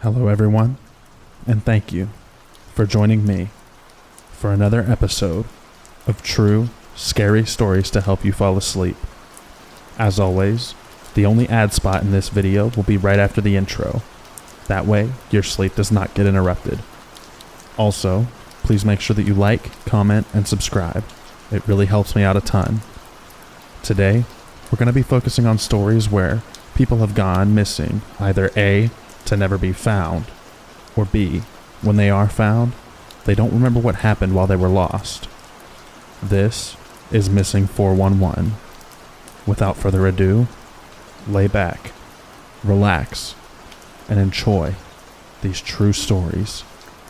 Hello everyone, and thank you for joining me for another episode of true, scary stories to help you fall asleep. As always, the only ad spot in this video will be right after the intro. That way, your sleep does not get interrupted. Also, please make sure that you like, comment, and subscribe. It really helps me out a ton. Today, we're going to be focusing on stories where people have gone missing, either A, to never be found, or B, when they are found, they don't remember what happened while they were lost. This is Missing 411. Without further ado, lay back, relax, and enjoy these true stories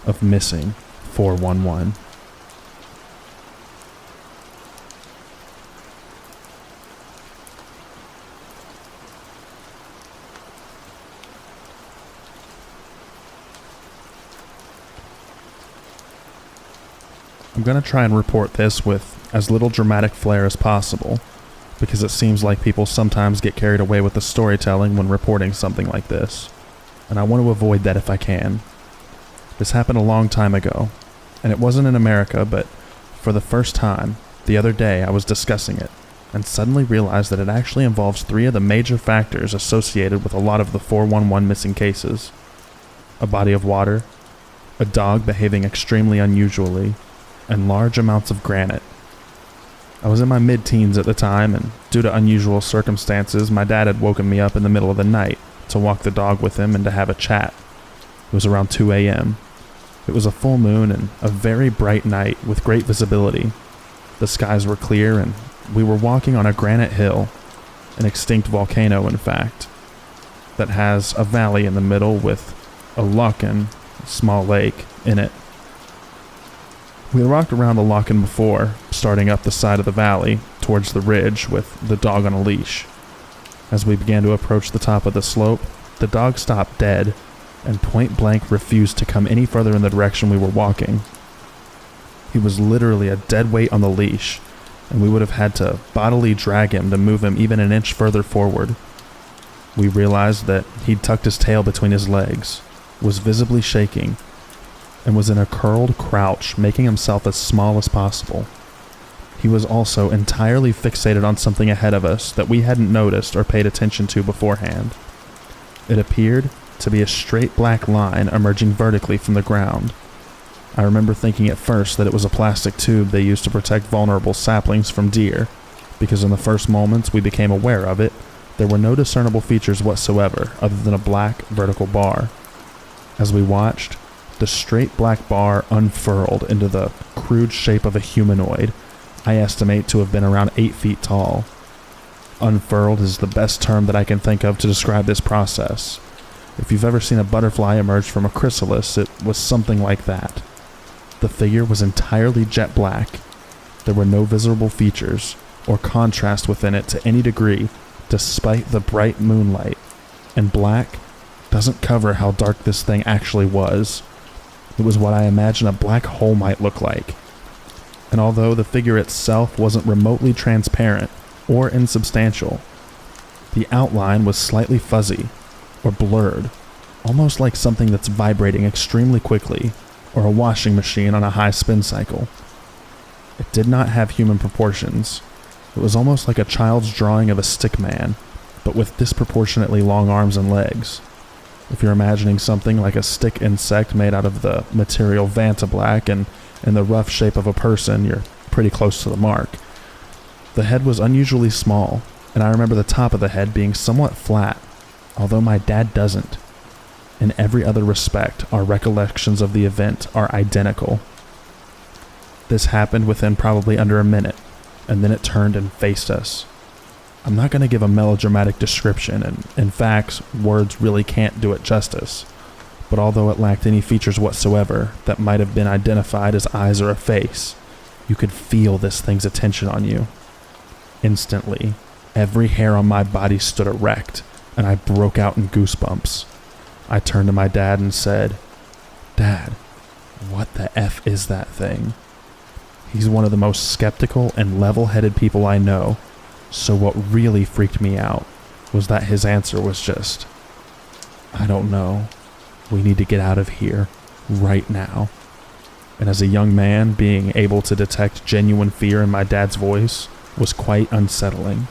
of Missing 411. I'm going to try and report this with as little dramatic flair as possible, because it seems like people sometimes get carried away with the storytelling when reporting something like this, and I want to avoid that if I can. This happened a long time ago, and it wasn't in America, but for the first time, the other day I was discussing it, and suddenly realized that it actually involves three of the major factors associated with a lot of the 411 missing cases. A body of water, a dog behaving extremely unusually, and large amounts of granite. I was in my mid-teens at the time, and due to unusual circumstances, my dad had woken me up in the middle of the night to walk the dog with him and to have a chat. It was around 2 a.m. It was a full moon and a very bright night with great visibility. The skies were clear, and we were walking on a granite hill, an extinct volcano in fact, that has a valley in the middle with a loch and a small lake in it. We had walked around the loch-in before, starting up the side of the valley, towards the ridge, with the dog on a leash. As we began to approach the top of the slope, the dog stopped dead, and point-blank refused to come any further in the direction we were walking. He was literally a dead weight on the leash, and we would have had to bodily drag him to move him even an inch further forward. We realized that he'd tucked his tail between his legs, was visibly shaking, and was in a curled crouch, making himself as small as possible. He was also entirely fixated on something ahead of us that we hadn't noticed or paid attention to beforehand. It appeared to be a straight black line emerging vertically from the ground. I remember thinking at first that it was a plastic tube they used to protect vulnerable saplings from deer, because in the first moments we became aware of it, there were no discernible features whatsoever other than a black vertical bar. As we watched, the straight black bar unfurled into the crude shape of a humanoid I estimate to have been around 8 feet tall. Unfurled is the best term that I can think of to describe this process. If you've ever seen a butterfly emerge from a chrysalis, it was something like that. The figure was entirely jet black. There were no visible features or contrast within it to any degree, despite the bright moonlight, and black doesn't cover how dark this thing actually was. It was what I imagine a black hole might look like. And although the figure itself wasn't remotely transparent or insubstantial, the outline was slightly fuzzy or blurred, almost like something that's vibrating extremely quickly, or a washing machine on a high spin cycle. It did not have human proportions. It was almost like a child's drawing of a stick man, but with disproportionately long arms and legs. If you're imagining something like a stick insect made out of the material vantablack and in the rough shape of a person, you're pretty close to the mark. The head was unusually small, and I remember the top of the head being somewhat flat, although my dad doesn't. In every other respect, our recollections of the event are identical. This happened within probably under a minute, and then it turned and faced us. I'm not going to give a melodramatic description, and in fact, words really can't do it justice. But although it lacked any features whatsoever that might have been identified as eyes or a face, you could feel this thing's attention on you. Instantly, every hair on my body stood erect, and I broke out in goosebumps. I turned to my dad and said, "Dad, what the F is that thing?" He's one of the most skeptical and level-headed people I know, so what really freaked me out was that his answer was just, "I don't know." We need to get out of here right now. And as a young man, being able to detect genuine fear in my dad's voice was quite unsettling.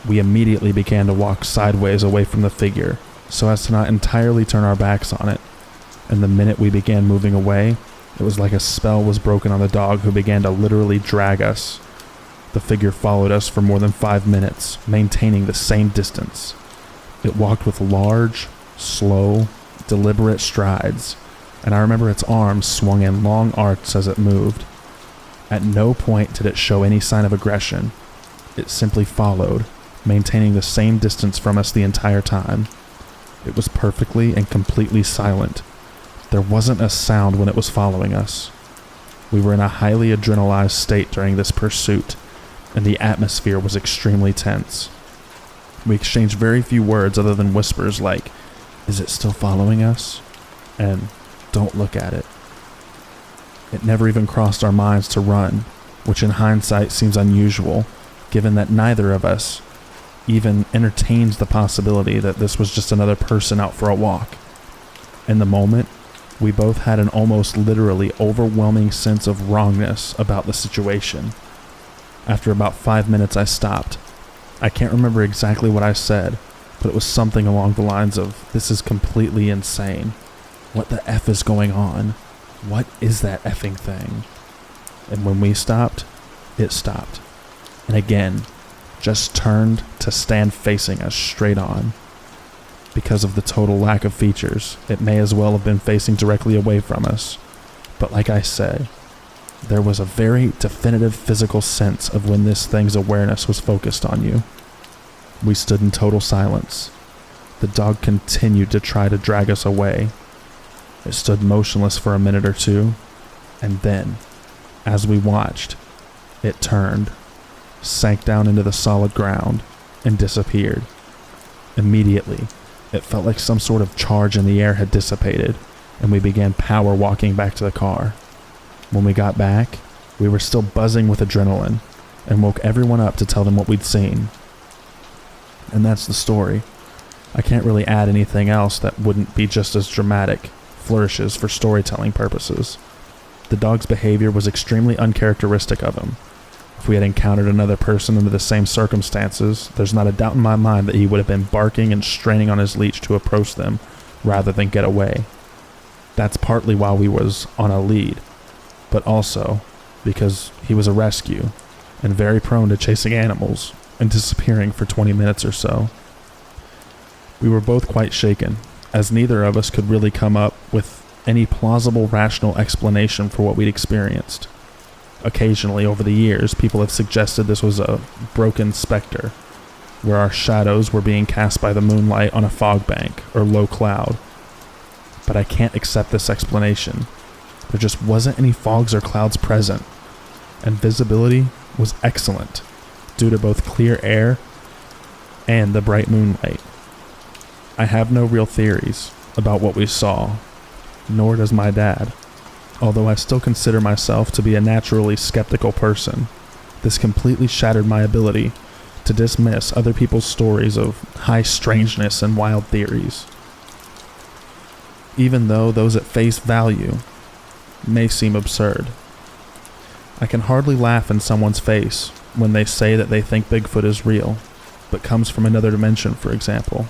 We immediately began to walk sideways away from the figure so as to not entirely turn our backs on it. And the minute we began moving away, it was like a spell was broken on the dog, who began to literally drag us. The figure followed us for more than 5 minutes, maintaining the same distance. It walked with large, slow, deliberate strides, and I remember its arms swung in long arcs as it moved. At no point did it show any sign of aggression. It simply followed, maintaining the same distance from us the entire time. It was perfectly and completely silent. There wasn't a sound when it was following us. We were in a highly adrenalized state during this pursuit, and the atmosphere was extremely tense. We exchanged very few words other than whispers like, "Is it still following us?" and "Don't look at it." It never even crossed our minds to run, which in hindsight seems unusual, given that neither of us even entertained the possibility that this was just another person out for a walk. In the moment, we both had an almost literally overwhelming sense of wrongness about the situation. After about 5 minutes, I stopped. I can't remember exactly what I said, but it was something along the lines of, "This is completely insane. What the F is going on? What is that effing thing?" And when we stopped, it stopped. And again, just turned to stand facing us straight on. Because of the total lack of features, it may as well have been facing directly away from us. But like I said, there was a very definitive physical sense of when this thing's awareness was focused on you. We stood in total silence. The dog continued to try to drag us away. It stood motionless for a minute or two, and then, as we watched, it turned, sank down into the solid ground, and disappeared. Immediately, it felt like some sort of charge in the air had dissipated, and we began power walking back to the car. When we got back, we were still buzzing with adrenaline, and woke everyone up to tell them what we'd seen. And that's the story. I can't really add anything else that wouldn't be just as dramatic flourishes for storytelling purposes. The dog's behavior was extremely uncharacteristic of him. If we had encountered another person under the same circumstances, there's not a doubt in my mind that he would have been barking and straining on his leash to approach them rather than get away. That's partly why we was on a lead, but also because he was a rescue and very prone to chasing animals and disappearing for 20 minutes or so. We were both quite shaken, as neither of us could really come up with any plausible rational explanation for what we'd experienced. Occasionally over the years, people have suggested this was a broken specter, where our shadows were being cast by the moonlight on a fog bank or low cloud. But I can't accept this explanation. There just wasn't any fogs or clouds present, and visibility was excellent due to both clear air and the bright moonlight. I have no real theories about what we saw, nor does my dad. Although I still consider myself to be a naturally skeptical person, this completely shattered my ability to dismiss other people's stories of high strangeness and wild theories. Even though those at face value may seem absurd. I can hardly laugh in someone's face when they say that they think Bigfoot is real, but comes from another dimension, for example,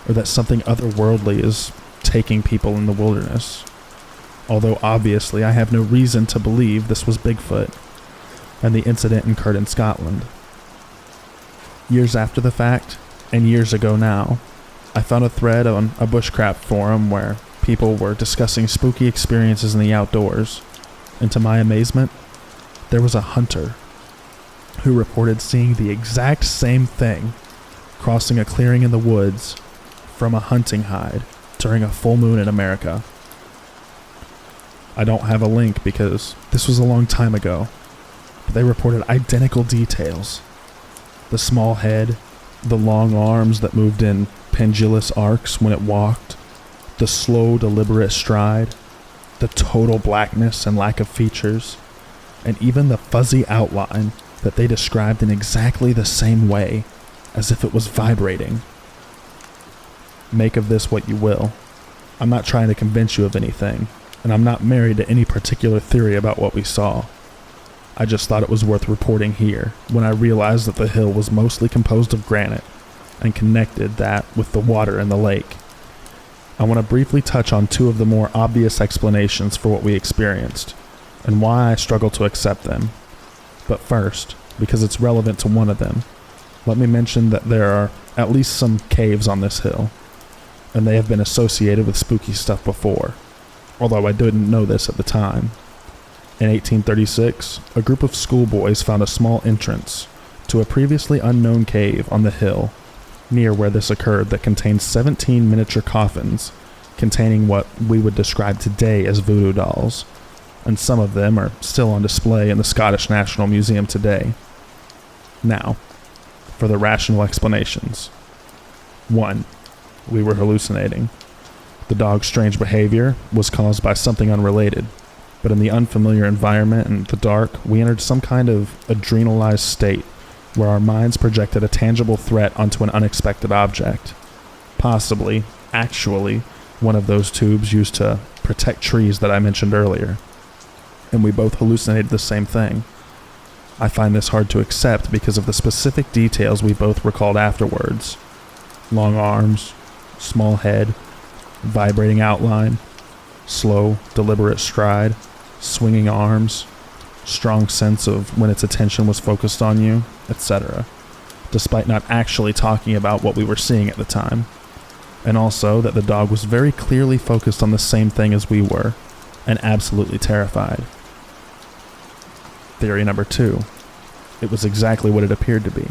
or that something otherworldly is taking people in the wilderness. Although obviously I have no reason to believe this was Bigfoot, and the incident occurred in Scotland. Years after the fact, and years ago now, I found a thread on a bushcraft forum where people were discussing spooky experiences in the outdoors, and to my amazement, there was a hunter who reported seeing the exact same thing crossing a clearing in the woods from a hunting hide during a full moon in America. I don't have a link because this was a long time ago, but they reported identical details. The small head, the long arms that moved in pendulous arcs when it walked, the slow, deliberate stride, the total blackness and lack of features, and even the fuzzy outline that they described in exactly the same way, as if it was vibrating. Make of this what you will, I'm not trying to convince you of anything, and I'm not married to any particular theory about what we saw. I just thought it was worth reporting here when I realized that the hill was mostly composed of granite and connected that with the water in the lake. I want to briefly touch on two of the more obvious explanations for what we experienced and why I struggle to accept them. But first, because it's relevant to one of them, let me mention that there are at least some caves on this hill, and they have been associated with spooky stuff before, although I didn't know this at the time. In 1836, a group of schoolboys found a small entrance to a previously unknown cave on the hill near where this occurred that contained 17 miniature coffins containing what we would describe today as voodoo dolls, and some of them are still on display in the Scottish National Museum today. Now, for the rational explanations. 1. We were hallucinating. The dog's strange behavior was caused by something unrelated, but in the unfamiliar environment and the dark, we entered some kind of adrenalized state where our minds projected a tangible threat onto an unexpected object. Possibly, actually, one of those tubes used to protect trees that I mentioned earlier. And we both hallucinated the same thing. I find this hard to accept because of the specific details we both recalled afterwards. Long arms, small head, vibrating outline, slow, deliberate stride, swinging arms, strong sense of when its attention was focused on you, etc., despite not actually talking about what we were seeing at the time. And also that the dog was very clearly focused on the same thing as we were, and absolutely terrified. Theory number 2. It was exactly what it appeared to be.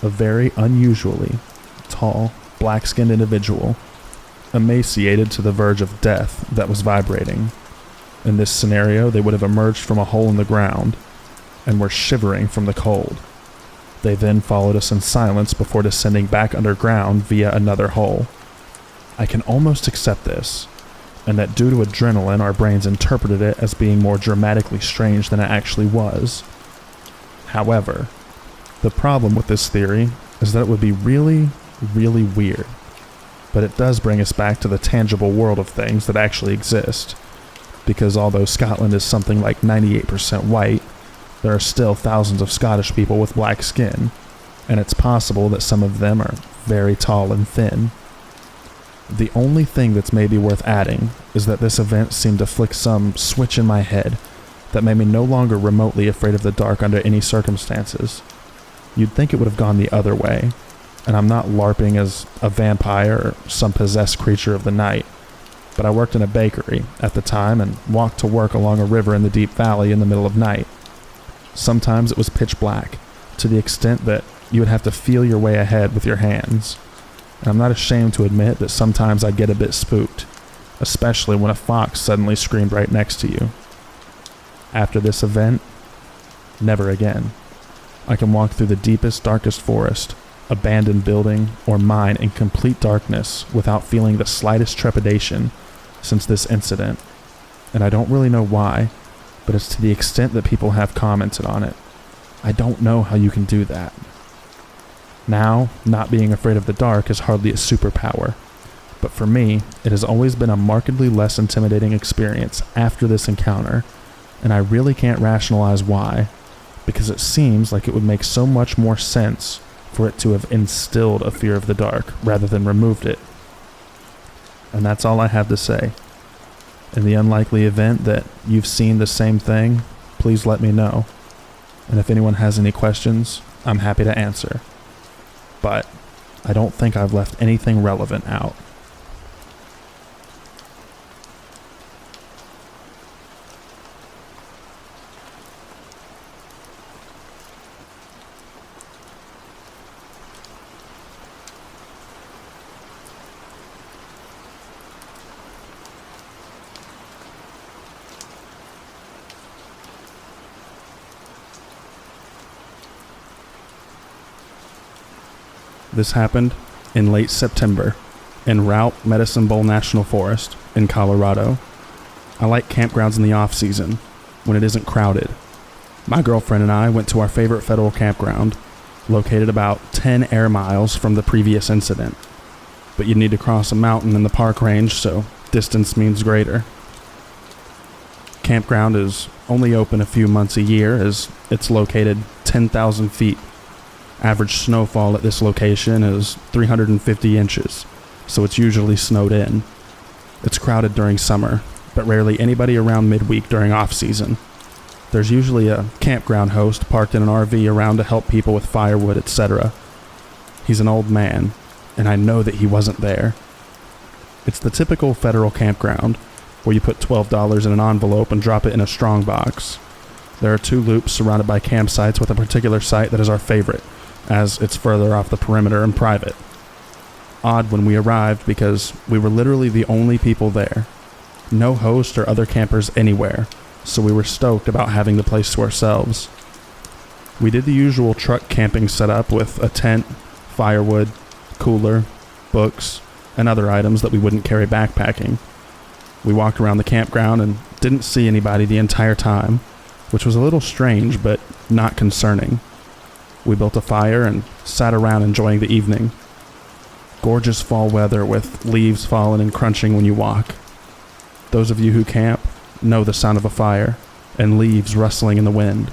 A very unusually tall, black-skinned individual, emaciated to the verge of death, that was vibrating. In this scenario, they would have emerged from a hole in the ground and were shivering from the cold. They then followed us in silence before descending back underground via another hole. I can almost accept this, and that due to adrenaline, our brains interpreted it as being more dramatically strange than it actually was. However, the problem with this theory is that it would be really, really weird. But it does bring us back to the tangible world of things that actually exist, because although Scotland is something like 98% white, there are still thousands of Scottish people with black skin, and it's possible that some of them are very tall and thin. The only thing that's maybe worth adding is that this event seemed to flick some switch in my head that made me no longer remotely afraid of the dark under any circumstances. You'd think it would have gone the other way, and I'm not LARPing as a vampire or some possessed creature of the night, but I worked in a bakery at the time and walked to work along a river in the deep valley in the middle of night. Sometimes it was pitch black, to the extent that you would have to feel your way ahead with your hands. And I'm not ashamed to admit that sometimes I'd get a bit spooked, especially when a fox suddenly screamed right next to you. After this event, never again. I can walk through the deepest, darkest forest, abandoned building, or mine in complete darkness without feeling the slightest trepidation since this incident. And I don't really know why, but it's to the extent that people have commented on it. I don't know how you can do that. Now, not being afraid of the dark is hardly a superpower, but for me, it has always been a markedly less intimidating experience after this encounter, and I really can't rationalize why, because it seems like it would make so much more sense for it to have instilled a fear of the dark rather than removed it. And that's all I have to say. In the unlikely event that you've seen the same thing, please let me know. And if anyone has any questions, I'm happy to answer. But I don't think I've left anything relevant out. This happened in late September in Route Medicine Bowl National Forest in Colorado. I like campgrounds in the off-season when it isn't crowded. My girlfriend and I went to our favorite federal campground, located about 10 air miles from the previous incident. But you'd need to cross a mountain in the park range, so distance means greater. Campground is only open a few months a year as it's located 10,000 feet. Average snowfall at this location is 350 inches, so it's usually snowed in. It's crowded during summer, but rarely anybody around midweek during off-season. There's usually a campground host parked in an RV around to help people with firewood, etc. He's an old man, and I know that he wasn't there. It's the typical federal campground, where you put $12 in an envelope and drop it in a strong box. There are 2 loops surrounded by campsites with a particular site that is our favorite, as it's further off the perimeter and private. Odd when we arrived because we were literally the only people there. No host or other campers anywhere, so we were stoked about having the place to ourselves. We did the usual truck camping setup with a tent, firewood, cooler, books, and other items that we wouldn't carry backpacking. We walked around the campground and didn't see anybody the entire time, which was a little strange but not concerning. We built a fire and sat around enjoying the evening. Gorgeous fall weather with leaves falling and crunching when you walk. Those of you who camp know the sound of a fire and leaves rustling in the wind.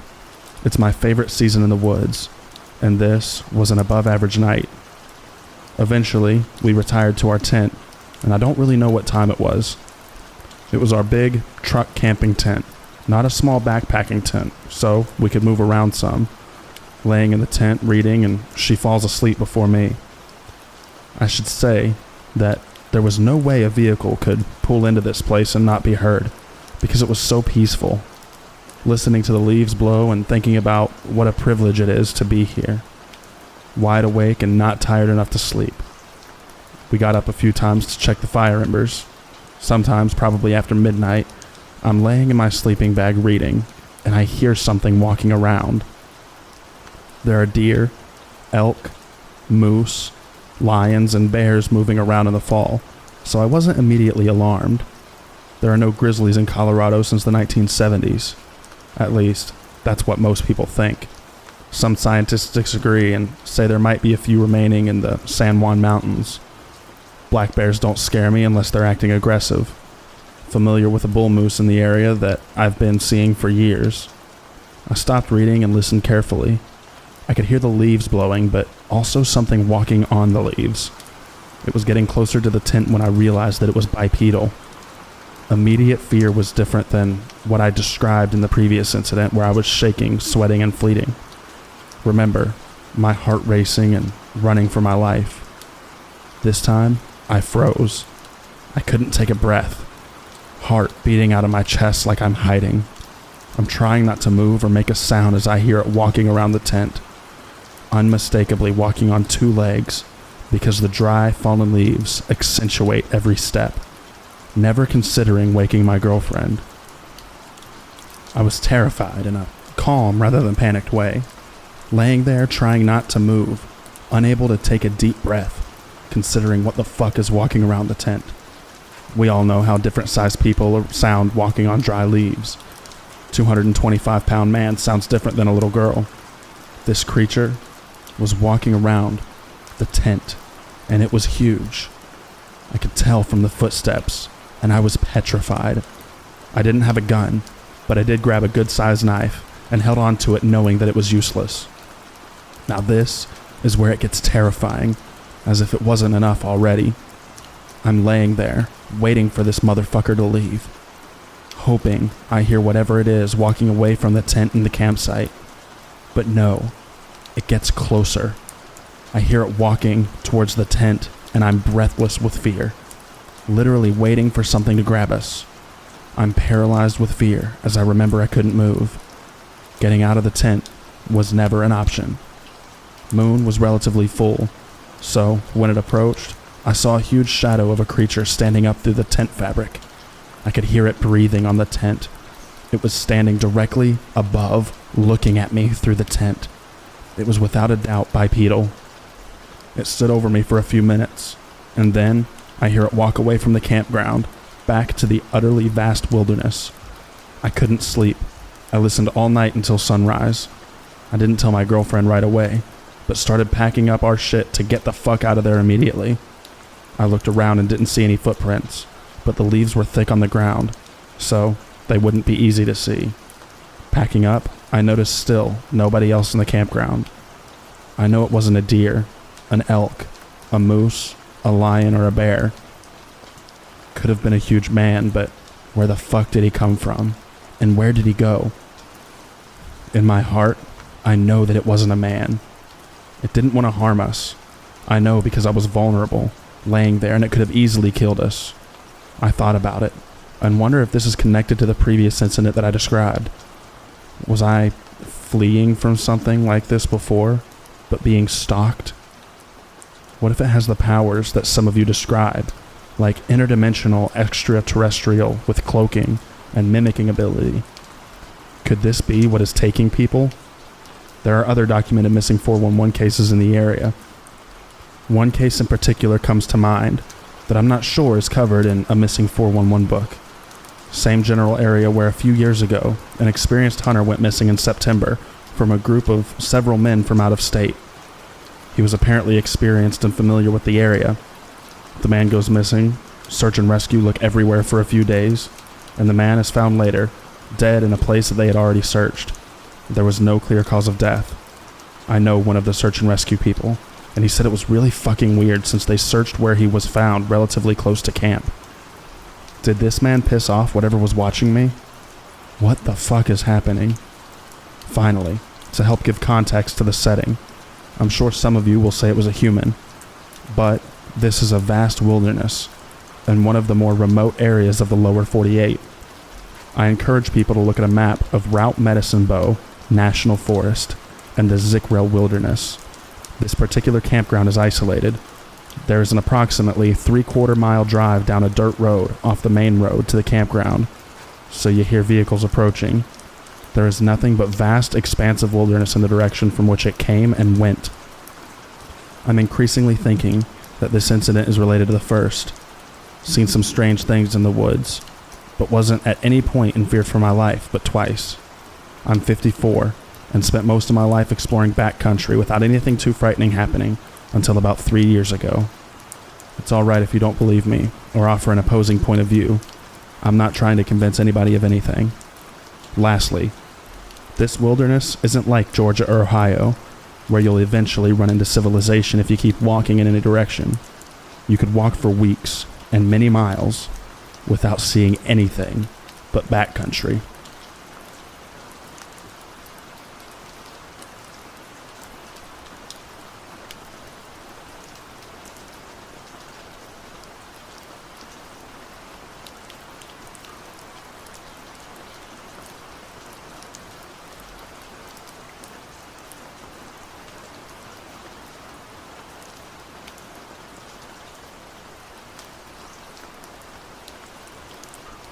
It's my favorite season in the woods, and this was an above-average night. Eventually, we retired to our tent, and I don't really know what time it was. It was our big truck camping tent, not a small backpacking tent, so we could move around some. Laying in the tent, reading, and she falls asleep before me. I should say that there was no way a vehicle could pull into this place and not be heard, because it was so peaceful. Listening to the leaves blow and thinking about what a privilege it is to be here. Wide awake and not tired enough to sleep. We got up a few times to check the fire embers. Sometimes, probably after midnight, I'm laying in my sleeping bag reading, and I hear something walking around. There are deer, elk, moose, lions, and bears moving around in the fall, so I wasn't immediately alarmed. There are no grizzlies in Colorado since the 1970s. At least, that's what most people think. Some scientists disagree and say there might be a few remaining in the San Juan Mountains. Black bears don't scare me unless they're acting aggressive. Familiar with a bull moose in the area that I've been seeing for years. I stopped reading and listened carefully. I could hear the leaves blowing, but also something walking on the leaves. It was getting closer to the tent when I realized that it was bipedal. Immediate fear was different than what I described in the previous incident where I was shaking, sweating, and fleeting. Remember, my heart racing and running for my life. This time, I froze. I couldn't take a breath. Heart beating out of my chest like I'm hiding. I'm trying not to move or make a sound as I hear it walking around the tent. Unmistakably walking on 2 legs because the dry, fallen leaves accentuate every step. Never considering waking my girlfriend. I was terrified in a calm rather than panicked way. Laying there trying not to move, unable to take a deep breath, considering what the fuck is walking around the tent. We all know how different sized people sound walking on dry leaves. 225-pound man sounds different than a little girl. This creature was walking around the tent, and it was huge. I could tell from the footsteps, and I was petrified. I didn't have a gun, but I did grab a good-sized knife and held on to it knowing that it was useless. Now this is where it gets terrifying, as if it wasn't enough already. I'm laying there, waiting for this motherfucker to leave, hoping I hear whatever it is walking away from the tent and the campsite. But no, it gets closer. I hear it walking towards the tent, and I'm breathless with fear, literally waiting for something to grab us. I'm paralyzed with fear as I remember I couldn't move. Getting out of the tent was never an option. Moon was relatively full, so when it approached, I saw a huge shadow of a creature standing up through the tent fabric. I could hear it breathing on the tent. It was standing directly above, looking at me through the tent. It was without a doubt bipedal. It stood over me for a few minutes, and then I hear it walk away from the campground, back to the utterly vast wilderness. I couldn't sleep. I listened all night until sunrise. I didn't tell my girlfriend right away, but started packing up our shit to get the fuck out of there immediately. I looked around and didn't see any footprints, but the leaves were thick on the ground, so they wouldn't be easy to see. Packing up, I noticed still nobody else in the campground. I know it wasn't a deer, an elk, a moose, a lion, or a bear. Could have been a huge man, but where the fuck did he come from? And where did he go? In my heart, I know that it wasn't a man. It didn't want to harm us. I know because I was vulnerable, laying there, and it could have easily killed us. I thought about it, and wonder if this is connected to the previous incident that I described. Was I fleeing from something like this before, but being stalked? What if it has the powers that some of you describe, like interdimensional extraterrestrial with cloaking and mimicking ability? Could this be what is taking people? There are other documented missing 411 cases in the area. One case in particular comes to mind that I'm not sure is covered in a missing 411 book. Same general area where a few years ago, an experienced hunter went missing in September from a group of several men from out of state. He was apparently experienced and familiar with the area. The man goes missing, search and rescue look everywhere for a few days, and the man is found later, dead in a place that they had already searched. There was no clear cause of death. I know one of the search and rescue people, and he said it was really fucking weird since they searched where he was found relatively close to camp. Did this man piss off whatever was watching me? What the fuck is happening? Finally, to help give context to the setting, I'm sure some of you will say it was a human, but this is a vast wilderness and one of the more remote areas of the lower 48. I encourage people to look at a map of Route Medicine Bow National Forest and the Zickrell Wilderness. This particular campground is isolated. There is an approximately 3/4 mile drive down a dirt road off the main road to the campground, so you hear vehicles approaching. There is nothing but vast, expansive wilderness in the direction from which it came and went. I'm increasingly thinking that this incident is related to the first. Seen some strange things in the woods, but wasn't at any point in fear for my life, but twice. I'm 54, and spent most of my life exploring backcountry without anything too frightening happening until about 3 years ago. It's alright if you don't believe me, or offer an opposing point of view. I'm not trying to convince anybody of anything. Lastly, this wilderness isn't like Georgia or Ohio, where you'll eventually run into civilization if you keep walking in any direction. You could walk for weeks, and many miles, without seeing anything but backcountry.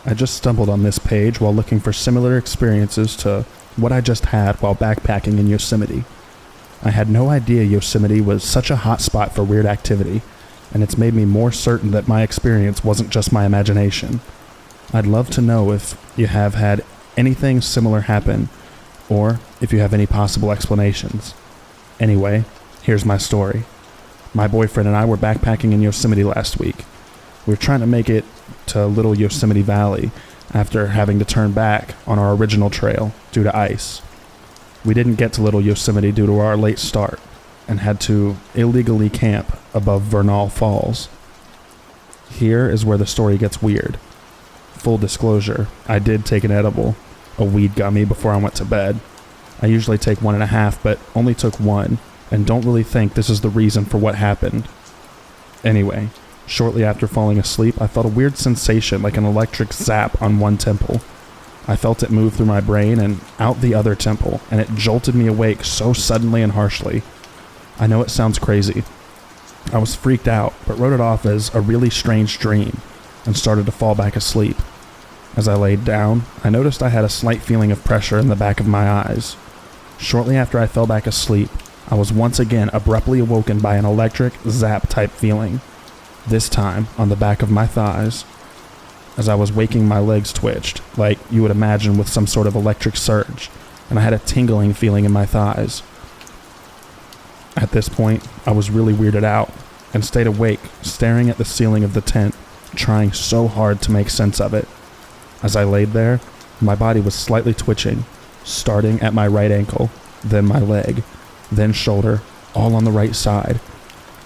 I just stumbled on this page while looking for similar experiences to what I just had while backpacking in Yosemite. I had no idea Yosemite was such a hot spot for weird activity, and it's made me more certain that my experience wasn't just my imagination. I'd love to know if you have had anything similar happen, or if you have any possible explanations. Anyway, here's my story. My boyfriend and I were backpacking in Yosemite last week. We were trying to make it to Little Yosemite Valley after having to turn back on our original trail due to ice. We didn't get to Little Yosemite due to our late start and had to illegally camp above Vernal Falls. Here is where the story gets weird. Full disclosure, I did take an edible, a weed gummy, before I went to bed. I usually take 1.5, but only took one, and don't really think this is the reason for what happened. Anyway, shortly after falling asleep, I felt a weird sensation like an electric zap on one temple. I felt it move through my brain and out the other temple, and it jolted me awake so suddenly and harshly. I know it sounds crazy. I was freaked out, but wrote it off as a really strange dream, and started to fall back asleep. As I laid down, I noticed I had a slight feeling of pressure in the back of my eyes. Shortly after I fell back asleep, I was once again abruptly awoken by an electric zap-type feeling. This time on the back of my thighs. As I was waking, my legs twitched, like you would imagine with some sort of electric surge, and I had a tingling feeling in my thighs. At this point, I was really weirded out, and stayed awake, staring at the ceiling of the tent, trying so hard to make sense of it. As I laid there, my body was slightly twitching, starting at my right ankle, then my leg, then shoulder, all on the right side.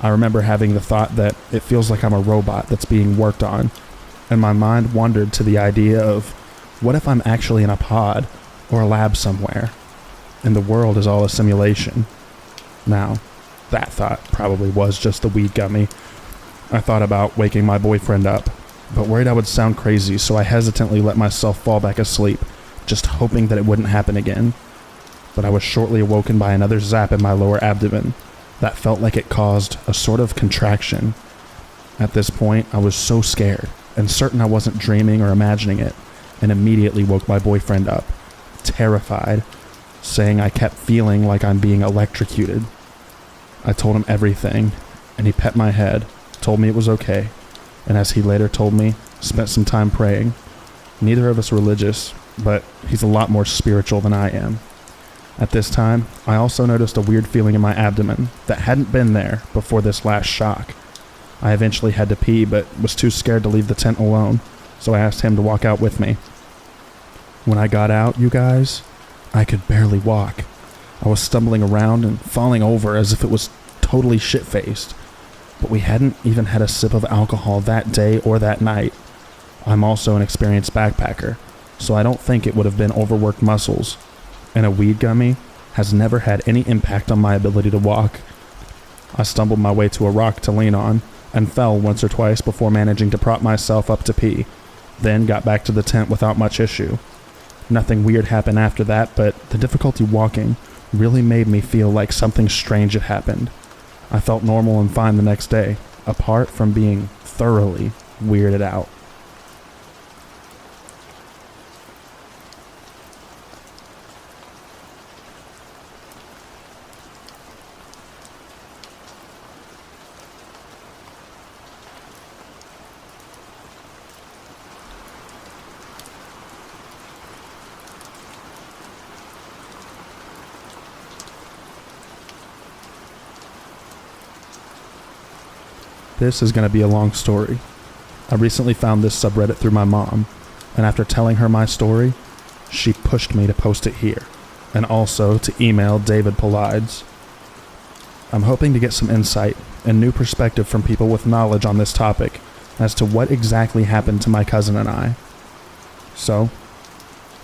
I remember having the thought that it feels like I'm a robot that's being worked on, and my mind wandered to the idea of, what if I'm actually in a pod or a lab somewhere, and the world is all a simulation? Now, that thought probably was just the weed gummy. I thought about waking my boyfriend up, but worried I would sound crazy, so I hesitantly let myself fall back asleep, just hoping that it wouldn't happen again. But I was shortly awoken by another zap in my lower abdomen that felt like it caused a sort of contraction. At this point, I was so scared and certain I wasn't dreaming or imagining it, and immediately woke my boyfriend up, terrified, saying I kept feeling like I'm being electrocuted. I told him everything, and he pet my head, told me it was okay, and as he later told me, spent some time praying. Neither of us religious, but he's a lot more spiritual than I am. At this time, I also noticed a weird feeling in my abdomen that hadn't been there before this last shock. I eventually had to pee, but was too scared to leave the tent alone, so I asked him to walk out with me. When I got out, you guys, I could barely walk. I was stumbling around and falling over as if it was totally shit-faced. But we hadn't even had a sip of alcohol that day or that night. I'm also an experienced backpacker, so I don't think it would have been overworked muscles. And a weed gummy has never had any impact on my ability to walk. I stumbled my way to a rock to lean on, and fell once or twice before managing to prop myself up to pee, then got back to the tent without much issue. Nothing weird happened after that, but the difficulty walking really made me feel like something strange had happened. I felt normal and fine the next day, apart from being thoroughly weirded out. This is going to be a long story. I recently found this subreddit through my mom, and after telling her my story, she pushed me to post it here, and also to email David Polides. I'm hoping to get some insight and new perspective from people with knowledge on this topic as to what exactly happened to my cousin and I. So,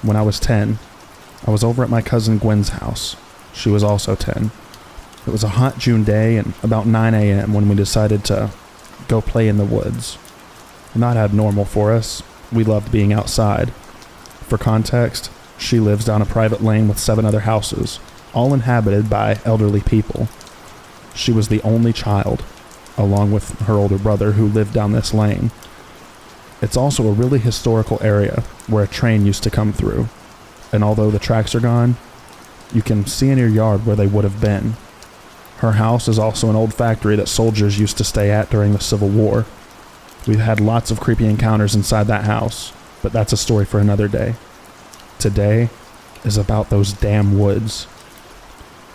when I was 10, I was over at my cousin Gwen's house. She was also 10. It was a hot June day and about 9 a.m. when we decided to go play in the woods. Not abnormal for us. We loved being outside. For context, she lives down a private lane with 7 other houses, all inhabited by elderly people. She was the only child, along with her older brother who lived down this lane. It's also a really historical area where a train used to come through, and although the tracks are gone, you can see in your yard where they would have been. Her house is also an old factory that soldiers used to stay at during the Civil War. We've had lots of creepy encounters inside that house, but that's a story for another day. Today is about those damn woods.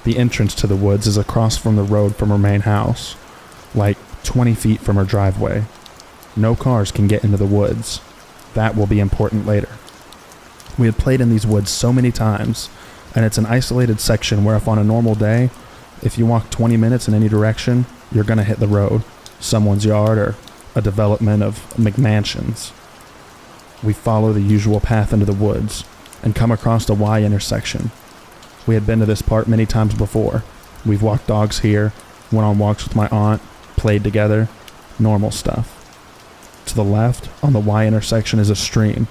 The entrance to the woods is across from the road from her main house, like 20 feet from her driveway. No cars can get into the woods. That will be important later. We had played in these woods so many times, and it's an isolated section where if on a normal day, if you walk 20 minutes in any direction, you're going to hit the road, someone's yard, or a development of McMansions. We follow the usual path into the woods and come across a Y intersection. We had been to this part many times before. We've walked dogs here, went on walks with my aunt, played together, normal stuff. To the left, on the Y intersection, is a stream.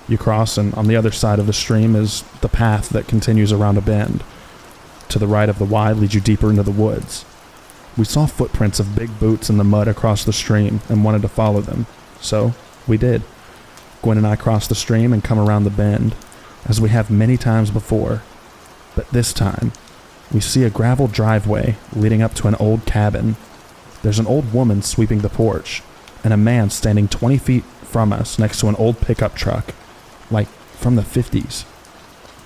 You cross, and on the other side of the stream is the path that continues around a bend. To the right of the Y leads you deeper into the woods. We saw footprints of big boots in the mud across the stream and wanted to follow them, so we did. Gwen and I crossed the stream and come around the bend, as we have many times before. But this time, we see a gravel driveway leading up to an old cabin. There's an old woman sweeping the porch, and a man standing 20 feet from us next to an old pickup truck, like from the 50s.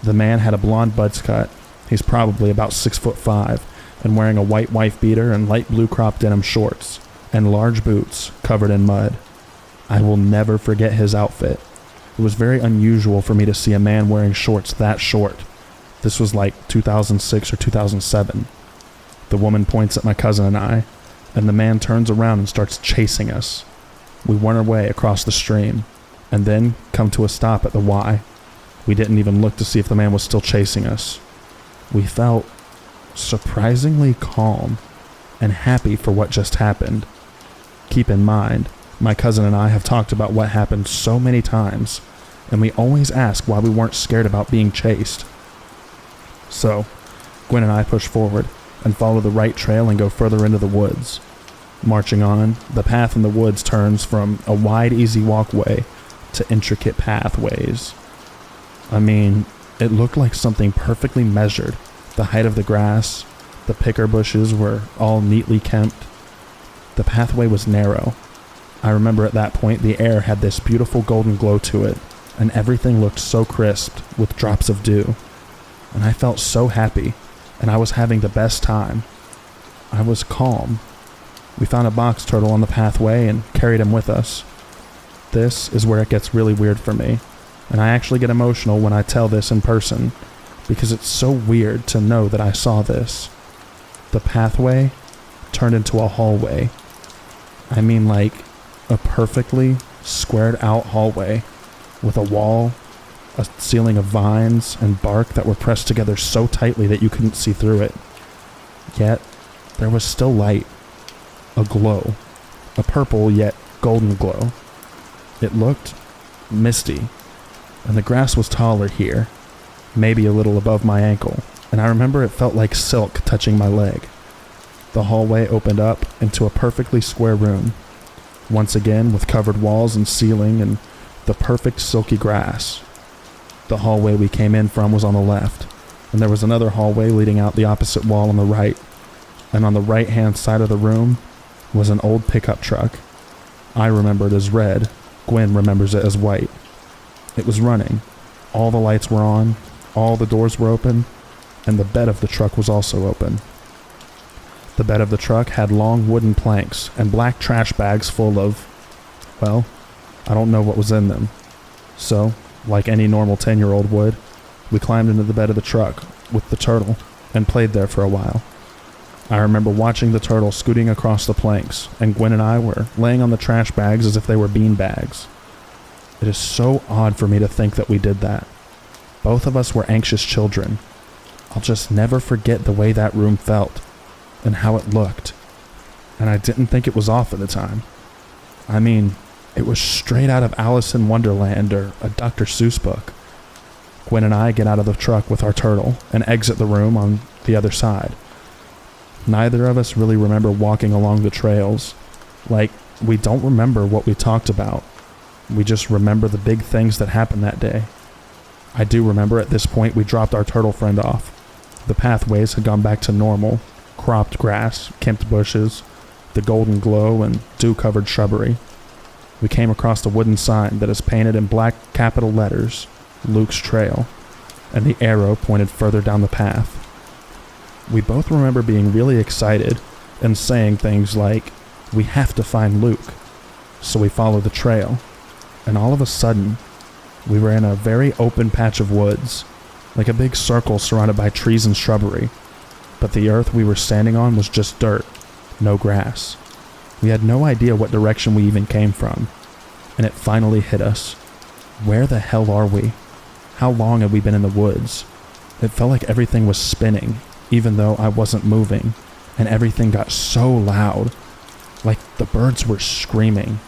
The man had a blonde buzz cut. He's probably about 6'5", and wearing a white wife beater and light blue crop denim shorts, and large boots covered in mud. I will never forget his outfit. It was very unusual for me to see a man wearing shorts that short. This was like 2006 or 2007. The woman points at my cousin and I, and the man turns around and starts chasing us. We run our way across the stream, and then come to a stop at the Y. We didn't even look to see if the man was still chasing us. We felt surprisingly calm and happy for what just happened. Keep in mind, my cousin and I have talked about what happened so many times, and we always ask why we weren't scared about being chased. So, Gwen and I push forward and follow the right trail and go further into the woods. Marching on, the path in the woods turns from a wide, easy walkway to intricate pathways. I mean, it looked like something perfectly measured. The height of the grass, the picker bushes were all neatly kempt. The pathway was narrow. I remember at that point the air had this beautiful golden glow to it, and everything looked so crisp with drops of dew. And I felt so happy, and I was having the best time. I was calm. We found a box turtle on the pathway and carried him with us. This is where it gets really weird for me, and I actually get emotional when I tell this in person, because it's so weird to know that I saw this. The pathway turned into a hallway. I mean, like a perfectly squared out hallway with a wall, a ceiling of vines and bark that were pressed together so tightly that you couldn't see through it. Yet, there was still light, a glow, a purple yet golden glow. It looked misty, and the grass was taller here, maybe a little above my ankle, and I remember it felt like silk touching my leg. The hallway opened up into a perfectly square room, once again with covered walls and ceiling and the perfect silky grass. The hallway we came in from was on the left, and there was another hallway leading out the opposite wall on the right, and on the right-hand side of the room was an old pickup truck. I remember it as red. Gwen remembers it as white. It was running. All the lights were on, all the doors were open, and the bed of the truck was also open. The bed of the truck had long wooden planks and black trash bags full of, well, I don't know what was in them. So, like any normal 10-year-old would, we climbed into the bed of the truck with the turtle and played there for a while. I remember watching the turtle scooting across the planks, and Gwen and I were laying on the trash bags as if they were bean bags. It is so odd for me to think that we did that. Both of us were anxious children. I'll just never forget the way that room felt and how it looked. And I didn't think it was off at the time. I mean, it was straight out of Alice in Wonderland or a Dr. Seuss book. Gwen and I get out of the truck with our turtle and exit the room on the other side. Neither of us really remember walking along the trails. Like, we don't remember what we talked about. We just remember the big things that happened that day. I do remember at this point we dropped our turtle friend off. The pathways had gone back to normal. Cropped grass, kempt bushes, the golden glow, and dew-covered shrubbery. We came across a wooden sign that is painted in black capital letters, Luke's Trail, and the arrow pointed further down the path. We both remember being really excited and saying things like, "We have to find Luke." So we followed the trail, and all of a sudden, we were in a very open patch of woods, like a big circle surrounded by trees and shrubbery. But the earth we were standing on was just dirt, no grass. We had no idea what direction we even came from, and it finally hit us. Where the hell are we? How long had we been in the woods? It felt like everything was spinning, even though I wasn't moving, and everything got so loud, like the birds were screaming.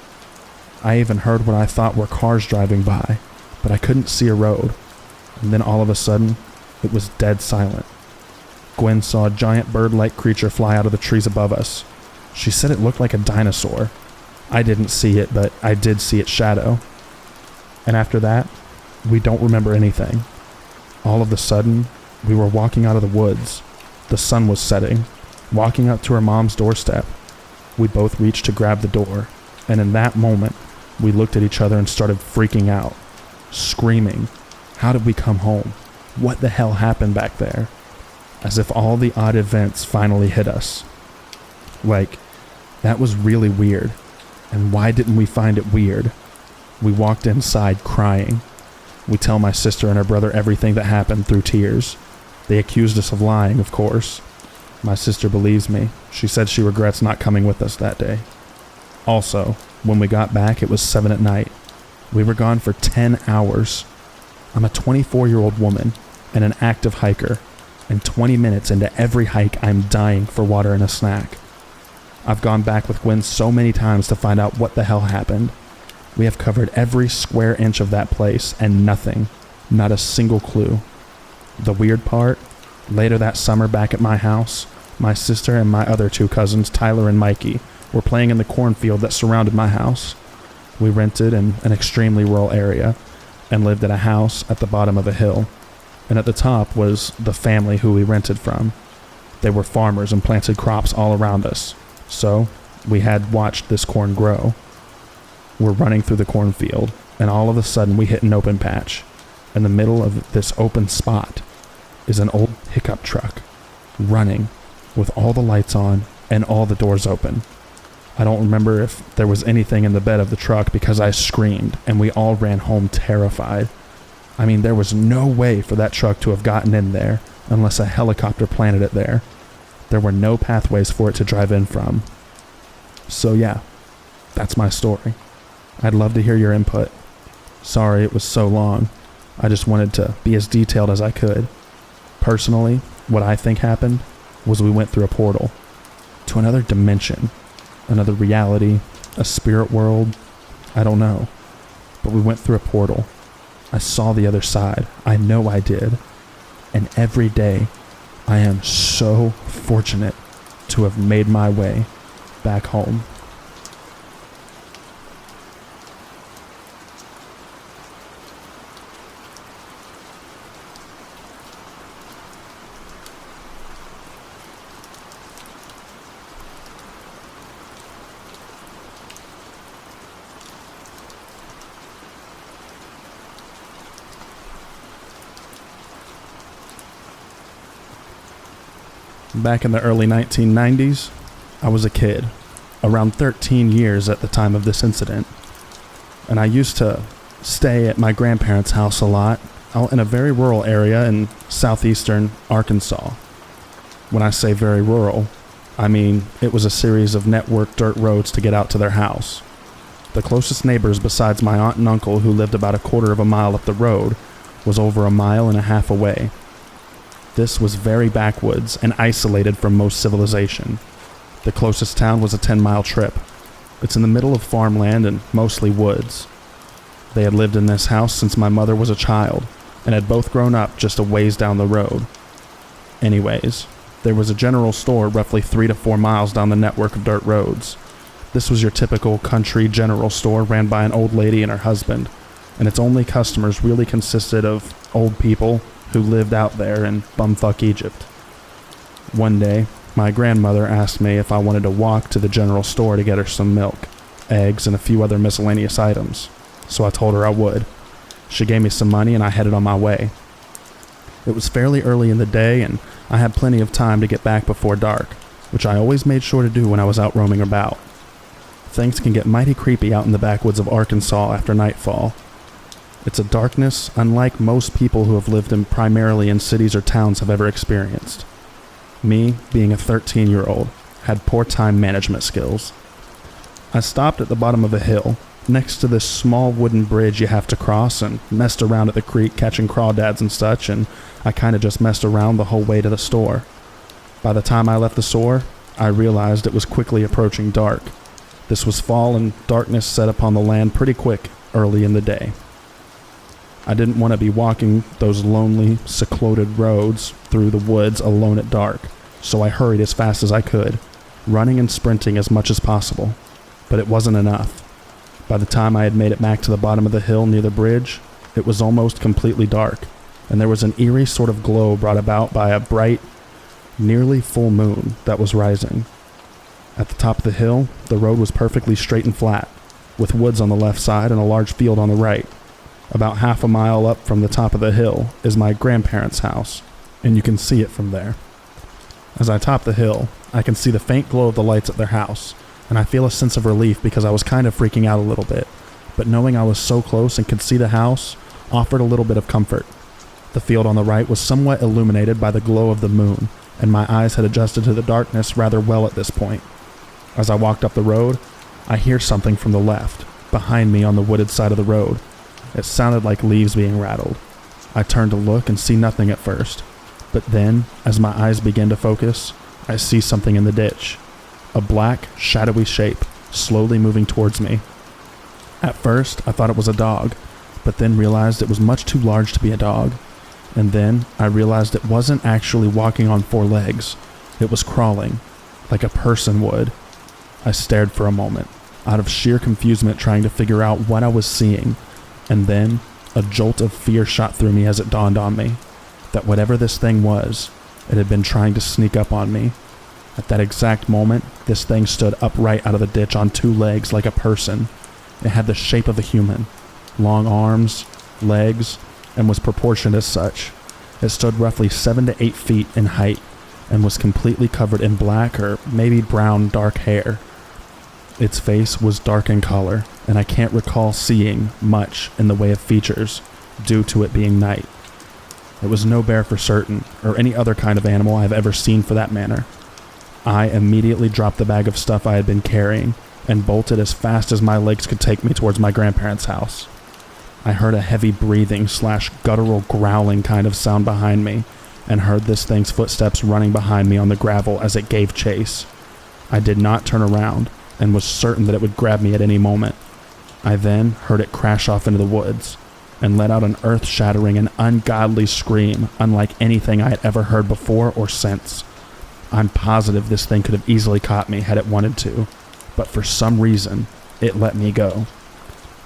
I even heard what I thought were cars driving by, but I couldn't see a road, and then all of a sudden, it was dead silent. Gwen saw a giant bird-like creature fly out of the trees above us. She said it looked like a dinosaur. I didn't see it, but I did see its shadow. And after that, we don't remember anything. All of a sudden, we were walking out of the woods. The sun was setting, walking up to her mom's doorstep. We both reached to grab the door, and in that moment, we looked at each other and started freaking out, screaming. How did we come home? What the hell happened back there? As if all the odd events finally hit us. Like, that was really weird, And why didn't we find it weird? We walked inside crying. We tell my sister and her brother everything that happened through tears. They accused us of lying, of course. My sister believes me. She said she regrets not coming with us that day. Also, when we got back, it was 7 at night. We were gone for 10 hours. I'm a 24-year-old woman and an active hiker, and 20 minutes into every hike, I'm dying for water and a snack. I've gone back with Gwen so many times to find out what the hell happened. We have covered every square inch of that place and nothing, not a single clue. The weird part, later that summer back at my house, my sister and my other 2 cousins, Tyler and Mikey, were playing in the cornfield that surrounded my house. We rented in an extremely rural area and lived at a house at the bottom of a hill, and at the top was the family who we rented from. They were farmers and planted crops all around us, so we had watched this corn grow. We're running through the cornfield, and all of a sudden we hit an open patch. In the middle of this open spot is an old pickup truck, running, with all the lights on and all the doors open. I don't remember if there was anything in the bed of the truck because I screamed, and we all ran home terrified. I mean, there was no way for that truck to have gotten in there unless a helicopter planted it there. There were no pathways for it to drive in from. So yeah, that's my story. I'd love to hear your input. Sorry it was so long. I just wanted to be as detailed as I could. Personally, what I think happened was we went through a portal to another dimension, another reality, a spirit world. I don't know. But we went through a portal. I saw the other side. I know I did. And every day, I am so fortunate to have made my way back home. Back in the early 1990s, I was a kid, around 13 years at the time of this incident, and I used to stay at my grandparents' house a lot, out in a very rural area in southeastern Arkansas. When I say very rural, I mean it was a series of networked dirt roads to get out to their house. The closest neighbors besides my aunt and uncle, who lived about a quarter of a mile up the road, was over a mile and a half away. This was very backwoods and isolated from most civilization. The closest town was a 10-mile trip. It's in the middle of farmland and mostly woods. They had lived in this house since my mother was a child, and had both grown up just a ways down the road. Anyways, there was a general store roughly 3 to 4 miles down the network of dirt roads. This was your typical country general store ran by an old lady and her husband, and its only customers really consisted of old people who lived out there in bumfuck Egypt. One day, my grandmother asked me if I wanted to walk to the general store to get her some milk, eggs, and a few other miscellaneous items, so I told her I would. She gave me some money and I headed on my way. It was fairly early in the day and I had plenty of time to get back before dark, which I always made sure to do when I was out roaming about. Things can get mighty creepy out in the backwoods of Arkansas after nightfall. It's a darkness unlike most people who have lived primarily in cities or towns have ever experienced. Me, being a 13-year-old, had poor time management skills. I stopped at the bottom of a hill, next to this small wooden bridge you have to cross, and messed around at the creek catching crawdads and such, and I kinda just messed around the whole way to the store. By the time I left the store, I realized it was quickly approaching dark. This was fall and darkness set upon the land pretty quick early in the day. I didn't want to be walking those lonely, secluded roads through the woods alone at dark, so I hurried as fast as I could, running and sprinting as much as possible. But it wasn't enough. By the time I had made it back to the bottom of the hill near the bridge, it was almost completely dark, and there was an eerie sort of glow brought about by a bright, nearly full moon that was rising. At the top of the hill, the road was perfectly straight and flat, with woods on the left side and a large field on the right. About half a mile up from the top of the hill is my grandparents' house, and you can see it from there. As I top the hill, I can see the faint glow of the lights at their house, and I feel a sense of relief because I was kind of freaking out a little bit, but knowing I was so close and could see the house offered a little bit of comfort. The field on the right was somewhat illuminated by the glow of the moon, and my eyes had adjusted to the darkness rather well at this point. As I walked up the road, I hear something from the left, behind me on the wooded side of the road. It sounded like leaves being rattled. I turned to look and see nothing at first, but then, as my eyes begin to focus, I see something in the ditch. A black, shadowy shape, slowly moving towards me. At first, I thought it was a dog, but then realized it was much too large to be a dog. And then I realized it wasn't actually walking on 4 legs. It was crawling, like a person would. I stared for a moment, out of sheer confusement trying to figure out what I was seeing, and then a jolt of fear shot through me as it dawned on me that whatever this thing was, it had been trying to sneak up on me. At that exact moment, this thing stood upright out of the ditch on 2 legs like a person. It had the shape of a human, long arms, legs, and was proportioned as such. It stood roughly 7 to 8 feet in height and was completely covered in black or maybe brown dark hair. Its face was dark in color, and I can't recall seeing much in the way of features due to it being night. It was no bear for certain, or any other kind of animal I have ever seen for that matter. I immediately dropped the bag of stuff I had been carrying and bolted as fast as my legs could take me towards my grandparents' house. I heard a heavy breathing / guttural growling kind of sound behind me, and heard this thing's footsteps running behind me on the gravel as it gave chase. I did not turn around, and was certain that it would grab me at any moment. I then heard it crash off into the woods, and let out an earth-shattering and ungodly scream unlike anything I had ever heard before or since. I'm positive this thing could have easily caught me had it wanted to, but for some reason, it let me go.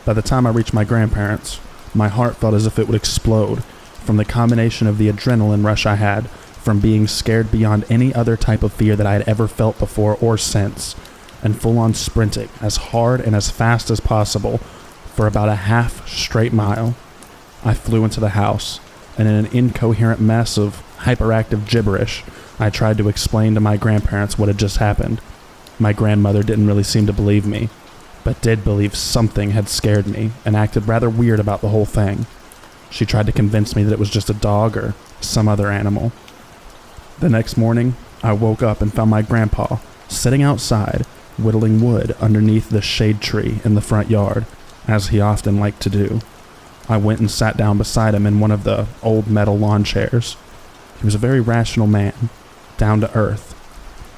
By the time I reached my grandparents, my heart felt as if it would explode from the combination of the adrenaline rush I had from being scared beyond any other type of fear that I had ever felt before or since, and full-on sprinting as hard and as fast as possible for about a half straight mile. I flew into the house, and in an incoherent mess of hyperactive gibberish, I tried to explain to my grandparents what had just happened. My grandmother didn't really seem to believe me, but did believe something had scared me and acted rather weird about the whole thing. She tried to convince me that it was just a dog or some other animal. The next morning, I woke up and found my grandpa sitting outside, whittling wood underneath the shade tree in the front yard, as he often liked to do. I went and sat down beside him in one of the old metal lawn chairs. He was a very rational man, down to earth,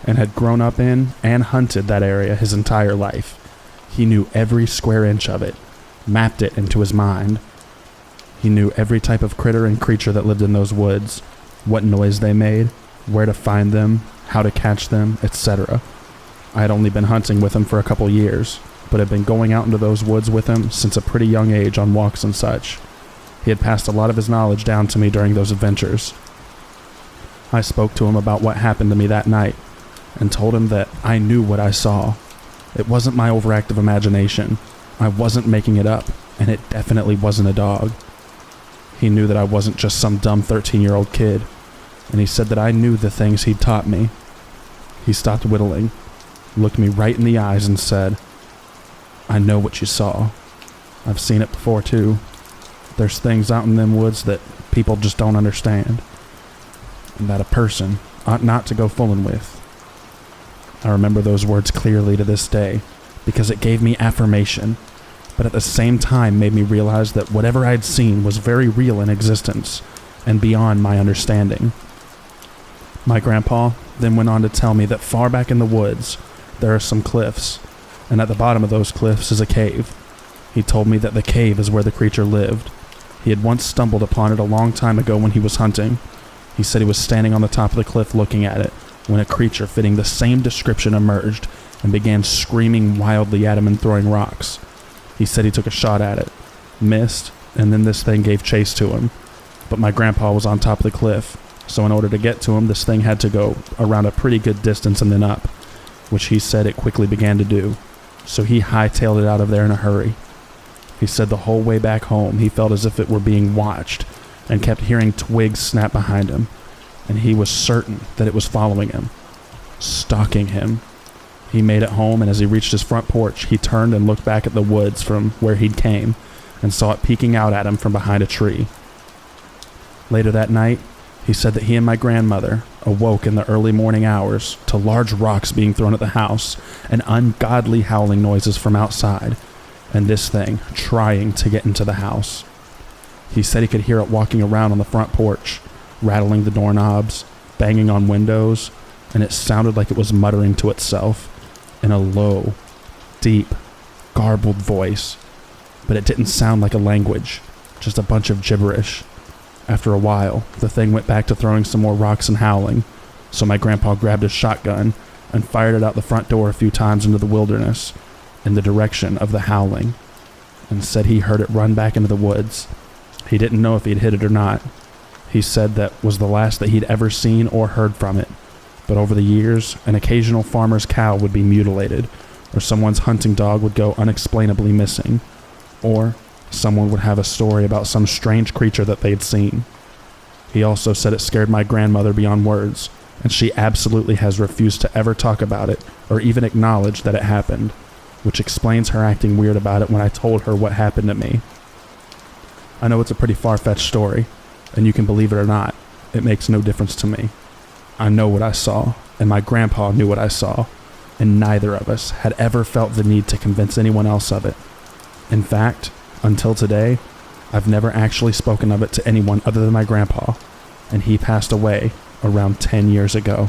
and had grown up in and hunted that area his entire life. He knew every square inch of it, mapped it into his mind. He knew every type of critter and creature that lived in those woods, what noise they made, where to find them, how to catch them, etc. I had only been hunting with him for a couple years, but had been going out into those woods with him since a pretty young age on walks and such. He had passed a lot of his knowledge down to me during those adventures. I spoke to him about what happened to me that night, and told him that I knew what I saw. It wasn't my overactive imagination. I wasn't making it up, and it definitely wasn't a dog. He knew that I wasn't just some dumb 13-year-old kid, and he said that I knew the things he'd taught me. He stopped whittling, looked me right in the eyes and said, "I know what you saw. I've seen it before too. There's things out in them woods that people just don't understand, and that a person ought not to go fooling with." I remember those words clearly to this day, because it gave me affirmation, but at the same time made me realize that whatever I'd seen was very real in existence, and beyond my understanding. My grandpa then went on to tell me that far back in the woods, there are some cliffs, and at the bottom of those cliffs is a cave. He told me that the cave is where the creature lived. He had once stumbled upon it a long time ago when he was hunting. He said he was standing on the top of the cliff looking at it, when a creature fitting the same description emerged and began screaming wildly at him and throwing rocks. He said he took a shot at it, missed, and then this thing gave chase to him. But my grandpa was on top of the cliff, so in order to get to him, this thing had to go around a pretty good distance and then up, which he said it quickly began to do. So he hightailed it out of there in a hurry. He said the whole way back home, he felt as if it were being watched and kept hearing twigs snap behind him, and he was certain that it was following him, stalking him. He made it home, and as he reached his front porch, he turned and looked back at the woods from where he'd came and saw it peeking out at him from behind a tree. Later that night, he said that he and my grandmother awoke in the early morning hours to large rocks being thrown at the house and ungodly howling noises from outside, and this thing trying to get into the house. He said he could hear it walking around on the front porch, rattling the doorknobs, banging on windows, and it sounded like it was muttering to itself in a low, deep, garbled voice, but it didn't sound like a language, just a bunch of gibberish. After a while, the thing went back to throwing some more rocks and howling, so my grandpa grabbed his shotgun and fired it out the front door a few times into the wilderness in the direction of the howling, and said he heard it run back into the woods. He didn't know if he'd hit it or not. He said that was the last that he'd ever seen or heard from it, but over the years, an occasional farmer's cow would be mutilated, or someone's hunting dog would go unexplainably missing, or someone would have a story about some strange creature that they'd seen. He also said it scared my grandmother beyond words, and she absolutely has refused to ever talk about it or even acknowledge that it happened, which explains her acting weird about it when I told her what happened to me. I know it's a pretty far-fetched story, and you can believe it or not, it makes no difference to me. I know what I saw, and my grandpa knew what I saw, and neither of us had ever felt the need to convince anyone else of it. In fact, until today, I've never actually spoken of it to anyone other than my grandpa, and he passed away around 10 years ago.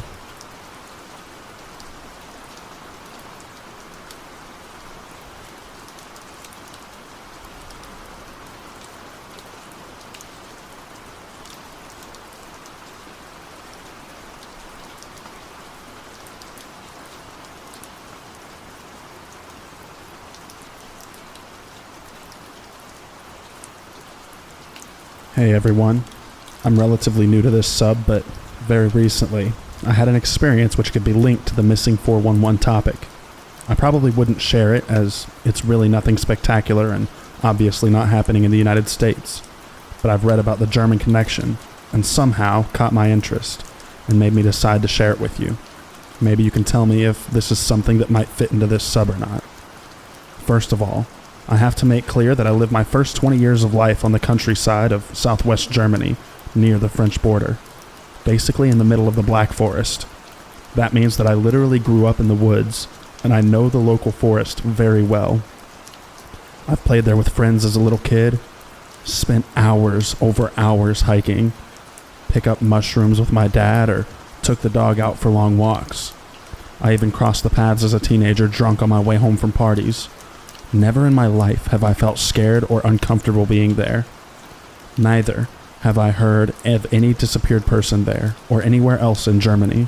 Hey everyone, I'm relatively new to this sub, but very recently, I had an experience which could be linked to the missing 411 topic. I probably wouldn't share it as it's really nothing spectacular and obviously not happening in the United States, but I've read about the German connection and somehow caught my interest and made me decide to share it with you. Maybe you can tell me if this is something that might fit into this sub or not. First of all, I have to make clear that I lived my first 20 years of life on the countryside of southwest Germany, near the French border, basically in the middle of the Black Forest. That means that I literally grew up in the woods, and I know the local forest very well. I've played there with friends as a little kid, spent hours over hours hiking, pick up mushrooms with my dad, or took the dog out for long walks. I even crossed the paths as a teenager drunk on my way home from parties. Never in my life have I felt scared or uncomfortable being there. Neither have I heard of any disappeared person there or anywhere else in Germany.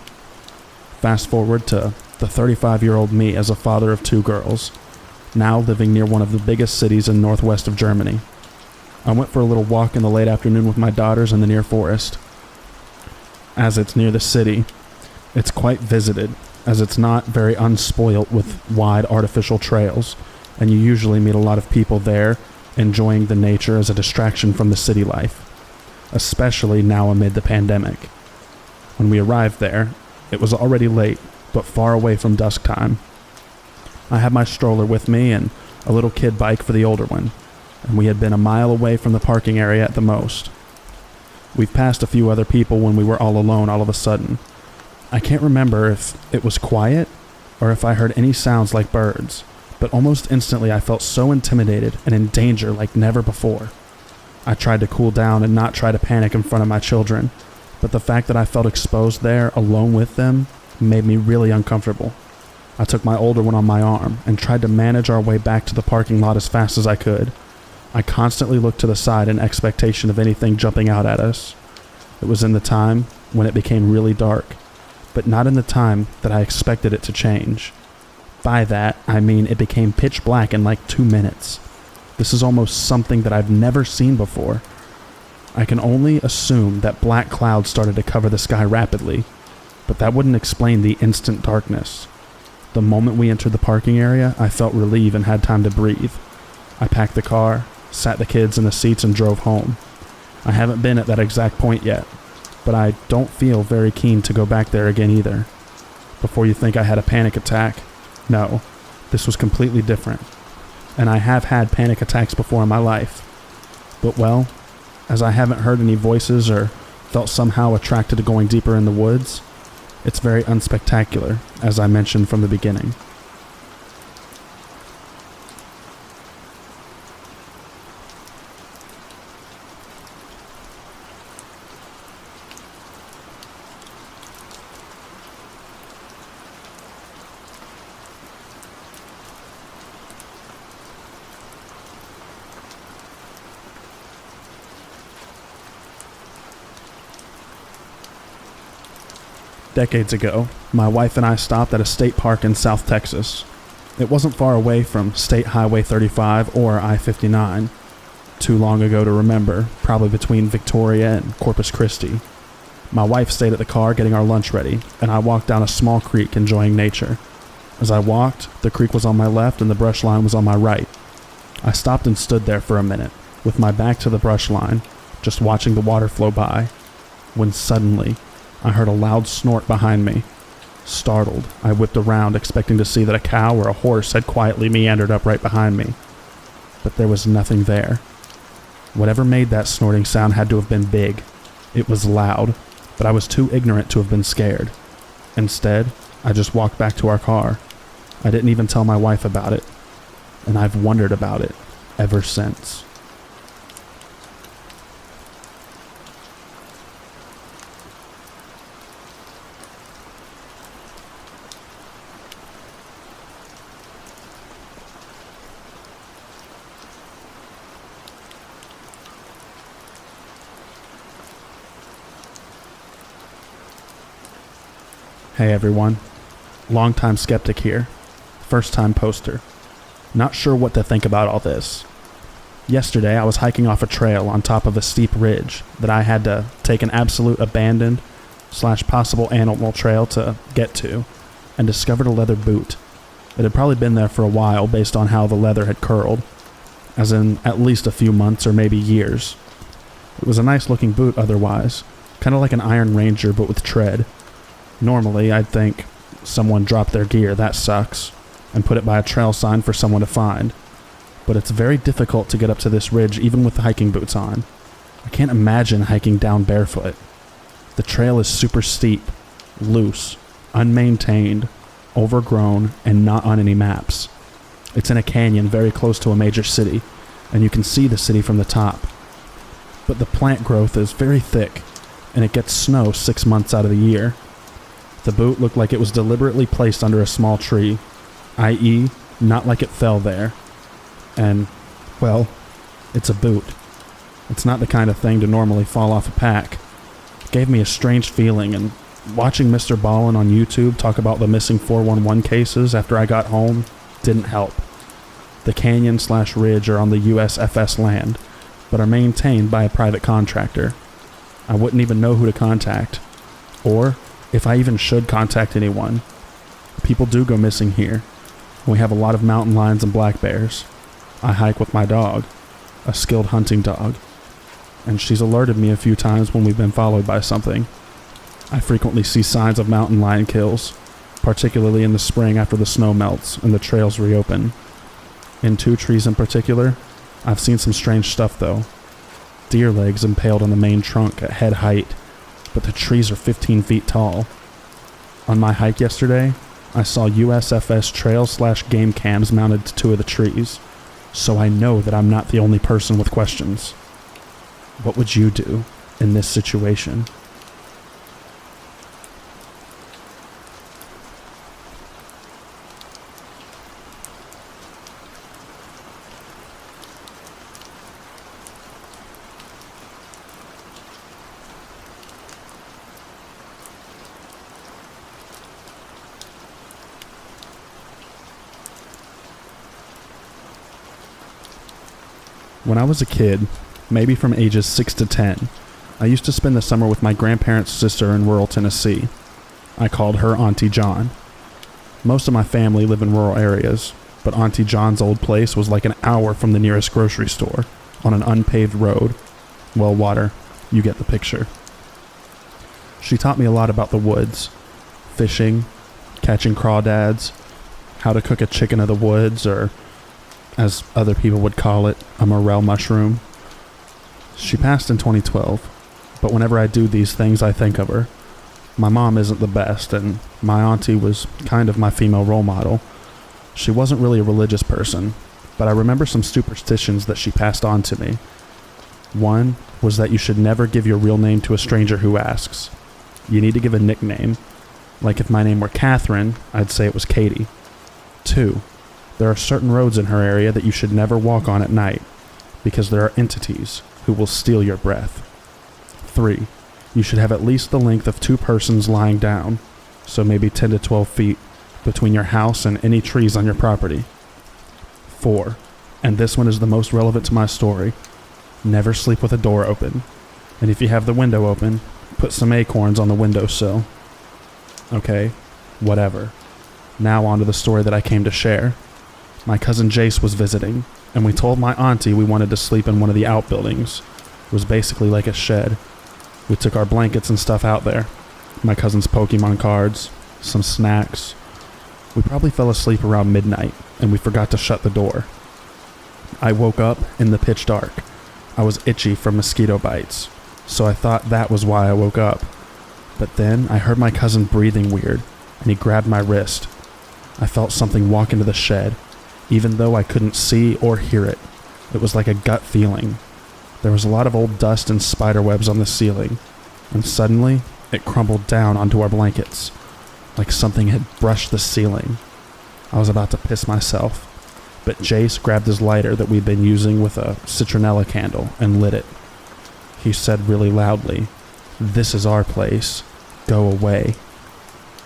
Fast forward to the 35-year-old me as a father of 2 girls, now living near one of the biggest cities in northwest of Germany. I went for a little walk in the late afternoon with my daughters in the near forest. As it's near the city, it's quite visited, as it's not very unspoilt with wide artificial trails, and you usually meet a lot of people there enjoying the nature as a distraction from the city life, especially now amid the pandemic. When we arrived there, it was already late, but far away from dusk time. I had my stroller with me and a little kid bike for the older one, and we had been a mile away from the parking area at the most. We've passed a few other people when we were all alone all of a sudden. I can't remember if it was quiet or if I heard any sounds like birds, but almost instantly I felt so intimidated and in danger like never before. I tried to cool down and not try to panic in front of my children, but the fact that I felt exposed there alone with them made me really uncomfortable. I took my older one on my arm and tried to manage our way back to the parking lot as fast as I could. I constantly looked to the side in expectation of anything jumping out at us. It was in the time when it became really dark, but not in the time that I expected it to change. By that, I mean it became pitch black in like 2 minutes. This is almost something that I've never seen before. I can only assume that black clouds started to cover the sky rapidly, but that wouldn't explain the instant darkness. The moment we entered the parking area, I felt relief and had time to breathe. I packed the car, sat the kids in the seats, and drove home. I haven't been at that exact point yet, but I don't feel very keen to go back there again either. Before you think I had a panic attack, No, this was completely different. And I have had panic attacks before in my life. But well, as I haven't heard any voices or felt somehow attracted to going deeper in the woods, it's very unspectacular, as I mentioned from the beginning. Decades ago, my wife and I stopped at a state park in South Texas. It wasn't far away from State Highway 35 or I-59. Too long ago to remember, probably between Victoria and Corpus Christi. My wife stayed at the car getting our lunch ready, and I walked down a small creek enjoying nature. As I walked, the creek was on my left and the brush line was on my right. I stopped and stood there for a minute, with my back to the brush line, just watching the water flow by, when suddenly, I heard a loud snort behind me. Startled, I whipped around, expecting to see that a cow or a horse had quietly meandered up right behind me. But there was nothing there. Whatever made that snorting sound had to have been big. It was loud, but I was too ignorant to have been scared. Instead, I just walked back to our car. I didn't even tell my wife about it, and I've wondered about it ever since. Hey everyone, long-time skeptic here, first-time poster. Not sure what to think about all this. Yesterday I was hiking off a trail on top of a steep ridge that I had to take an absolute abandoned / possible animal trail to get to, and discovered a leather boot. It had probably been there for a while based on how the leather had curled, as in at least a few months or maybe years. It was a nice looking boot otherwise, kind of like an Iron Ranger but with tread. Normally, I'd think, someone dropped their gear, that sucks, and put it by a trail sign for someone to find. But it's very difficult to get up to this ridge even with the hiking boots on. I can't imagine hiking down barefoot. The trail is super steep, loose, unmaintained, overgrown, and not on any maps. It's in a canyon very close to a major city, and you can see the city from the top. But the plant growth is very thick, and it gets snow 6 months out of the year. The boot looked like it was deliberately placed under a small tree, i.e., not like it fell there. And, well, it's a boot. It's not the kind of thing to normally fall off a pack. It gave me a strange feeling, and watching Mr. Ballin on YouTube talk about the missing 411 cases after I got home didn't help. The canyon / ridge are on the USFS land, but are maintained by a private contractor. I wouldn't even know who to contact, or if I even should contact anyone. People do go missing here. We have a lot of mountain lions and black bears. I hike with my dog, a skilled hunting dog, and she's alerted me a few times when we've been followed by something. I frequently see signs of mountain lion kills, particularly in the spring after the snow melts and the trails reopen. In 2 trees in particular, I've seen some strange stuff though. Deer legs impaled on the main trunk at head height, but the trees are 15 feet tall. On my hike yesterday, I saw USFS trail / game cams mounted to 2 of the trees, so I know that I'm not the only person with questions. What would you do in this situation? When I was a kid, maybe from ages 6 to 10, I used to spend the summer with my grandparents' sister in rural Tennessee. I called her Auntie John. Most of my family live in rural areas, but Auntie John's old place was like an hour from the nearest grocery store, on an unpaved road. Well, water, you get the picture. She taught me a lot about the woods, fishing, catching crawdads, how to cook a chicken of the woods, or as other people would call it, a morel mushroom. She passed in 2012, but whenever I do these things, I think of her. My mom isn't the best, and my auntie was kind of my female role model. She wasn't really a religious person, but I remember some superstitions that she passed on to me. One was that you should never give your real name to a stranger who asks. You need to give a nickname. Like if my name were Catherine, I'd say it was Katie. 2, there are certain roads in her area that you should never walk on at night, because there are entities who will steal your breath. 3, you should have at least the length of 2 persons lying down, so maybe 10 to 12 feet, between your house and any trees on your property. 4, and this one is the most relevant to my story, never sleep with a door open, and if you have the window open, put some acorns on the windowsill. Okay, whatever. Now on to the story that I came to share. My cousin Jace was visiting, and we told my auntie we wanted to sleep in one of the outbuildings. It was basically like a shed. We took our blankets and stuff out there. My cousin's Pokemon cards, some snacks. We probably fell asleep around midnight, and we forgot to shut the door. I woke up in the pitch dark. I was itchy from mosquito bites, so I thought that was why I woke up. But then I heard my cousin breathing weird, and he grabbed my wrist. I felt something walk into the shed, even though I couldn't see or hear it. It was like a gut feeling. There was a lot of old dust and spider webs on the ceiling, and suddenly it crumbled down onto our blankets, like something had brushed the ceiling. I was about to piss myself, but Jace grabbed his lighter that we'd been using with a citronella candle and lit it. He said really loudly, "This is our place. Go away."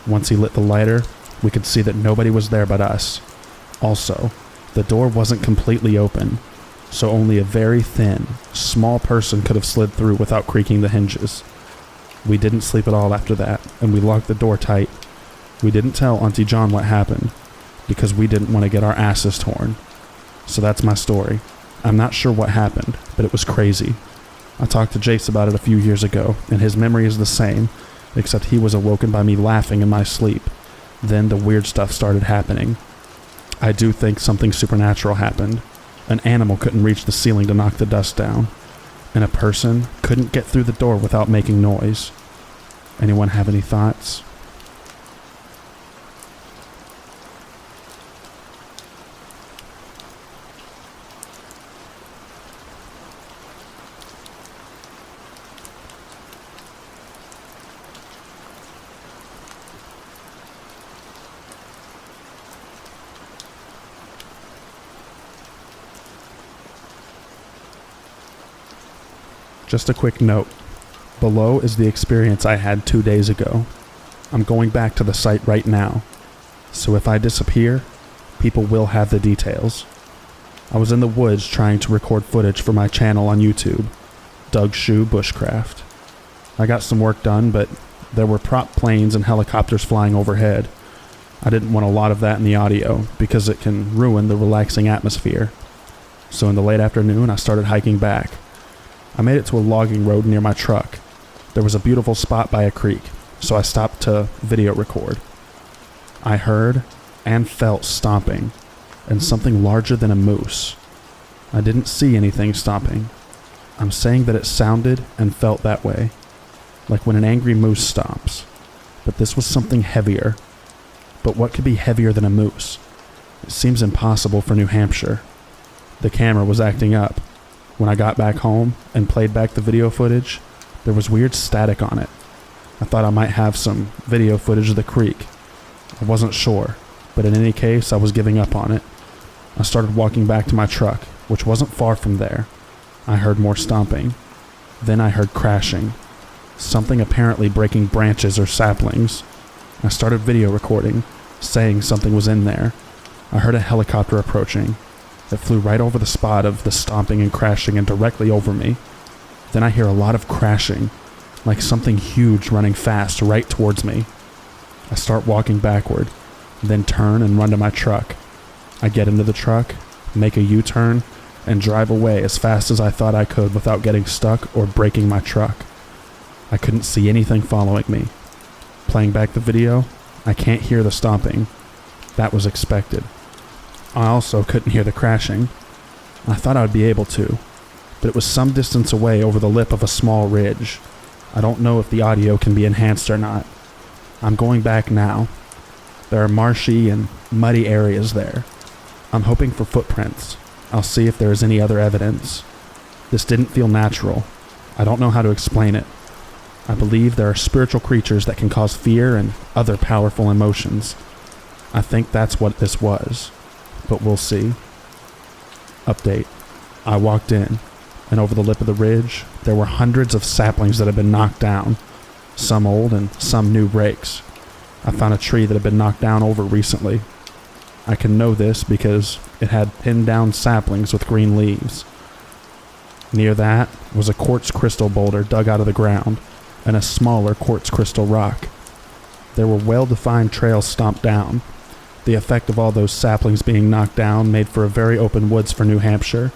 Once he lit the lighter, we could see that nobody was there but us. Also, the door wasn't completely open, so only a very thin, small person could have slid through without creaking the hinges. We didn't sleep at all after that, and we locked the door tight. We didn't tell Auntie John what happened, because we didn't want to get our asses torn. So that's my story. I'm not sure what happened, but it was crazy. I talked to Jace about it a few years ago, and his memory is the same, except he was awoken by me laughing in my sleep. Then the weird stuff started happening. I do think something supernatural happened. An animal couldn't reach the ceiling to knock the dust down, and a person couldn't get through the door without making noise. Anyone have any thoughts? Just a quick note. Below is the experience I had 2 days ago. I'm going back to the site right now, so if I disappear, people will have the details. I was in the woods trying to record footage for my channel on YouTube, Doug Shoe Bushcraft. I got some work done, but there were prop planes and helicopters flying overhead. I didn't want a lot of that in the audio because it can ruin the relaxing atmosphere. So in the late afternoon, I started hiking back. I made it to a logging road near my truck. There was a beautiful spot by a creek, so I stopped to video record. I heard and felt stomping, and something larger than a moose. I didn't see anything stomping. I'm saying that it sounded and felt that way, like when an angry moose stomps. But this was something heavier. But what could be heavier than a moose? It seems impossible for New Hampshire. The camera was acting up. When I got back home and played back the video footage, there was weird static on it. I thought I might have some video footage of the creek. I wasn't sure, but in any case, I was giving up on it. I started walking back to my truck, which wasn't far from there. I heard more stomping. Then I heard crashing. Something apparently breaking branches or saplings. I started video recording, saying something was in there. I heard a helicopter approaching. It flew right over the spot of the stomping and crashing and directly over me. Then I hear a lot of crashing, like something huge running fast right towards me. I start walking backward, then turn and run to my truck. I get into the truck, make a U-turn, and drive away as fast as I thought I could without getting stuck or breaking my truck. I couldn't see anything following me. Playing back the video, I can't hear the stomping. That was expected. I also couldn't hear the crashing. I thought I would be able to, but it was some distance away over the lip of a small ridge. I don't know if the audio can be enhanced or not. I'm going back now. There are marshy and muddy areas there. I'm hoping for footprints. I'll see if there is any other evidence. This didn't feel natural. I don't know how to explain it. I believe there are spiritual creatures that can cause fear and other powerful emotions. I think that's what this was, but we'll see. Update. I walked in, and over the lip of the ridge, there were hundreds of saplings that had been knocked down, some old and some new rakes. I found a tree that had been knocked down over recently. I can know this because it had pinned down saplings with green leaves. Near that was a quartz crystal boulder dug out of the ground, and a smaller quartz crystal rock. There were well-defined trails stomped down. The effect of all those saplings being knocked down made for a very open woods for New Hampshire.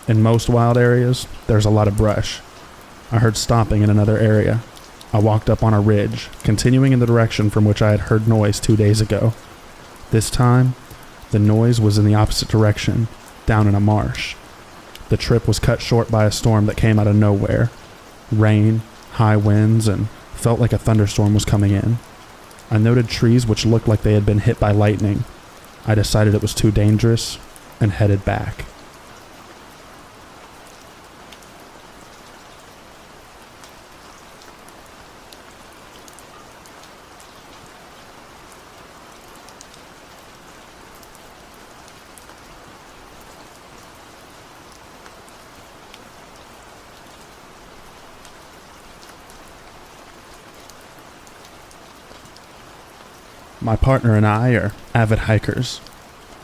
In most wild areas, there's a lot of brush. I heard stomping in another area. I walked up on a ridge, continuing in the direction from which I had heard noise 2 days ago. This time, the noise was in the opposite direction, down in a marsh. The trip was cut short by a storm that came out of nowhere. Rain, high winds, and felt like a thunderstorm was coming in. I noted trees which looked like they had been hit by lightning. I decided it was too dangerous and headed back. My partner and I are avid hikers.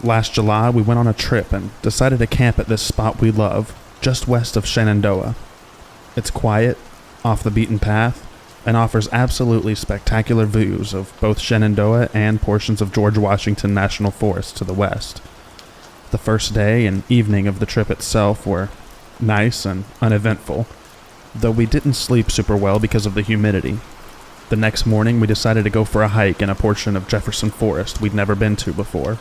Last July, we went on a trip and decided to camp at this spot we love, just west of Shenandoah. It's quiet, off the beaten path, and offers absolutely spectacular views of both Shenandoah and portions of George Washington National Forest to the west. The first day and evening of the trip itself were nice and uneventful, though we didn't sleep super well because of the humidity. The next morning, we decided to go for a hike in a portion of Jefferson Forest we'd never been to before.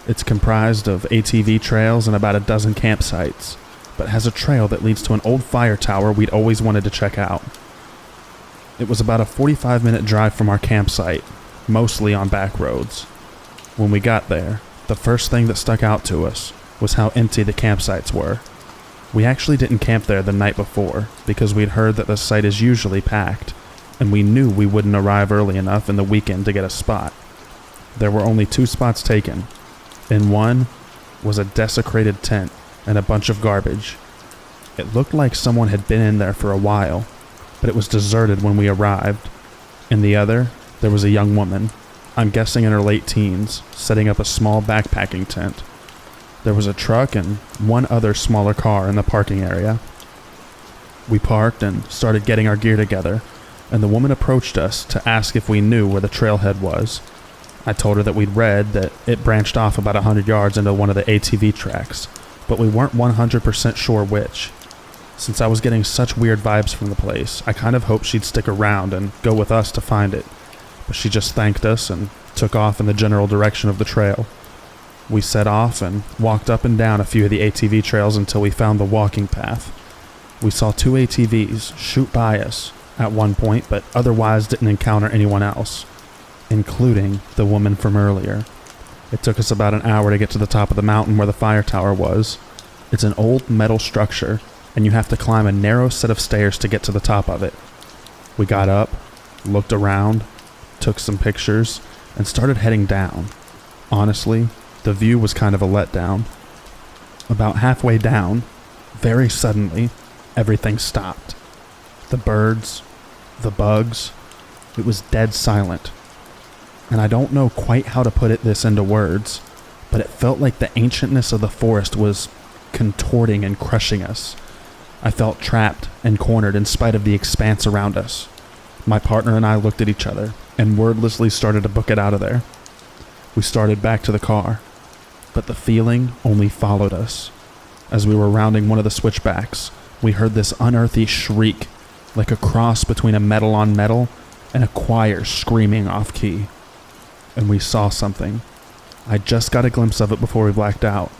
It's comprised of ATV trails and about a dozen campsites, but has a trail that leads to an old fire tower we'd always wanted to check out. It was about a 45-minute drive from our campsite, mostly on back roads. When we got there, the first thing that stuck out to us was how empty the campsites were. We actually didn't camp there the night before because we'd heard that the site is usually packed, and we knew we wouldn't arrive early enough in the weekend to get a spot. There were only 2 spots taken. In one was a desecrated tent and a bunch of garbage. It looked like someone had been in there for a while, but it was deserted when we arrived. In the other, there was a young woman, I'm guessing in her late teens, setting up a small backpacking tent. There was a truck and one other smaller car in the parking area. We parked and started getting our gear together, and the woman approached us to ask if we knew where the trailhead was. I told her that we'd read that it branched off about 100 yards into one of the ATV tracks, but we weren't 100% sure which. Since I was getting such weird vibes from the place, I kind of hoped she'd stick around and go with us to find it, but she just thanked us and took off in the general direction of the trail. We set off and walked up and down a few of the ATV trails until we found the walking path. We saw 2 ATVs shoot by us at one point, but otherwise didn't encounter anyone else, including the woman from earlier. It took us about an hour to get to the top of the mountain where the fire tower was. It's an old metal structure, and you have to climb a narrow set of stairs to get to the top of it. We got up, looked around, took some pictures, and started heading down. Honestly, the view was kind of a letdown. About halfway down, very suddenly, everything stopped. The birds, the bugs, it was dead silent. And I don't know quite how to put this into words, but it felt like the ancientness of the forest was contorting and crushing us. I felt trapped and cornered in spite of the expanse around us. My partner and I looked at each other and wordlessly started to book it out of there. We started back to the car, but the feeling only followed us. As we were rounding one of the switchbacks, we heard this unearthly shriek, like a cross between a metal on metal and a choir screaming off key. And we saw something. I just got a glimpse of it before we blacked out.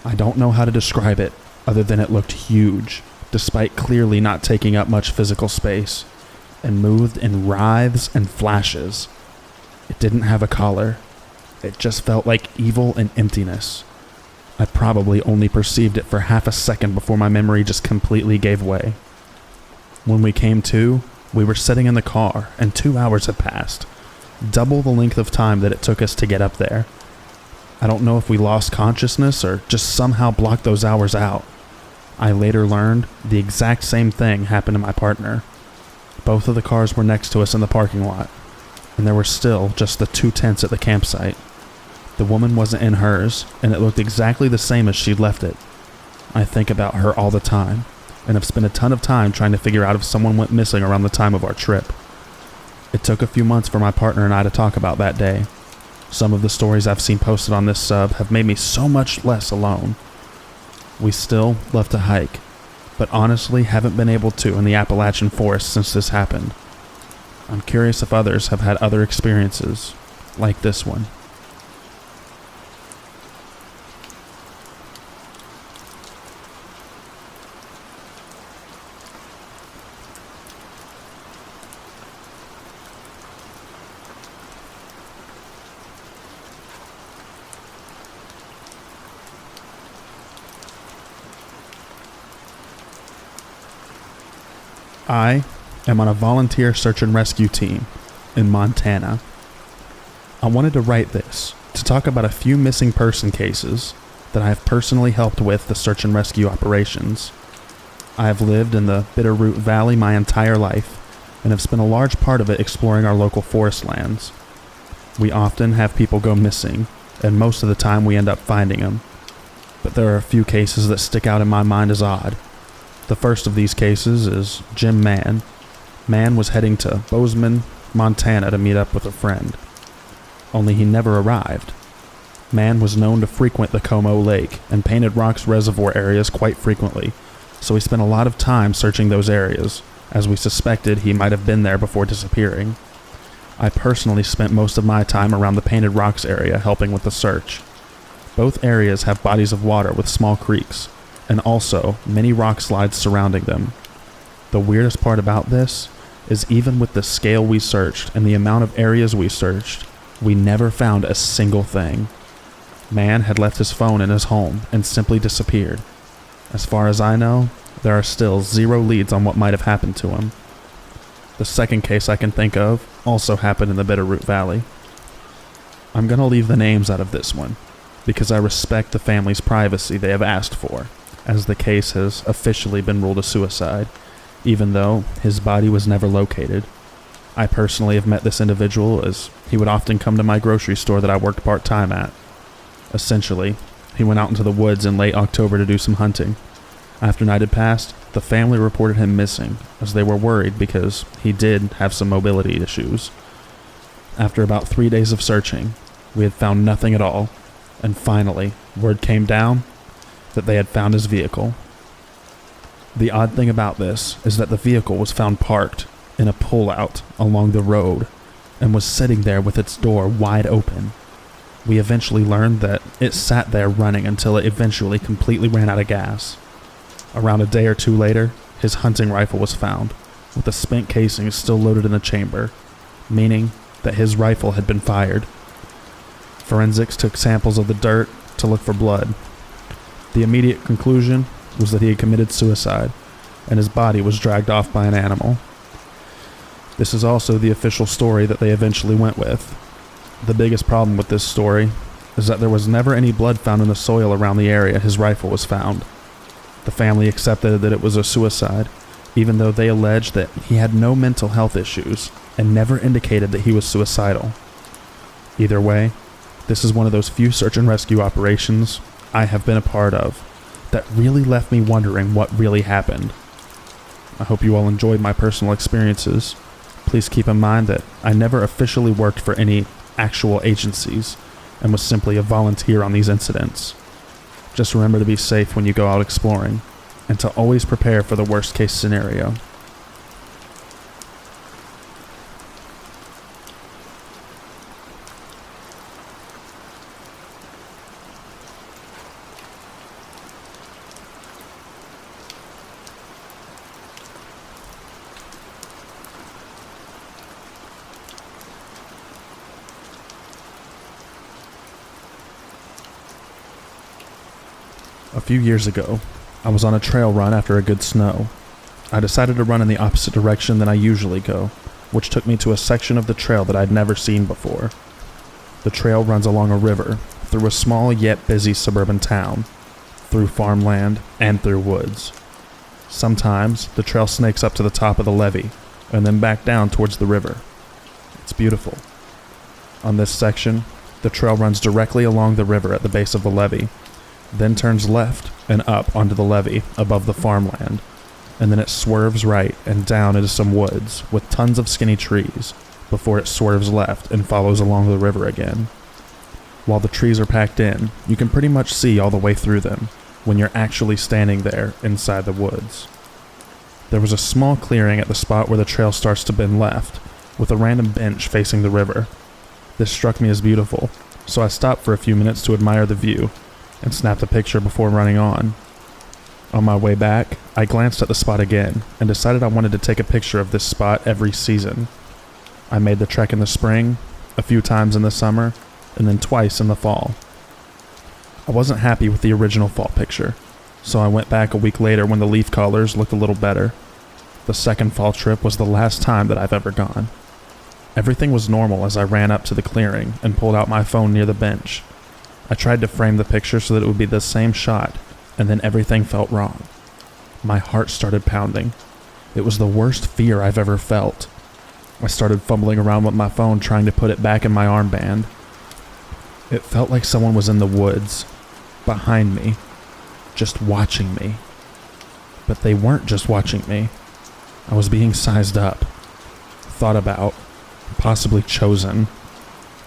I don't know how to describe it other than it looked huge, despite clearly not taking up much physical space, and moved in writhes and flashes. It didn't have a collar. It just felt like evil and emptiness. I probably only perceived it for half a second before my memory just completely gave way. When we came to, we were sitting in the car and 2 hours had passed, double the length of time that it took us to get up there. I don't know if we lost consciousness or just somehow blocked those hours out. I later learned the exact same thing happened to my partner. Both of the cars were next to us in the parking lot, and there were still just the 2 tents at the campsite. The woman wasn't in hers, and it looked exactly the same as she'd left it. I think about her all the time, and have spent a ton of time trying to figure out if someone went missing around the time of our trip. It took a few months for my partner and I to talk about that day. Some of the stories I've seen posted on this sub have made me so much less alone. We still love to hike, but honestly haven't been able to in the Appalachian forest since this happened. I'm curious if others have had other experiences like this one. I am on a volunteer search and rescue team in Montana. I wanted to write this to talk about a few missing person cases that I have personally helped with the search and rescue operations. I have lived in the Bitterroot Valley my entire life and have spent a large part of it exploring our local forest lands. We often have people go missing, and most of the time we end up finding them. But there are a few cases that stick out in my mind as odd. The first of these cases is Jim Mann. Mann was heading to Bozeman, Montana to meet up with a friend. Only he never arrived. Mann was known to frequent the Como Lake and Painted Rocks Reservoir areas quite frequently, so we spent a lot of time searching those areas, as we suspected he might have been there before disappearing. I personally spent most of my time around the Painted Rocks area helping with the search. Both areas have bodies of water with small creeks, and also many rock slides surrounding them. The weirdest part about this is even with the scale we searched and the amount of areas we searched, we never found a single thing. Mann had left his phone in his home and simply disappeared. As far as I know, there are still 0 leads on what might have happened to him. The second case I can think of also happened in the Bitterroot Valley. I'm gonna leave the names out of this one, because I respect the family's privacy they have asked for, as the case has officially been ruled a suicide, even though his body was never located. I personally have met this individual, as he would often come to my grocery store that I worked part-time at. Essentially, he went out into the woods in late October to do some hunting. After night had passed, the family reported him missing, as they were worried because he did have some mobility issues. After about 3 days of searching, we had found nothing at all, and finally, word came down that they had found his vehicle. The odd thing about this is that the vehicle was found parked in a pullout along the road and was sitting there with its door wide open. We eventually learned that it sat there running until it eventually completely ran out of gas. Around a day or two later, his hunting rifle was found, with the spent casing still loaded in the chamber, meaning that his rifle had been fired. Forensics took samples of the dirt to look for blood. The immediate conclusion was that he had committed suicide, and his body was dragged off by an animal. This is also the official story that they eventually went with. The biggest problem with this story is that there was never any blood found in the soil around the area his rifle was found. The family accepted that it was a suicide, even though they alleged that he had no mental health issues and never indicated that he was suicidal. Either way, this is one of those few search and rescue operations I have been a part of that really left me wondering what really happened. I hope you all enjoyed my personal experiences. Please keep in mind that I never officially worked for any actual agencies and was simply a volunteer on these incidents. Just remember to be safe when you go out exploring, and to always prepare for the worst case scenario. A few years ago, I was on a trail run after a good snow. I decided to run in the opposite direction than I usually go, which took me to a section of the trail that I'd never seen before. The trail runs along a river, through a small yet busy suburban town, through farmland, and through woods. Sometimes, the trail snakes up to the top of the levee, and then back down towards the river. It's beautiful. On this section, the trail runs directly along the river at the base of the levee, then turns left and up onto the levee above the farmland, and then it swerves right and down into some woods with tons of skinny trees before it swerves left and follows along the river again. While the trees are packed in, you can pretty much see all the way through them when you're actually standing there inside the woods. There was a small clearing at the spot where the trail starts to bend left, with a random bench facing the river. This struck me as beautiful, so I stopped for a few minutes to admire the view and snapped a picture before running on. On my way back, I glanced at the spot again and decided I wanted to take a picture of this spot every season. I made the trek in the spring, a few times in the summer, and then twice in the fall. I wasn't happy with the original fall picture, so I went back a week later when the leaf colors looked a little better. The second fall trip was the last time that I've ever gone. Everything was normal as I ran up to the clearing and pulled out my phone near the bench. I tried to frame the picture so that it would be the same shot, and then everything felt wrong. My heart started pounding. It was the worst fear I've ever felt. I started fumbling around with my phone trying to put it back in my armband. It felt like someone was in the woods, behind me, just watching me. But they weren't just watching me. I was being sized up, thought about, possibly chosen.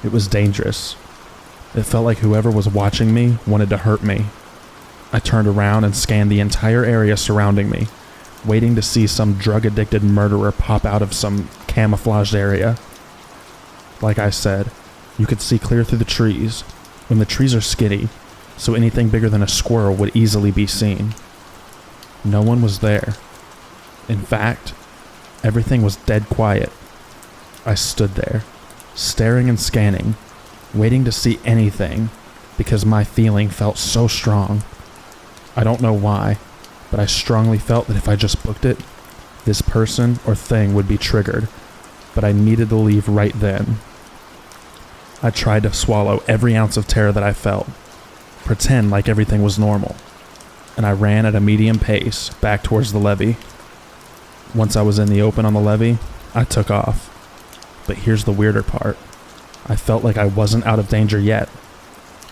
It was dangerous. It felt like whoever was watching me wanted to hurt me. I turned around and scanned the entire area surrounding me, waiting to see some drug-addicted murderer pop out of some camouflaged area. Like I said, you could see clear through the trees, and the trees are skinny, so anything bigger than a squirrel would easily be seen. No one was there. In fact, everything was dead quiet. I stood there, staring and scanning, waiting to see anything, because my feeling felt so strong. I don't know why, but I strongly felt that if I just booked it, this person or thing would be triggered, but I needed to leave right then. I tried to swallow every ounce of terror that I felt, pretend like everything was normal, and I ran at a medium pace back towards the levee. Once I was in the open on the levee, I took off. But here's the weirder part. I felt like I wasn't out of danger yet.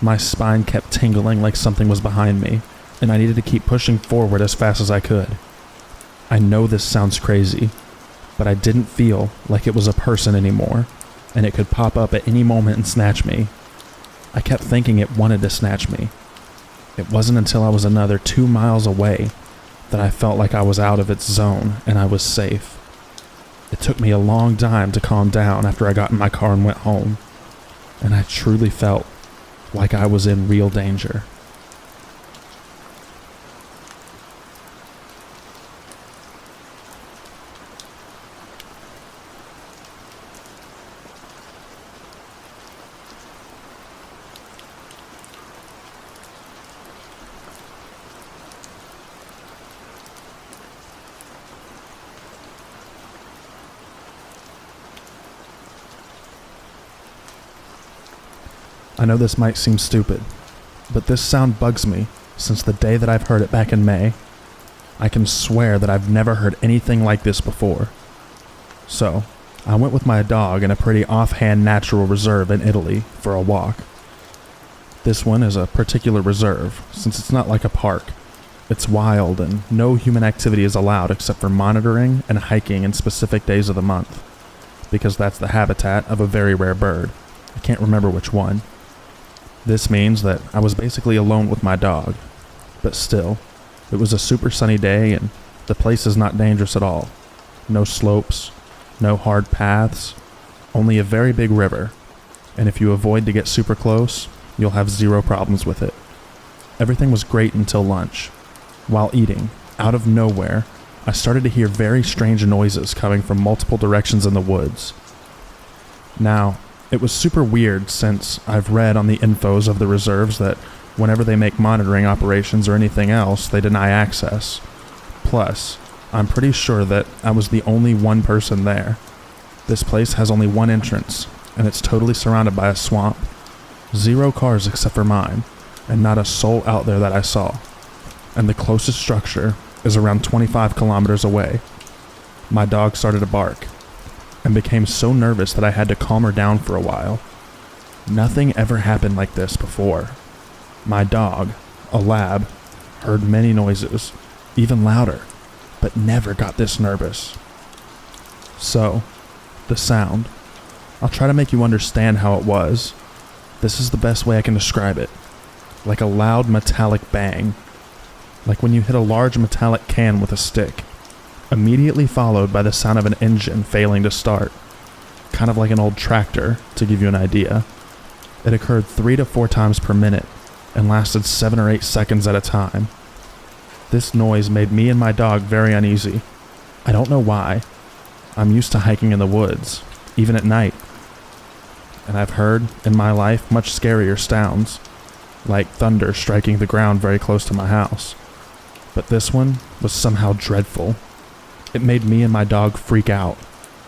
My spine kept tingling like something was behind me, and I needed to keep pushing forward as fast as I could. I know this sounds crazy, but I didn't feel like it was a person anymore, and it could pop up at any moment and snatch me. I kept thinking it wanted to snatch me. It wasn't until I was another 2 miles away that I felt like I was out of its zone and I was safe. It took me a long time to calm down after I got in my car and went home, and I truly felt like I was in real danger. I know this might seem stupid, but this sound bugs me since the day that I've heard it back in May. I can swear that I've never heard anything like this before. So, I went with my dog in a pretty offhand natural reserve in Italy for a walk. This one is a particular reserve since it's not like a park. It's wild and no human activity is allowed except for monitoring and hiking in specific days of the month, because that's the habitat of a very rare bird. I can't remember which one. This means that I was basically alone with my dog, but still, it was a super sunny day and the place is not dangerous at all. No slopes, no hard paths, only a very big river, and if you avoid to get super close, you'll have zero problems with it. Everything was great until lunch. While eating, out of nowhere, I started to hear very strange noises coming from multiple directions in the woods. Now, it was super weird since I've read on the infos of the reserves that Whenever they make monitoring operations or anything else, they deny access. Plus, I'm pretty sure that I was the only one person there. This place has only one entrance, and it's totally surrounded by a swamp. 0 cars except for mine, and not a soul out there that I saw. And the closest structure is around 25 kilometers away. My dog started to bark, and became so nervous that I had to calm her down for a while. Nothing ever happened like this before. My dog, a lab, heard many noises, even louder, but never got this nervous. So, the sound. I'll try to make you understand how it was. This is the best way I can describe it. Like a loud metallic bang. Like when you hit a large metallic can with a stick. Immediately followed by the sound of an engine failing to start. Kind of like an old tractor, to give you an idea. It occurred 3 to 4 times per minute, and lasted 7 or 8 seconds at a time. This noise made me and my dog very uneasy. I don't know why. I'm used to hiking in the woods, even at night. And I've heard, in my life, much scarier sounds, like thunder striking the ground very close to my house. But this one was somehow dreadful. It made me and my dog freak out.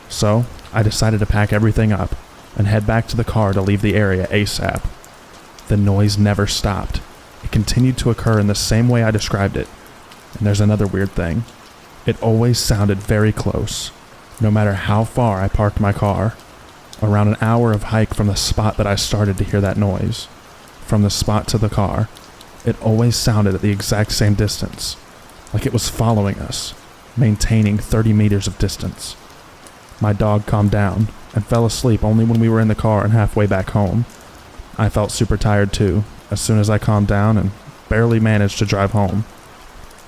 So, I decided to pack everything up and head back to the car to leave the area ASAP. The noise never stopped. It continued to occur in the same way I described it. And there's another weird thing. It always sounded very close, no matter how far I parked my car. Around an hour of hike from the spot that I started to hear that noise, from the spot to the car, it always sounded at the exact same distance, like it was following us, maintaining 30 meters of distance. My dog calmed down and fell asleep only when we were in the car and halfway back home. I felt super tired too, as soon as I calmed down, and barely managed to drive home,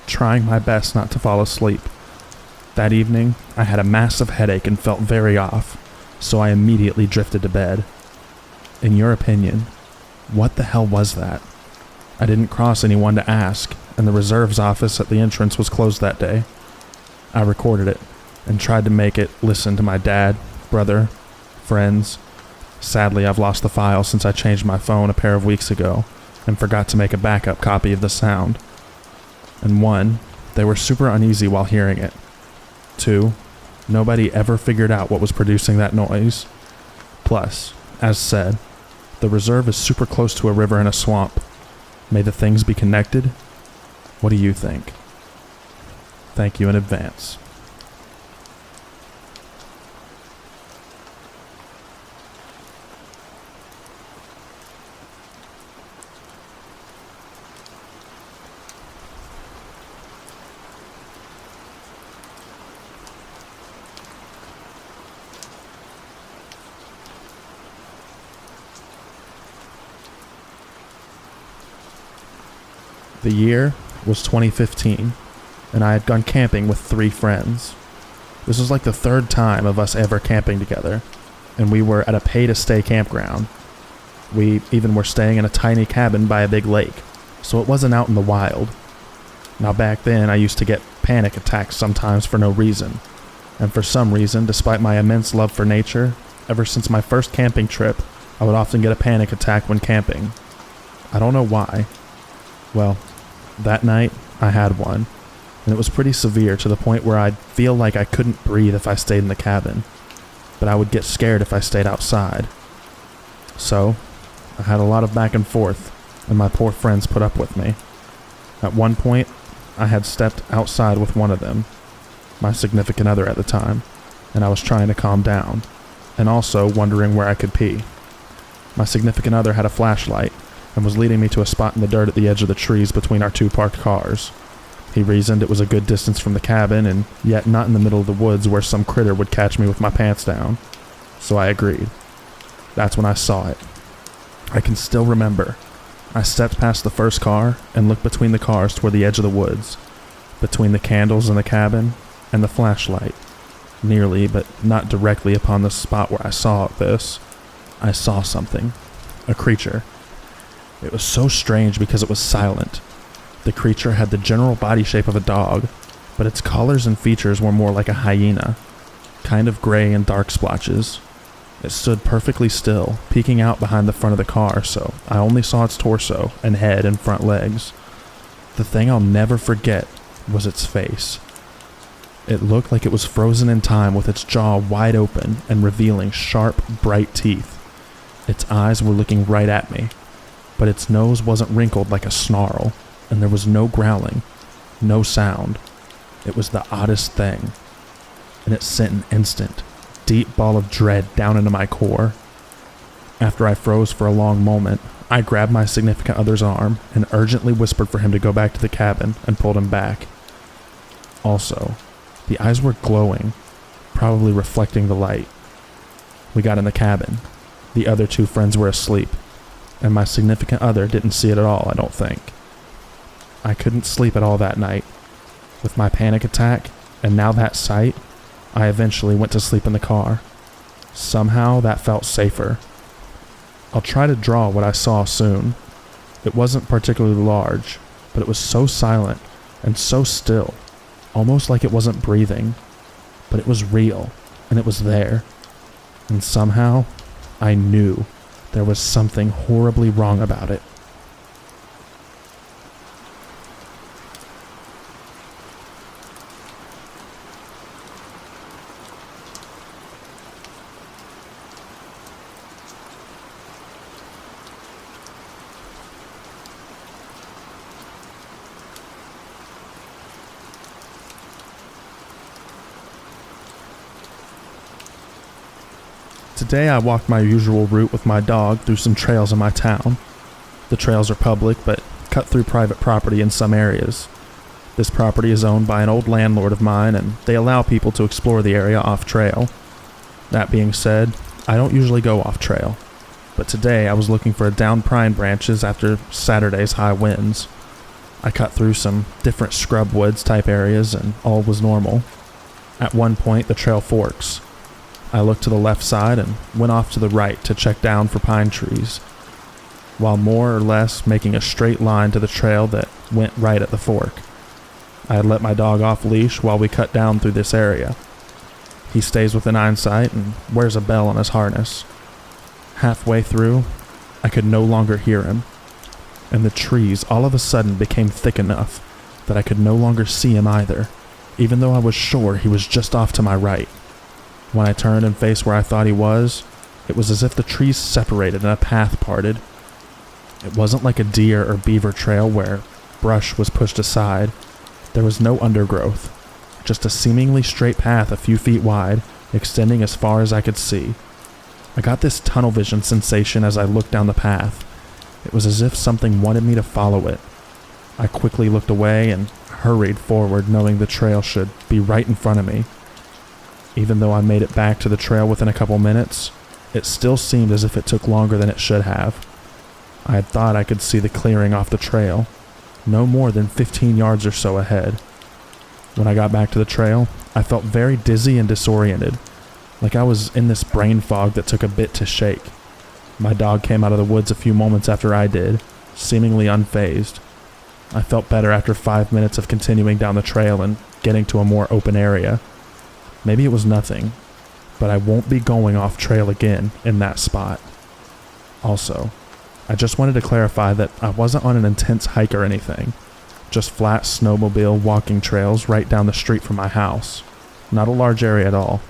trying my best not to fall asleep. That evening, I had a massive headache and felt very off, so I immediately drifted to bed. In your opinion, what the hell was that? I didn't cross anyone to ask, and the reserves office at the entrance was closed that day. I recorded it, and tried to make it listen to my dad, brother, friends. Sadly, I've lost the file since I changed my phone a pair of weeks ago, and forgot to make a backup copy of the sound. And 1, they were super uneasy while hearing it. 2, nobody ever figured out what was producing that noise. Plus, as said, the reserve is super close to a river and a swamp. May the things be connected? What do you think? Thank you in advance. The year was 2015, and I had gone camping with 3 friends. This was like the 3rd time of us ever camping together, and we were at a pay-to-stay campground. We even were staying in a tiny cabin by a big lake, so it wasn't out in the wild. Now back then, I used to get panic attacks sometimes for no reason, and for some reason, despite my immense love for nature, ever since my first camping trip, I would often get a panic attack when camping. I don't know why. Well, that night, I had one, and it was pretty severe to the point where I'd feel like I couldn't breathe if I stayed in the cabin, but I would get scared if I stayed outside. So, I had a lot of back and forth, and my poor friends put up with me. At one point, I had stepped outside with one of them, my significant other at the time, and I was trying to calm down, and also wondering where I could pee. My significant other had a flashlight, and was leading me to a spot in the dirt at the edge of the trees between our 2 parked cars. He reasoned it was a good distance from the cabin, and yet not in the middle of the woods where some critter would catch me with my pants down. So I agreed. That's when I saw it. I can still remember. I stepped past the first car and looked between the cars toward the edge of the woods, between the candles in the cabin and the flashlight, nearly but not directly upon the spot where I saw this. I saw something. A creature. It was so strange because it was silent. The creature had the general body shape of a dog, but its colors and features were more like a hyena, kind of gray and dark splotches. It stood perfectly still, peeking out behind the front of the car, so I only saw its torso and head and front legs. The thing I'll never forget was its face. It looked like it was frozen in time with its jaw wide open and revealing sharp, bright teeth. Its eyes were looking right at me, but its nose wasn't wrinkled like a snarl, and there was no growling, no sound. It was the oddest thing, and it sent an instant, deep ball of dread down into my core. After I froze for a long moment, I grabbed my significant other's arm and urgently whispered for him to go back to the cabin and pulled him back. Also, the eyes were glowing, probably reflecting the light. We got in the cabin. The other two friends were asleep, and my significant other didn't see it at all, I don't think. I couldn't sleep at all that night. With my panic attack, and now that sight, I eventually went to sleep in the car. Somehow that felt safer. I'll try to draw what I saw soon. It wasn't particularly large, but it was so silent and so still, almost like it wasn't breathing. But it was real, and it was there. And somehow, I knew there was something horribly wrong about it. Today I walked my usual route with my dog through some trails in my town. The trails are public, but cut through private property in some areas. This property is owned by an old landlord of mine, and they allow people to explore the area off-trail. That being said, I don't usually go off-trail, but today I was looking for downed pine branches after Saturday's high winds. I cut through some different scrub woods type areas, and all was normal. At one point, the trail forks. I looked to the left side and went off to the right to check down for pine trees, while more or less making a straight line to the trail that went right at the fork. I had let my dog off leash while we cut down through this area. He stays within eyesight and wears a bell on his harness. Halfway through, I could no longer hear him, and the trees all of a sudden became thick enough that I could no longer see him either, even though I was sure he was just off to my right. When I turned and faced where I thought he was, it was as if the trees separated and a path parted. It wasn't like a deer or beaver trail where brush was pushed aside. There was no undergrowth, just a seemingly straight path a few feet wide, extending as far as I could see. I got this tunnel vision sensation as I looked down the path. It was as if something wanted me to follow it. I quickly looked away and hurried forward, knowing the trail should be right in front of me. Even though I made it back to the trail within a couple minutes, it still seemed as if it took longer than it should have. I had thought I could see the clearing off the trail, no more than 15 yards or so ahead. When I got back to the trail, I felt very dizzy and disoriented, like I was in this brain fog that took a bit to shake. My dog came out of the woods a few moments after I did, seemingly unfazed. I felt better after 5 minutes of continuing down the trail and getting to a more open area. Maybe it was nothing, but I won't be going off trail again in that spot. Also, I just wanted to clarify that I wasn't on an intense hike or anything, just flat snowmobile walking trails right down the street from my house. Not a large area at all.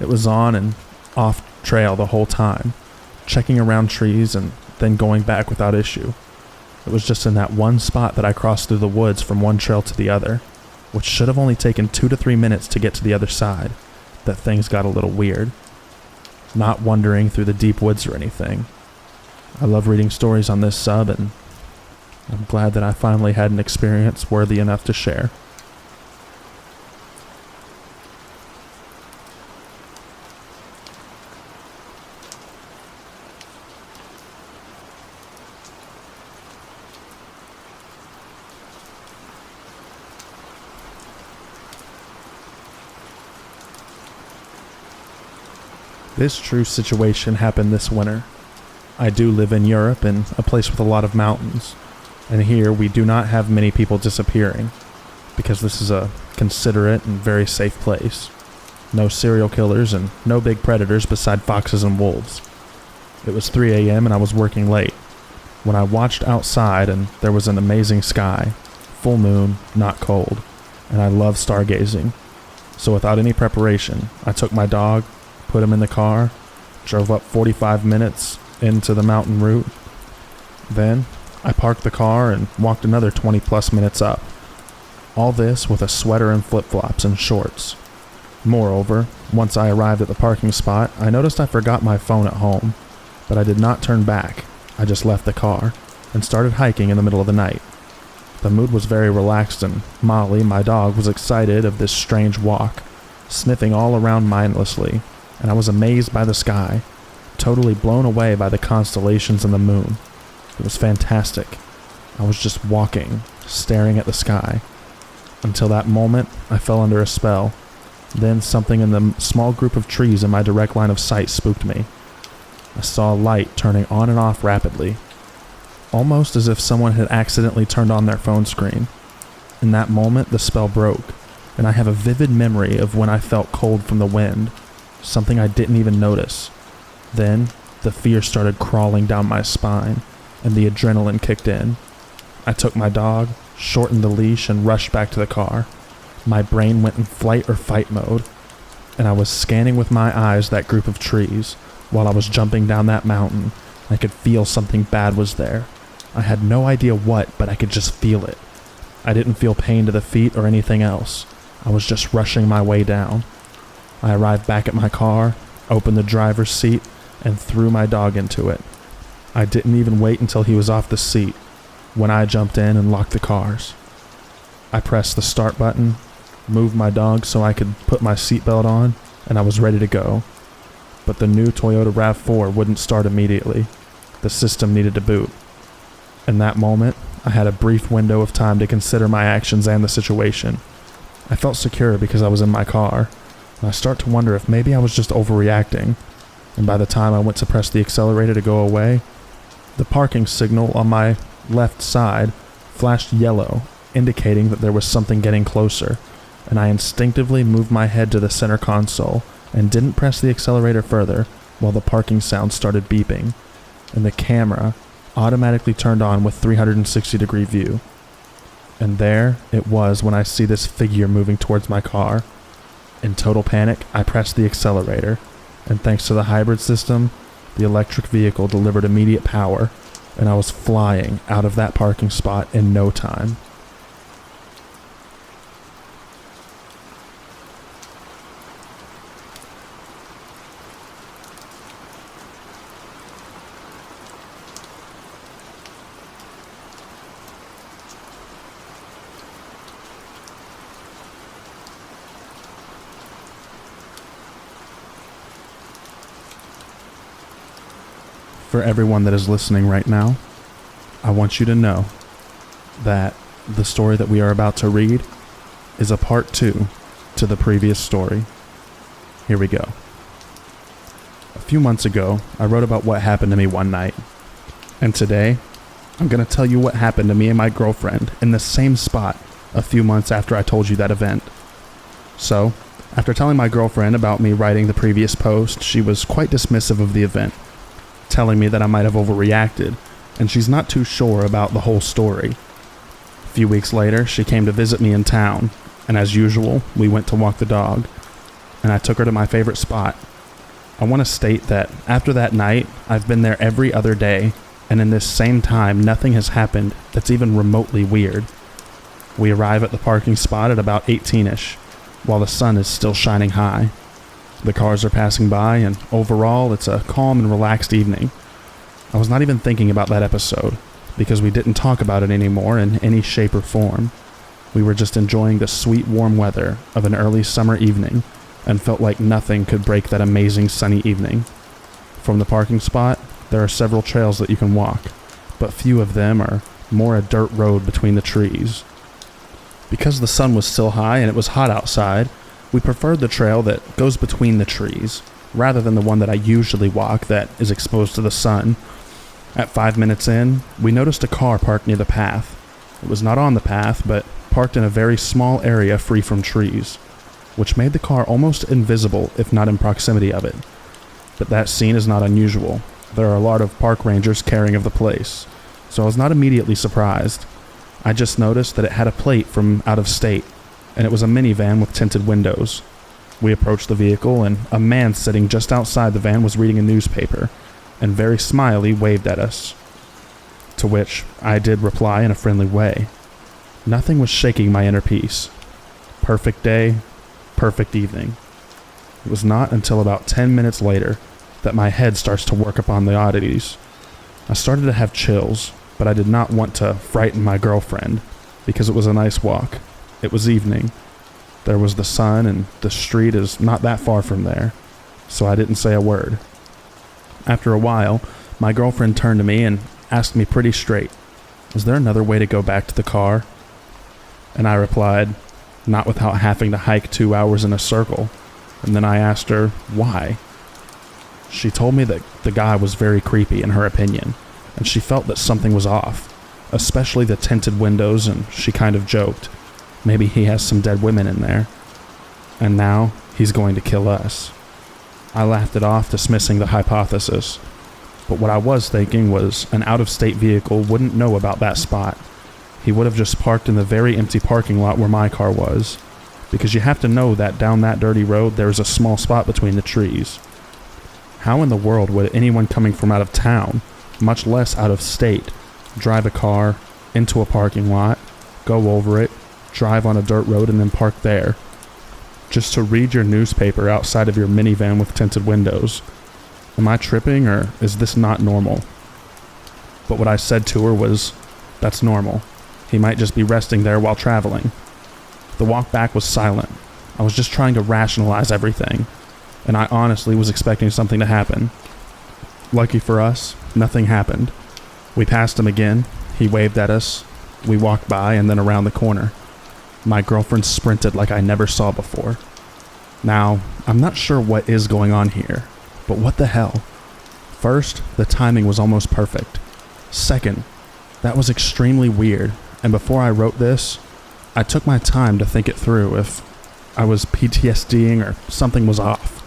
It was on and off trail the whole time, checking around trees and then going back without issue. It was just in that one spot that I crossed through the woods from one trail to the other, which should have only taken 2 to 3 minutes to get to the other side, that things got a little weird. Not wandering through the deep woods or anything. I love reading stories on this sub, and I'm glad that I finally had an experience worthy enough to share. This true situation happened this winter. I do live in Europe, in a place with a lot of mountains, and here we do not have many people disappearing, because this is a considerate and very safe place. No serial killers and no big predators beside foxes and wolves. It was 3 a.m. and I was working late when I watched outside and there was an amazing sky, full moon, not cold, and I love stargazing. So without any preparation, I took my dog, put him in the car, drove up 45 minutes into the mountain route. Then I parked the car and walked another 20 plus minutes up. All this with a sweater and flip-flops and shorts. Moreover, once I arrived at the parking spot, I noticed I forgot my phone at home, but I did not turn back. I just left the car and started hiking in the middle of the night. The mood was very relaxed and Molly, my dog, was excited of this strange walk, sniffing all around mindlessly, and I was amazed by the sky, totally blown away by the constellations and the moon. It was fantastic. I was just walking, staring at the sky. Until that moment, I fell under a spell. Then something in the small group of trees in my direct line of sight spooked me. I saw a light turning on and off rapidly, almost as if someone had accidentally turned on their phone screen. In that moment, the spell broke, and I have a vivid memory of when I felt cold from the wind, something I didn't even notice. Then, the fear started crawling down my spine, and the adrenaline kicked in. I took my dog, shortened the leash, and rushed back to the car. My brain went in flight or fight mode, and I was scanning with my eyes that group of trees. While I was jumping down that mountain, I could feel something bad was there. I had no idea what, but I could just feel it. I didn't feel pain to the feet or anything else. I was just rushing my way down. I arrived back at my car, opened the driver's seat, and threw my dog into it. I didn't even wait until he was off the seat when I jumped in and locked the cars. I pressed the start button, moved my dog so I could put my seatbelt on, and I was ready to go. But the new Toyota RAV4 wouldn't start immediately. The system needed to boot. In that moment, I had a brief window of time to consider my actions and the situation. I felt secure because I was in my car, and I start to wonder if maybe I was just overreacting. And by the time I went to press the accelerator to go away, the parking signal on my left side flashed yellow, indicating that there was something getting closer, and I instinctively moved my head to the center console and didn't press the accelerator further while the parking sound started beeping, and the camera automatically turned on with 360-degree view. And there it was when I see this figure moving towards my car. In total panic, I pressed the accelerator, and thanks to the hybrid system, the electric vehicle delivered immediate power, and I was flying out of that parking spot in no time. For everyone that is listening right now, I want you to know that the story that we are about to read is a part 2 to the previous story. Here we go. A few months ago, I wrote about what happened to me one night. And today, I'm going to tell you what happened to me and my girlfriend in the same spot a few months after I told you that event. So, after telling my girlfriend about me writing the previous post, she was quite dismissive of the event, telling me that I might have overreacted, and she's not too sure about the whole story. A few weeks later, she came to visit me in town, and as usual, we went to walk the dog, and I took her to my favorite spot. I want to state that after that night, I've been there every other day, and in this same time, nothing has happened that's even remotely weird. We arrive at the parking spot at about 18-ish, while the sun is still shining high. The cars are passing by, and overall, it's a calm and relaxed evening. I was not even thinking about that episode, because we didn't talk about it anymore in any shape or form. We were just enjoying the sweet warm weather of an early summer evening, and felt like nothing could break that amazing sunny evening. From the parking spot, there are several trails that you can walk, but few of them are more a dirt road between the trees. Because the sun was still high and it was hot outside, we preferred the trail that goes between the trees, rather than the one that I usually walk that is exposed to the sun. At 5 minutes in, we noticed a car parked near the path. It was not on the path, but parked in a very small area free from trees. which made the car almost invisible if not in proximity of it. But that scene is not unusual. There are a lot of park rangers caring of the place, so I was not immediately surprised. I just noticed that it had a plate from out of state, and it was a minivan with tinted windows. We approached the vehicle, and a man sitting just outside the van was reading a newspaper, and very smiley waved at us. To which I did reply in a friendly way. Nothing was shaking my inner peace. Perfect day, perfect evening. It was not until about 10 minutes later that my head starts to work upon the oddities. I started to have chills, but I did not want to frighten my girlfriend, because it was a nice walk. It was evening. There was the sun, and the street is not that far from there, so I didn't say a word. After a while, my girlfriend turned to me and asked me pretty straight, "Is there another way to go back to the car?" And I replied, "Not without having to hike 2 hours in a circle." And then I asked her, why? She told me that the guy was very creepy in her opinion, and she felt that something was off, especially the tinted windows, and she kind of joked, maybe he has some dead women in there, and now he's going to kill us. I laughed it off, dismissing the hypothesis, but what I was thinking was an out-of-state vehicle wouldn't know about that spot. He would have just parked in the very empty parking lot where my car was, because you have to know that down that dirty road there is a small spot between the trees. How in the world would anyone coming from out of town, much less out of state, drive a car into a parking lot, go over it, drive on a dirt road, and then park there, just to read your newspaper outside of your minivan with tinted windows? Am I tripping, or is this not normal? But what I said to her was, that's normal. He might just be resting there while traveling. The walk back was silent. I was just trying to rationalize everything, and I honestly was expecting something to happen. Lucky for us, nothing happened. We passed him again. He waved at us. We walked by and then around the corner. My girlfriend sprinted like I never saw before. Now, I'm not sure what is going on here, but what the hell? First, the timing was almost perfect. Second, that was extremely weird, and before I wrote this, I took my time to think it through if I was PTSDing or something was off.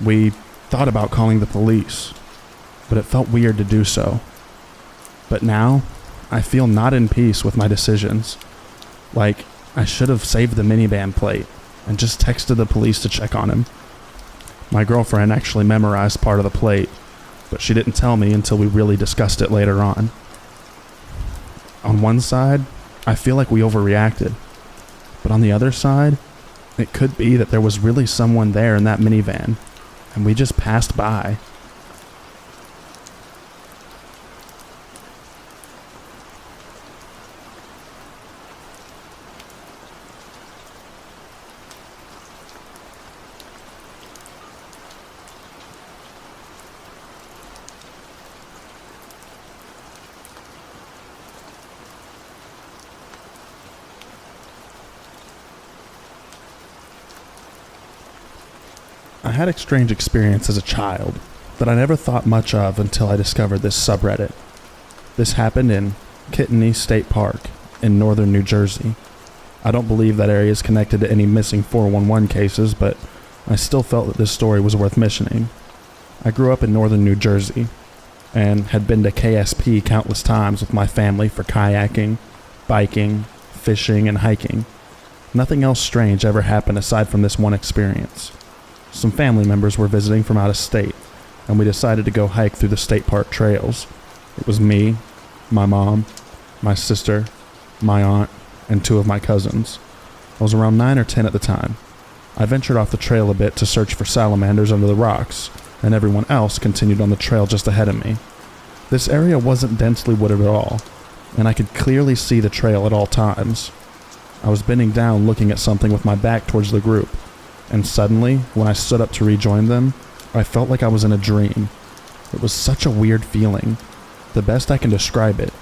We thought about calling the police, but it felt weird to do so. But now, I feel not in peace with my decisions. Like, I should have saved the minivan plate and just texted the police to check on him. My girlfriend actually memorized part of the plate, but she didn't tell me until we really discussed it later on. On one side, I feel like we overreacted, but on the other side, it could be that there was really someone there in that minivan, and we just passed by. I had a strange experience as a child that I never thought much of until I discovered this subreddit. This happened in Kittany State Park in northern New Jersey. I don't believe that area is connected to any missing 411 cases, but I still felt that this story was worth mentioning. I grew up in northern New Jersey and had been to KSP countless times with my family for kayaking, biking, fishing, and hiking. Nothing else strange ever happened aside from this one experience. Some family members were visiting from out of state, and we decided to go hike through the state park trails. It was me, my mom, my sister, my aunt, and 2 of my cousins. I was around 9 or 10 at the time. I ventured off the trail a bit to search for salamanders under the rocks, and everyone else continued on the trail just ahead of me. This area wasn't densely wooded at all, and I could clearly see the trail at all times. I was bending down looking at something with my back towards the group, and suddenly, when I stood up to rejoin them, I felt like I was in a dream. It was such a weird feeling. The best I can describe it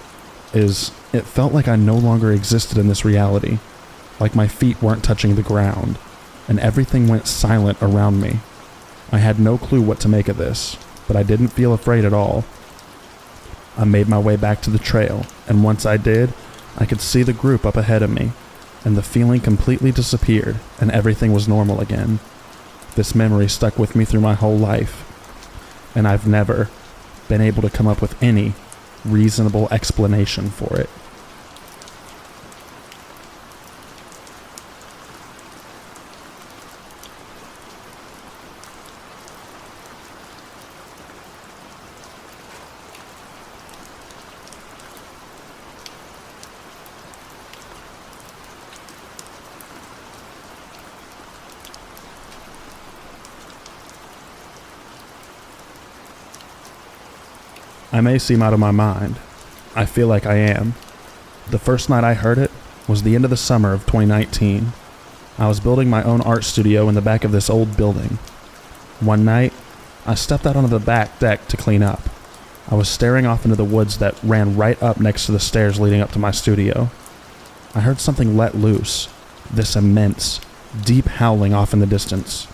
is it felt like I no longer existed in this reality, like my feet weren't touching the ground, and everything went silent around me. I had no clue what to make of this, but I didn't feel afraid at all. I made my way back to the trail, and once I did, I could see the group up ahead of me. and the feeling completely disappeared, and everything was normal again. This memory stuck with me through my whole life, and I've never been able to come up with any reasonable explanation for it. I may seem out of my mind. I feel like I am. The first night I heard it was the end of the summer of 2019. I was building my own art studio in the back of this old building. One night, I stepped out onto the back deck to clean up. I was staring off into the woods that ran right up next to the stairs leading up to my studio. I heard something let loose, this immense, deep howling off in the distance.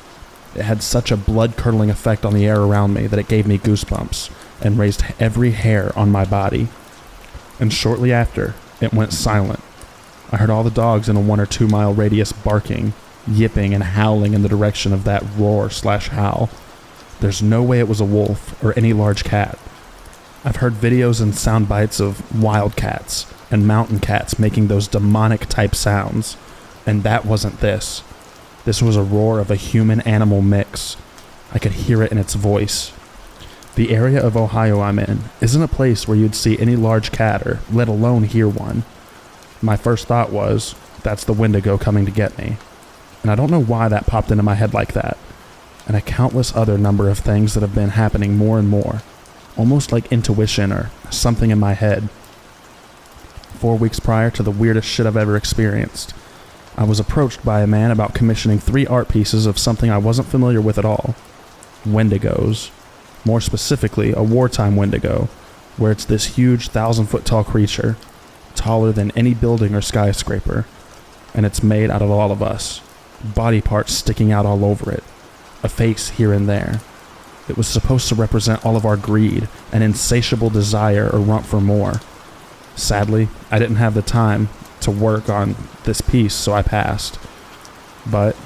It had such a blood-curdling effect on the air around me that it gave me goosebumps and raised every hair on my body. And shortly after, it went silent. I heard all the dogs in a 1 or 2 mile radius barking, yipping, and howling in the direction of that roar/howl. There's no way it was a wolf or any large cat. I've heard videos and sound bites of wildcats and mountain cats making those demonic-type sounds, and that wasn't this. This was a roar of a human-animal mix. I could hear it in its voice. The area of Ohio I'm in isn't a place where you'd see any large cat or let alone hear one. My first thought was, that's the Wendigo coming to get me. And I don't know why that popped into my head like that. And a countless other number of things that have been happening more and more. Almost like intuition or something in my head. 4 weeks prior to the weirdest shit I've ever experienced, I was approached by a man about commissioning 3 art pieces of something I wasn't familiar with at all. Wendigos. More specifically, a wartime Wendigo, where it's this huge 1,000-foot tall creature, taller than any building or skyscraper, and it's made out of all of us, body parts sticking out all over it, a face here and there. It was supposed to represent all of our greed and insatiable desire or want for more. Sadly, I didn't have the time to work on this piece, so I passed. But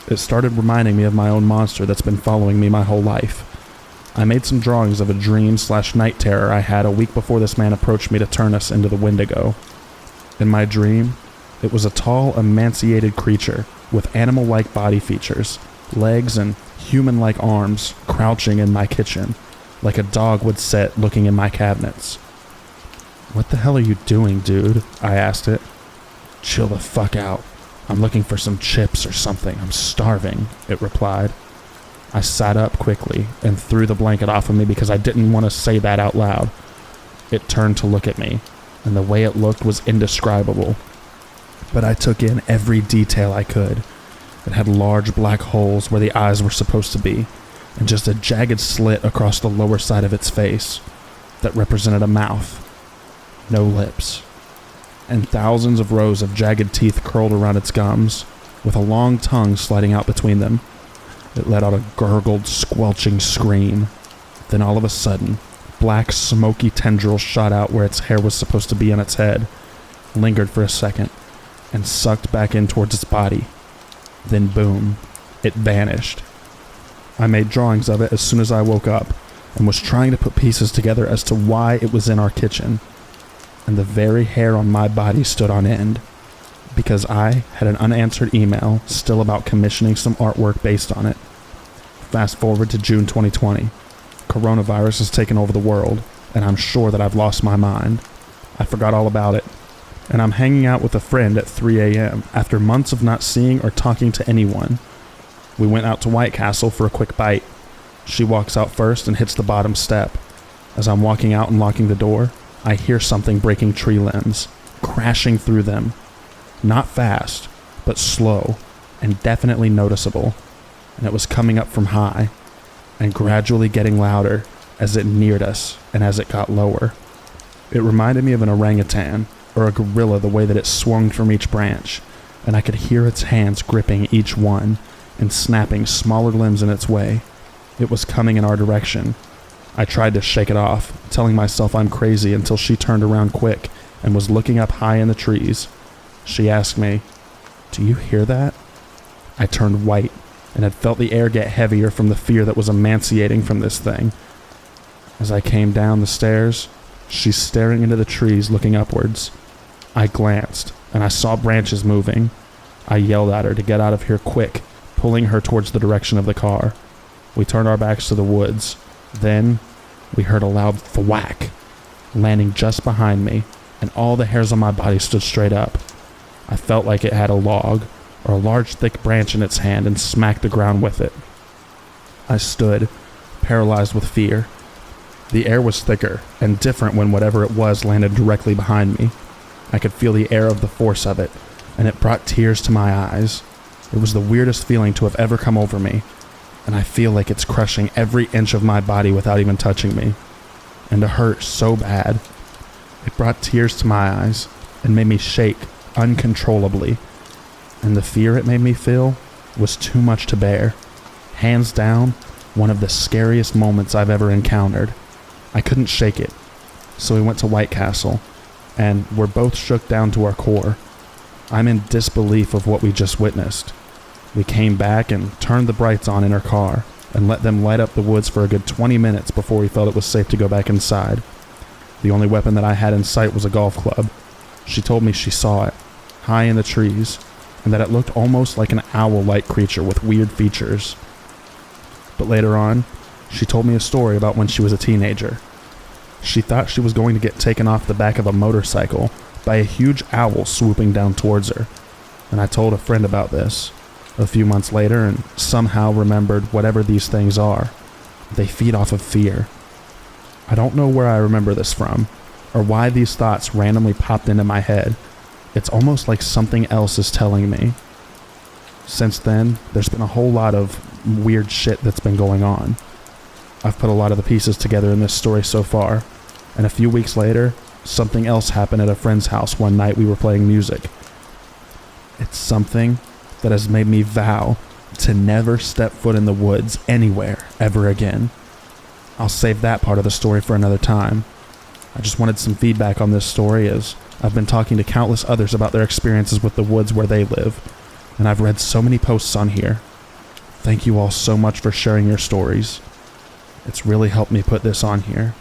it started reminding me of my own monster that's been following me my whole life. I made some drawings of a dream/night terror I had a week before this man approached me to turn us into the Wendigo. In my dream, it was a tall, emaciated creature with animal-like body features, legs and human-like arms crouching in my kitchen, like a dog would sit looking in my cabinets. "What the hell are you doing, dude?" I asked it. "Chill the fuck out. I'm looking for some chips or something. I'm starving," it replied. I sat up quickly and threw the blanket off of me because I didn't want to say that out loud. It turned to look at me, and the way it looked was indescribable. But I took in every detail I could. It had large black holes where the eyes were supposed to be, and just a jagged slit across the lower side of its face that represented a mouth. No lips. And thousands of rows of jagged teeth curled around its gums, with a long tongue sliding out between them. It let out a gurgled, squelching scream. Then all of a sudden, black, smoky tendrils shot out where its hair was supposed to be on its head, lingered for a second, and sucked back in towards its body. Then boom, it vanished. I made drawings of it as soon as I woke up, and was trying to put pieces together as to why it was in our kitchen. And the very hair on my body stood on end. Because I had an unanswered email still about commissioning some artwork based on it. Fast forward to June 2020. Coronavirus has taken over the world, and I'm sure that I've lost my mind. I forgot all about it. And I'm hanging out with a friend at 3 a.m. after months of not seeing or talking to anyone. We went out to White Castle for a quick bite. She walks out first and hits the bottom step. As I'm walking out and locking the door, I hear something breaking tree limbs, crashing through them. Not fast, but slow, and definitely noticeable, and it was coming up from high, and gradually getting louder as it neared us and as it got lower. It reminded me of an orangutan, or a gorilla the way that it swung from each branch, and I could hear its hands gripping each one, and snapping smaller limbs in its way. It was coming in our direction. I tried to shake it off, telling myself I'm crazy until she turned around quick, and was looking up high in the trees. She asked me, "Do you hear that?" I turned white and had felt the air get heavier from the fear that was emancipating from this thing. As I came down the stairs, she's staring into the trees looking upwards. I glanced and I saw branches moving. I yelled at her to get out of here quick, pulling her towards the direction of the car. We turned our backs to the woods. Then we heard a loud thwack, landing just behind me, and all the hairs on my body stood straight up. I felt like it had a log or a large thick branch in its hand and smacked the ground with it. I stood, paralyzed with fear. The air was thicker and different when whatever it was landed directly behind me. I could feel the air of the force of it, and it brought tears to my eyes. It was the weirdest feeling to have ever come over me, and I feel like it's crushing every inch of my body without even touching me. And it hurt so bad. It brought tears to my eyes and made me shake uncontrollably. And the fear it made me feel was too much to bear. Hands down, one of the scariest moments I've ever encountered. I couldn't shake it, so we went to White Castle, and we're both shook down to our core. I'm in disbelief of what we just witnessed. We came back and turned the brights on in her car and let them light up the woods for a good 20 minutes before we felt it was safe to go back inside. The only weapon that I had in sight was a golf club. She told me she saw it, high in the trees, and that it looked almost like an owl-like creature with weird features. But later on, she told me a story about when she was a teenager. She thought she was going to get taken off the back of a motorcycle by a huge owl swooping down towards her, and I told a friend about this a few months later and somehow remembered whatever these things are. They feed off of fear. I don't know where I remember this from, or why these thoughts randomly popped into my head. It's almost like something else is telling me. Since then, there's been a whole lot of weird shit that's been going on. I've put a lot of the pieces together in this story so far, and a few weeks later, something else happened at a friend's house one night we were playing music. It's something that has made me vow to never step foot in the woods anywhere ever again. I'll save that part of the story for another time. I just wanted some feedback on this story, as I've been talking to countless others about their experiences with the woods where they live, and I've read so many posts on here. Thank you all so much for sharing your stories. It's really helped me put this on here.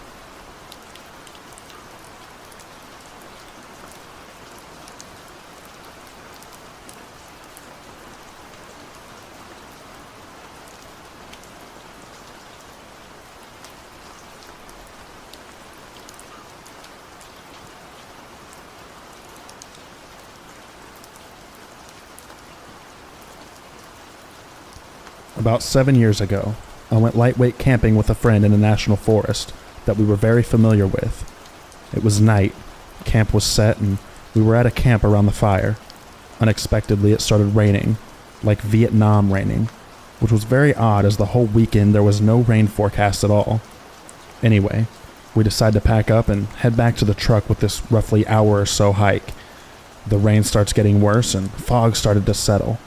About 7 years ago, I went lightweight camping with a friend in a national forest that we were very familiar with. It was night, camp was set, and we were at a camp around the fire. Unexpectedly, it started raining, like Vietnam raining, which was very odd as the whole weekend there was no rain forecast at all. Anyway, we decided to pack up and head back to the truck with this roughly hour or so hike. The rain starts getting worse and fog started to settle.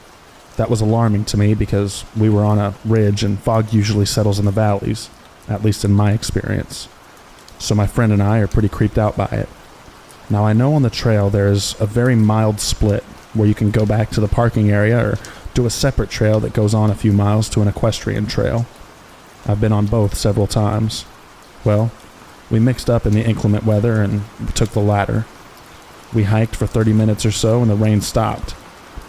That was alarming to me because we were on a ridge and fog usually settles in the valleys, at least in my experience. So my friend and I are pretty creeped out by it. Now I know on the trail there is a very mild split where you can go back to the parking area or do a separate trail that goes on a few miles to an equestrian trail. I've been on both several times. Well, we mixed up in the inclement weather and took the latter. We hiked for 30 minutes or so and the rain stopped.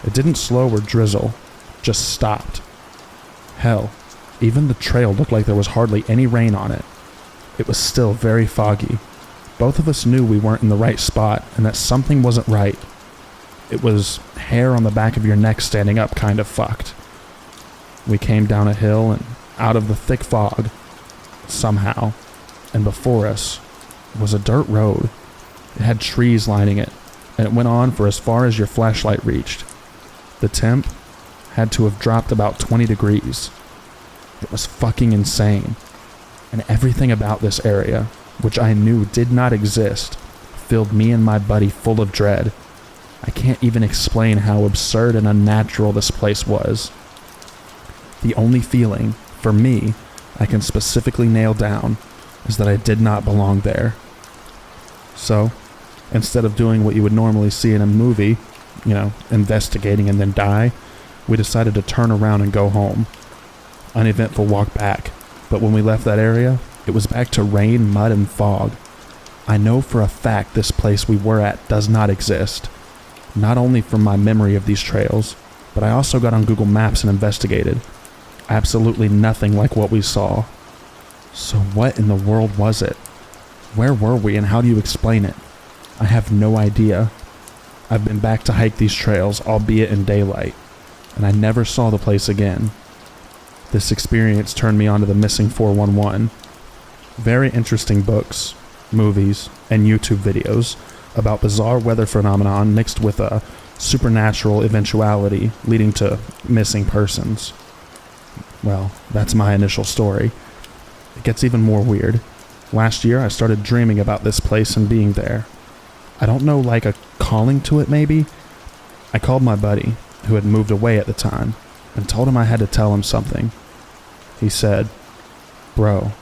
It didn't slow or drizzle, just stopped. Hell, even the trail looked like there was hardly any rain on it. It was still very foggy. Both of us knew we weren't in the right spot and that something wasn't right. It was hair on the back of your neck standing up kind of fucked. We came down a hill and out of the thick fog, somehow, and before us was a dirt road. It had trees lining it, and it went on for as far as your flashlight reached. The temp had to have dropped about 20 degrees. It was fucking insane. And everything about this area, which I knew did not exist, filled me and my buddy full of dread. I can't even explain how absurd and unnatural this place was. The only feeling, for me, I can specifically nail down is that I did not belong there. So, instead of doing what you would normally see in a movie, investigating and then die, we decided to turn around and go home. Uneventful walk back, but when we left that area, it was back to rain, mud, and fog. I know for a fact this place we were at does not exist, not only from my memory of these trails, but I also got on Google Maps and investigated. Absolutely nothing like what we saw. So what in the world was it? Where were we and how do you explain it? I have no idea. I've been back to hike these trails, albeit in daylight, and I never saw the place again. This experience turned me onto the Missing 411. Very interesting books, movies, and YouTube videos about bizarre weather phenomenon mixed with a supernatural eventuality leading to missing persons. Well, that's my initial story. It gets even more weird. Last year, I started dreaming about this place and being there. I don't know, like a calling to it maybe? I called my buddy, who had moved away at the time, and told him I had to tell him something. He said, "Bro,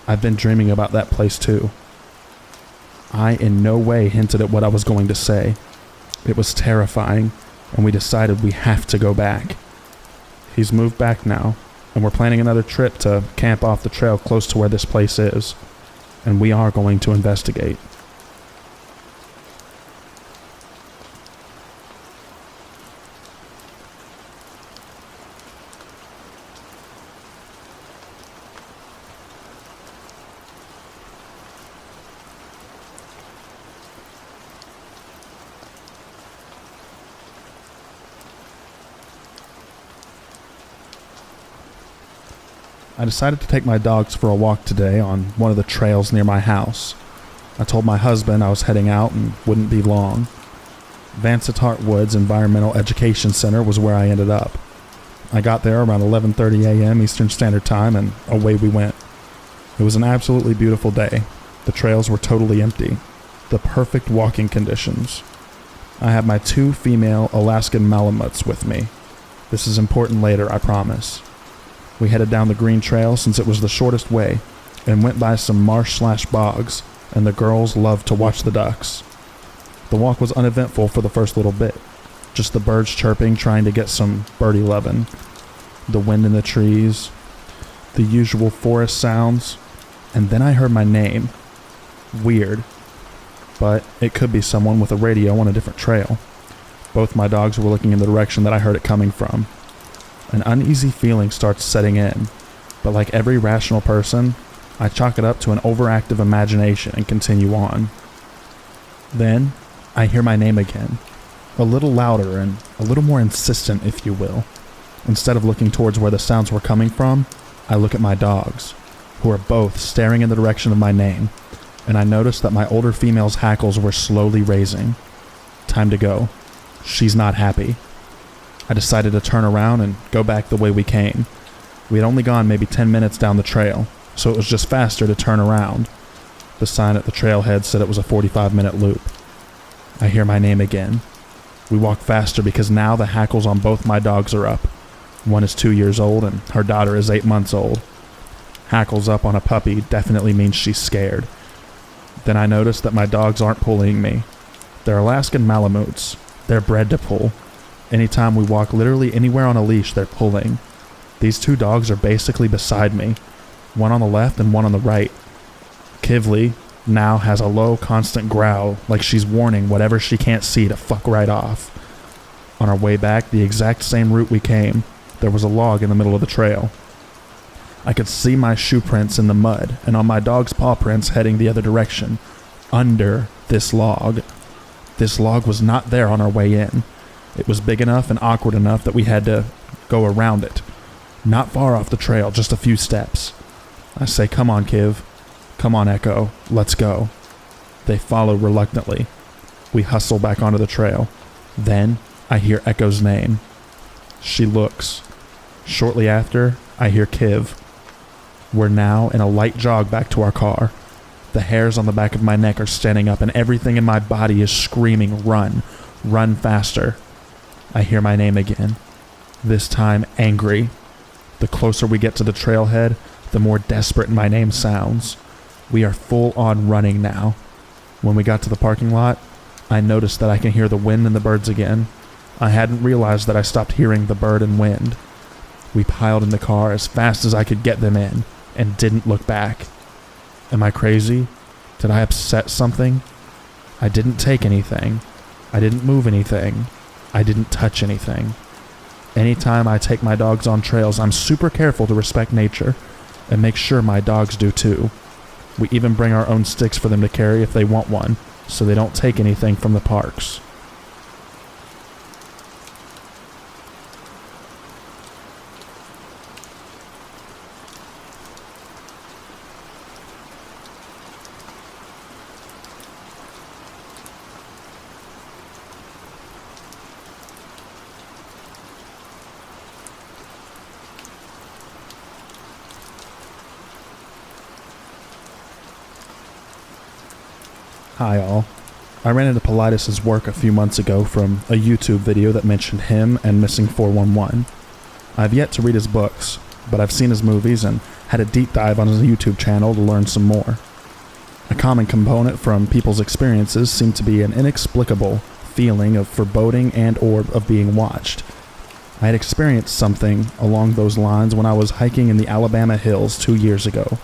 I've been dreaming about that place too." I in no way hinted at what I was going to say. It was terrifying, and we decided we have to go back. He's moved back now, and we're planning another trip to camp off the trail close to where this place is, and we are going to investigate. I decided to take my dogs for a walk today on one of the trails near my house. I told my husband I was heading out and wouldn't be long. Vansittart Woods Environmental Education Center was where I ended up. I got there around 11:30 a.m. Eastern Standard Time and away we went. It was an absolutely beautiful day. The trails were totally empty. The perfect walking conditions. I had my 2 female Alaskan Malamutes with me. This is important later, I promise. We headed down the green trail since it was the shortest way, and went by some marsh/bogs, and the girls loved to watch the ducks. The walk was uneventful for the first little bit. Just the birds chirping, trying to get some birdie lovin'. The wind in the trees, the usual forest sounds, and then I heard my name. Weird, but it could be someone with a radio on a different trail. Both my dogs were looking in the direction that I heard it coming from. An uneasy feeling starts setting in, but like every rational person, I chalk it up to an overactive imagination and continue on. Then, I hear my name again, a little louder and a little more insistent, if you will. Instead of looking towards where the sounds were coming from, I look at my dogs, who are both staring in the direction of my name, and I notice that my older female's hackles were slowly raising. Time to go. She's not happy. I decided to turn around and go back the way we came. We had only gone maybe 10 minutes down the trail, so it was just faster to turn around. The sign at the trailhead said it was a 45-minute loop. I hear my name again. We walk faster because now the hackles on both my dogs are up. One is 2 years old and her daughter is 8 months old. Hackles up on a puppy definitely means she's scared. Then I notice that my dogs aren't pulling me. They're Alaskan Malamutes. They're bred to pull. Anytime we walk literally anywhere on a leash, they're pulling. These 2 dogs are basically beside me, one on the left and one on the right. Kivli now has a low, constant growl, like she's warning whatever she can't see to fuck right off. On our way back, the exact same route we came, there was a log in the middle of the trail. I could see my shoe prints in the mud, and on my dog's paw prints heading the other direction, under this log. This log was not there on our way in. It was big enough and awkward enough that we had to go around it. Not far off the trail, just a few steps. I say, "Come on, Kiv. Come on, Echo. Let's go." They follow reluctantly. We hustle back onto the trail. Then, I hear Echo's name. She looks. Shortly after, I hear Kiv. We're now in a light jog back to our car. The hairs on the back of my neck are standing up and everything in my body is screaming, "Run! Run faster!" I hear my name again. This time, angry. The closer we get to the trailhead, the more desperate my name sounds. We are full on running now. When we got to the parking lot, I noticed that I can hear the wind and the birds again. I hadn't realized that I stopped hearing the bird and wind. We piled in the car as fast as I could get them in and didn't look back. Am I crazy? Did I upset something? I didn't take anything. I didn't move anything. I didn't touch anything. Anytime I take my dogs on trails, I'm super careful to respect nature and make sure my dogs do too. We even bring our own sticks for them to carry if they want one, so they don't take anything from the parks. Hi all. I ran into Politis' work a few months ago from a YouTube video that mentioned him and Missing 411. I've yet to read his books, but I've seen his movies and had a deep dive on his YouTube channel to learn some more. A common component from people's experiences seemed to be an inexplicable feeling of foreboding and or of being watched. I had experienced something along those lines when I was hiking in the Alabama hills 2 years ago.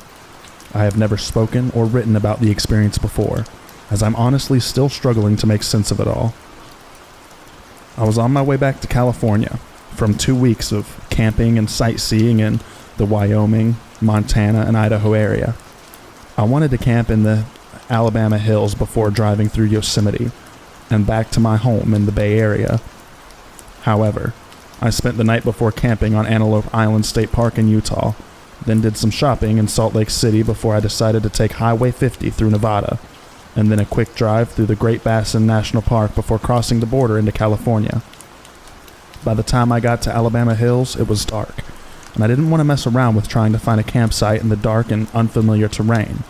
I have never spoken or written about the experience before, as I'm honestly still struggling to make sense of it all. I was on my way back to California from 2 weeks of camping and sightseeing in the Wyoming, Montana, and Idaho area. I wanted to camp in the Alabama hills before driving through Yosemite and back to my home in the Bay Area. However, I spent the night before camping on Antelope Island State Park in Utah, then did some shopping in Salt Lake City before I decided to take Highway 50 through Nevada, and then a quick drive through the Great Basin National Park before crossing the border into California. By the time I got to Alabama Hills, it was dark, and I didn't want to mess around with trying to find a campsite in the dark and unfamiliar terrain,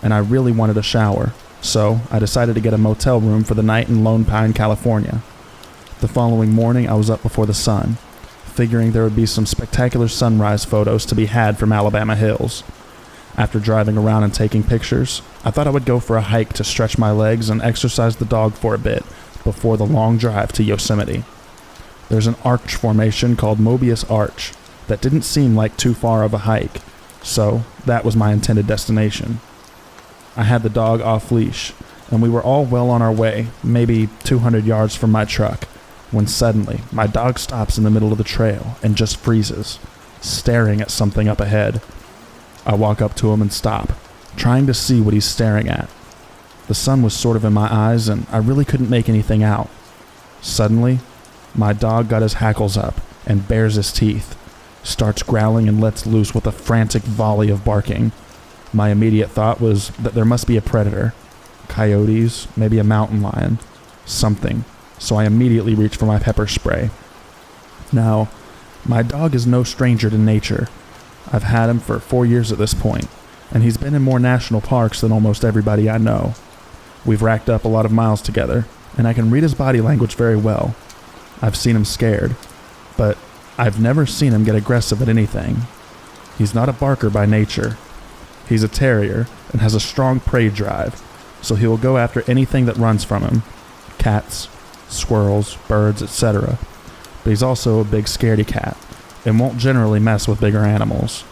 and I really wanted a shower, so I decided to get a motel room for the night in Lone Pine, California. The following morning, I was up before the sun, figuring there would be some spectacular sunrise photos to be had from Alabama Hills. After driving around and taking pictures, I thought I would go for a hike to stretch my legs and exercise the dog for a bit before the long drive to Yosemite. There's an arch formation called Mobius Arch that didn't seem like too far of a hike, so that was my intended destination. I had the dog off leash, and we were all well on our way, maybe 200 yards from my truck, when suddenly my dog stops in the middle of the trail and just freezes, staring at something up ahead. I walk up to him and stop, trying to see what he's staring at. The sun was sort of in my eyes, and I really couldn't make anything out. Suddenly, my dog got his hackles up and bares his teeth, starts growling and lets loose with a frantic volley of barking. My immediate thought was that there must be a predator. Coyotes, maybe a mountain lion, something, so I immediately reached for my pepper spray. Now, my dog is no stranger to nature. I've had him for 4 years at this point, and he's been in more national parks than almost everybody I know. We've racked up a lot of miles together, and I can read his body language very well. I've seen him scared, but I've never seen him get aggressive at anything. He's not a barker by nature. He's a terrier and has a strong prey drive, so he will go after anything that runs from him. Cats, squirrels, birds, etc. But he's also a big scaredy cat, and won't generally mess with bigger animals.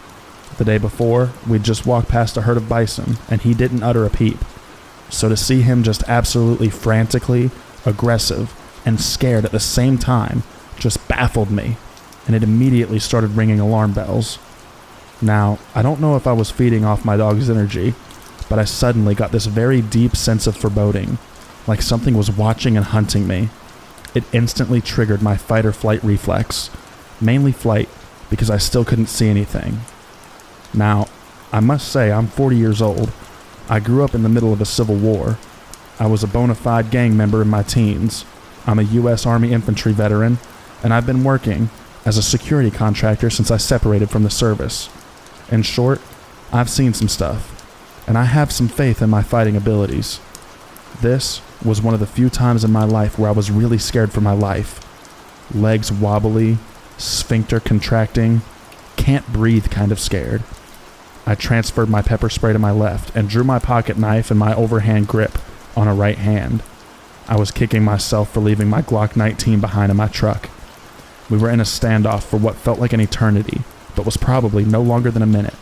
The day before, we'd just walked past a herd of bison, and he didn't utter a peep. So to see him just absolutely frantically, aggressive, and scared at the same time just baffled me, and it immediately started ringing alarm bells. Now, I don't know if I was feeding off my dog's energy, but I suddenly got this very deep sense of foreboding, like something was watching and hunting me. It instantly triggered my fight or flight reflex. Mainly flight, because I still couldn't see anything. Now, I must say I'm 40 years old. I grew up in the middle of a civil war. I was a bona fide gang member in my teens. I'm a U.S. Army infantry veteran, and I've been working as a security contractor since I separated from the service. In short, I've seen some stuff, and I have some faith in my fighting abilities. This was one of the few times in my life where I was really scared for my life. Legs wobbly, sphincter contracting, can't breathe kind of scared. I transferred my pepper spray to my left and drew my pocket knife and my overhand grip on a right hand. I was kicking myself for leaving my Glock 19 behind in my truck. We were in a standoff for what felt like an eternity, but was probably no longer than a minute.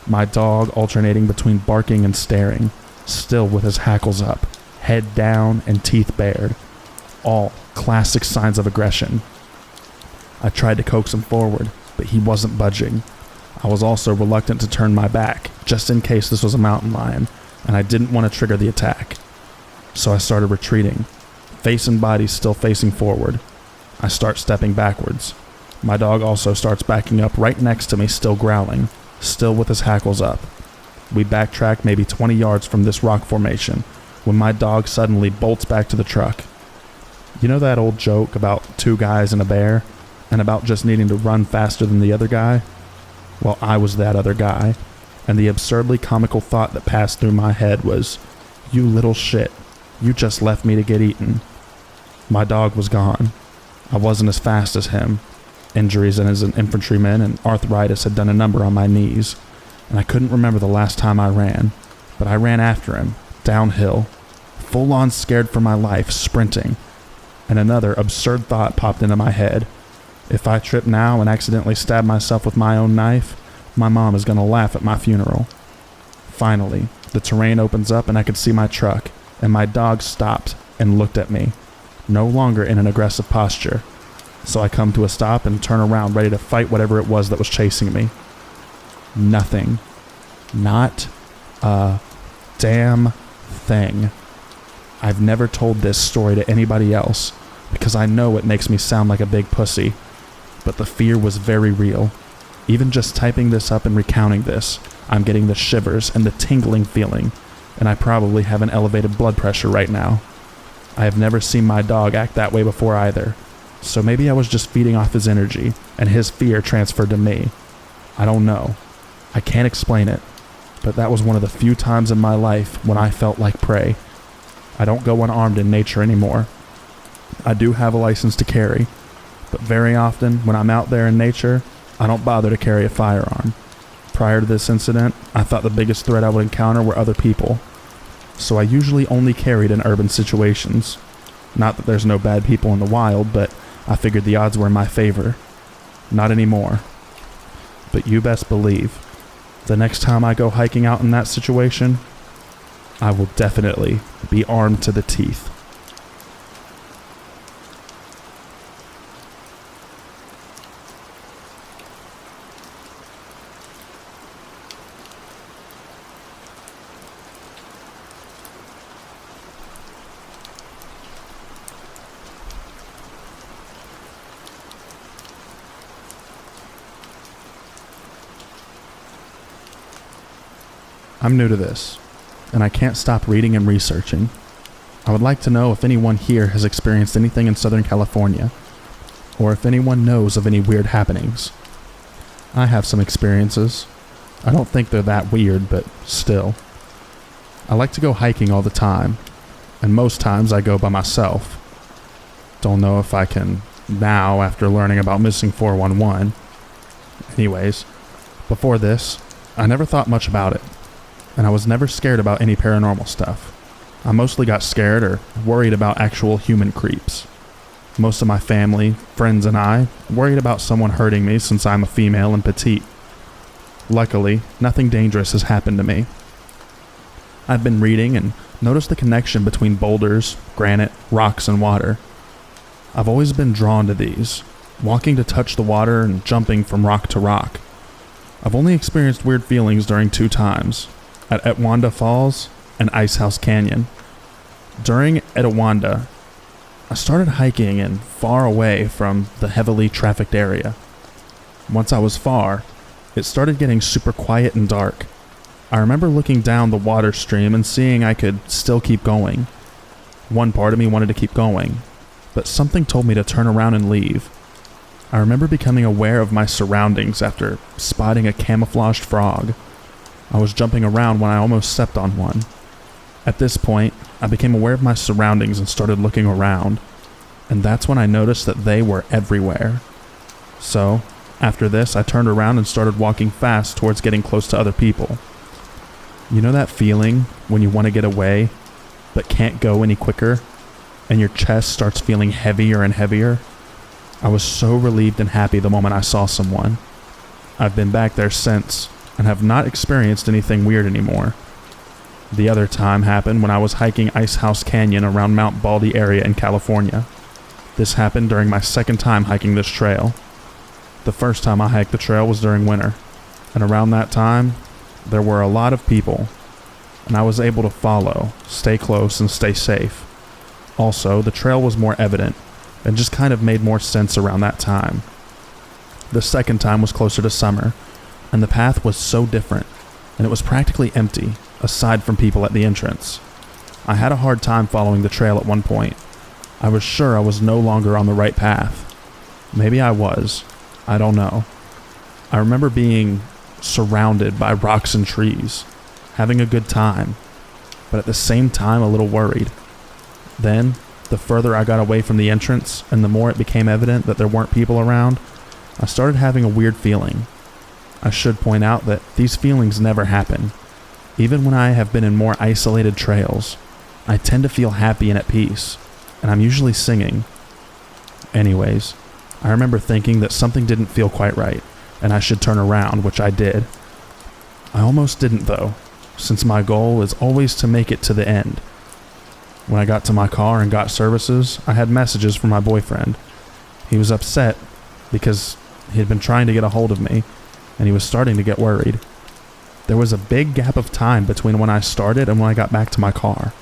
My dog alternating between barking and staring, still with his hackles up, head down and teeth bared. All classic signs of aggression. I tried to coax him forward, but he wasn't budging. I was also reluctant to turn my back, just in case this was a mountain lion, and I didn't want to trigger the attack. So I started retreating, face and body still facing forward. I start stepping backwards. My dog also starts backing up right next to me, still growling, still with his hackles up. We backtrack maybe 20 yards from this rock formation when my dog suddenly bolts back to the truck. You know that old joke about two guys and a bear, and about just needing to run faster than the other guy? Well, I was that other guy, and the absurdly comical thought that passed through my head was, "You little shit, you just left me to get eaten." My dog was gone. I wasn't as fast as him. Injuries as an infantryman and arthritis had done a number on my knees, and I couldn't remember the last time I ran, but I ran after him, downhill, full on scared for my life, sprinting, and another absurd thought popped into my head. If I trip now and accidentally stab myself with my own knife, my mom is going to laugh at my funeral. Finally, the terrain opens up and I could see my truck, and my dog stopped and looked at me, no longer in an aggressive posture. So I come to a stop and turn around ready to fight whatever it was that was chasing me. Nothing. Not a damn thing. I've never told this story to anybody else because I know it makes me sound like a big pussy, but the fear was very real. Even just typing this up and recounting this, I'm getting the shivers and the tingling feeling, and I probably have an elevated blood pressure right now. I have never seen my dog act that way before either, so maybe I was just feeding off his energy, and his fear transferred to me. I don't know. I can't explain it, but that was one of the few times in my life when I felt like prey. I don't go unarmed in nature anymore. I do have a license to carry, but very often when I'm out there in nature, I don't bother to carry a firearm. Prior to this incident, I thought the biggest threat I would encounter were other people, so I usually only carried in urban situations. Not that there's no bad people in the wild, but I figured the odds were in my favor. Not anymore. But you best believe, the next time I go hiking out in that situation, I will definitely be armed to the teeth. I'm new to this, and I can't stop reading and researching. I would like to know if anyone here has experienced anything in Southern California, or if anyone knows of any weird happenings. I have some experiences. I don't think they're that weird, but still. I like to go hiking all the time, and most times I go by myself. Don't know if I can now after learning about missing 411. Anyways, before this, I never thought much about it. And I was never scared about any paranormal stuff. I mostly got scared or worried about actual human creeps. Most of my family, friends, and I worried about someone hurting me since I'm a female and petite. Luckily, nothing dangerous has happened to me. I've been reading and noticed the connection between boulders, granite, rocks, and water. I've always been drawn to these, walking to touch the water and jumping from rock to rock. I've only experienced weird feelings during 2 times. At Etowanda Falls and Icehouse Canyon. During Etowanda, I started hiking and far away from the heavily trafficked area. Once I was far, it started getting super quiet and dark. I remember looking down the water stream and seeing I could still keep going. One part of me wanted to keep going, but something told me to turn around and leave. I remember becoming aware of my surroundings after spotting a camouflaged frog. I was jumping around when I almost stepped on one. At this point, I became aware of my surroundings and started looking around, and that's when I noticed that they were everywhere. So, after this, I turned around and started walking fast towards getting close to other people. You know that feeling when you want to get away, but can't go any quicker? and your chest starts feeling heavier and heavier. I was so relieved and happy the moment I saw someone. I've been back there since and have not experienced anything weird anymore. The other time happened when I was hiking Ice House Canyon around Mount Baldy area in California. This happened during my second time hiking this trail. The first time I hiked the trail was during winter, and around that time, there were a lot of people, and I was able to follow, stay close, and stay safe. Also, the trail was more evident, and just kind of made more sense around that time. The second time was closer to summer, and the path was so different, and it was practically empty, aside from people at the entrance. I had a hard time following the trail at one point. I was sure I was no longer on the right path. Maybe I was. I don't know. I remember being surrounded by rocks and trees, having a good time, but at the same time a little worried. Then, the further I got away from the entrance and the more it became evident that there weren't people around, I started having a weird feeling. I should point out that these feelings never happen. Even when I have been in more isolated trails, I tend to feel happy and at peace, and I'm usually singing. Anyways, I remember thinking that something didn't feel quite right, and I should turn around, which I did. I almost didn't though, since my goal is always to make it to the end. When I got to my car and got services, I had messages from my boyfriend. He was upset because he had been trying to get a hold of me, and he was starting to get worried. There was a big gap of time between when I started and when I got back to my car.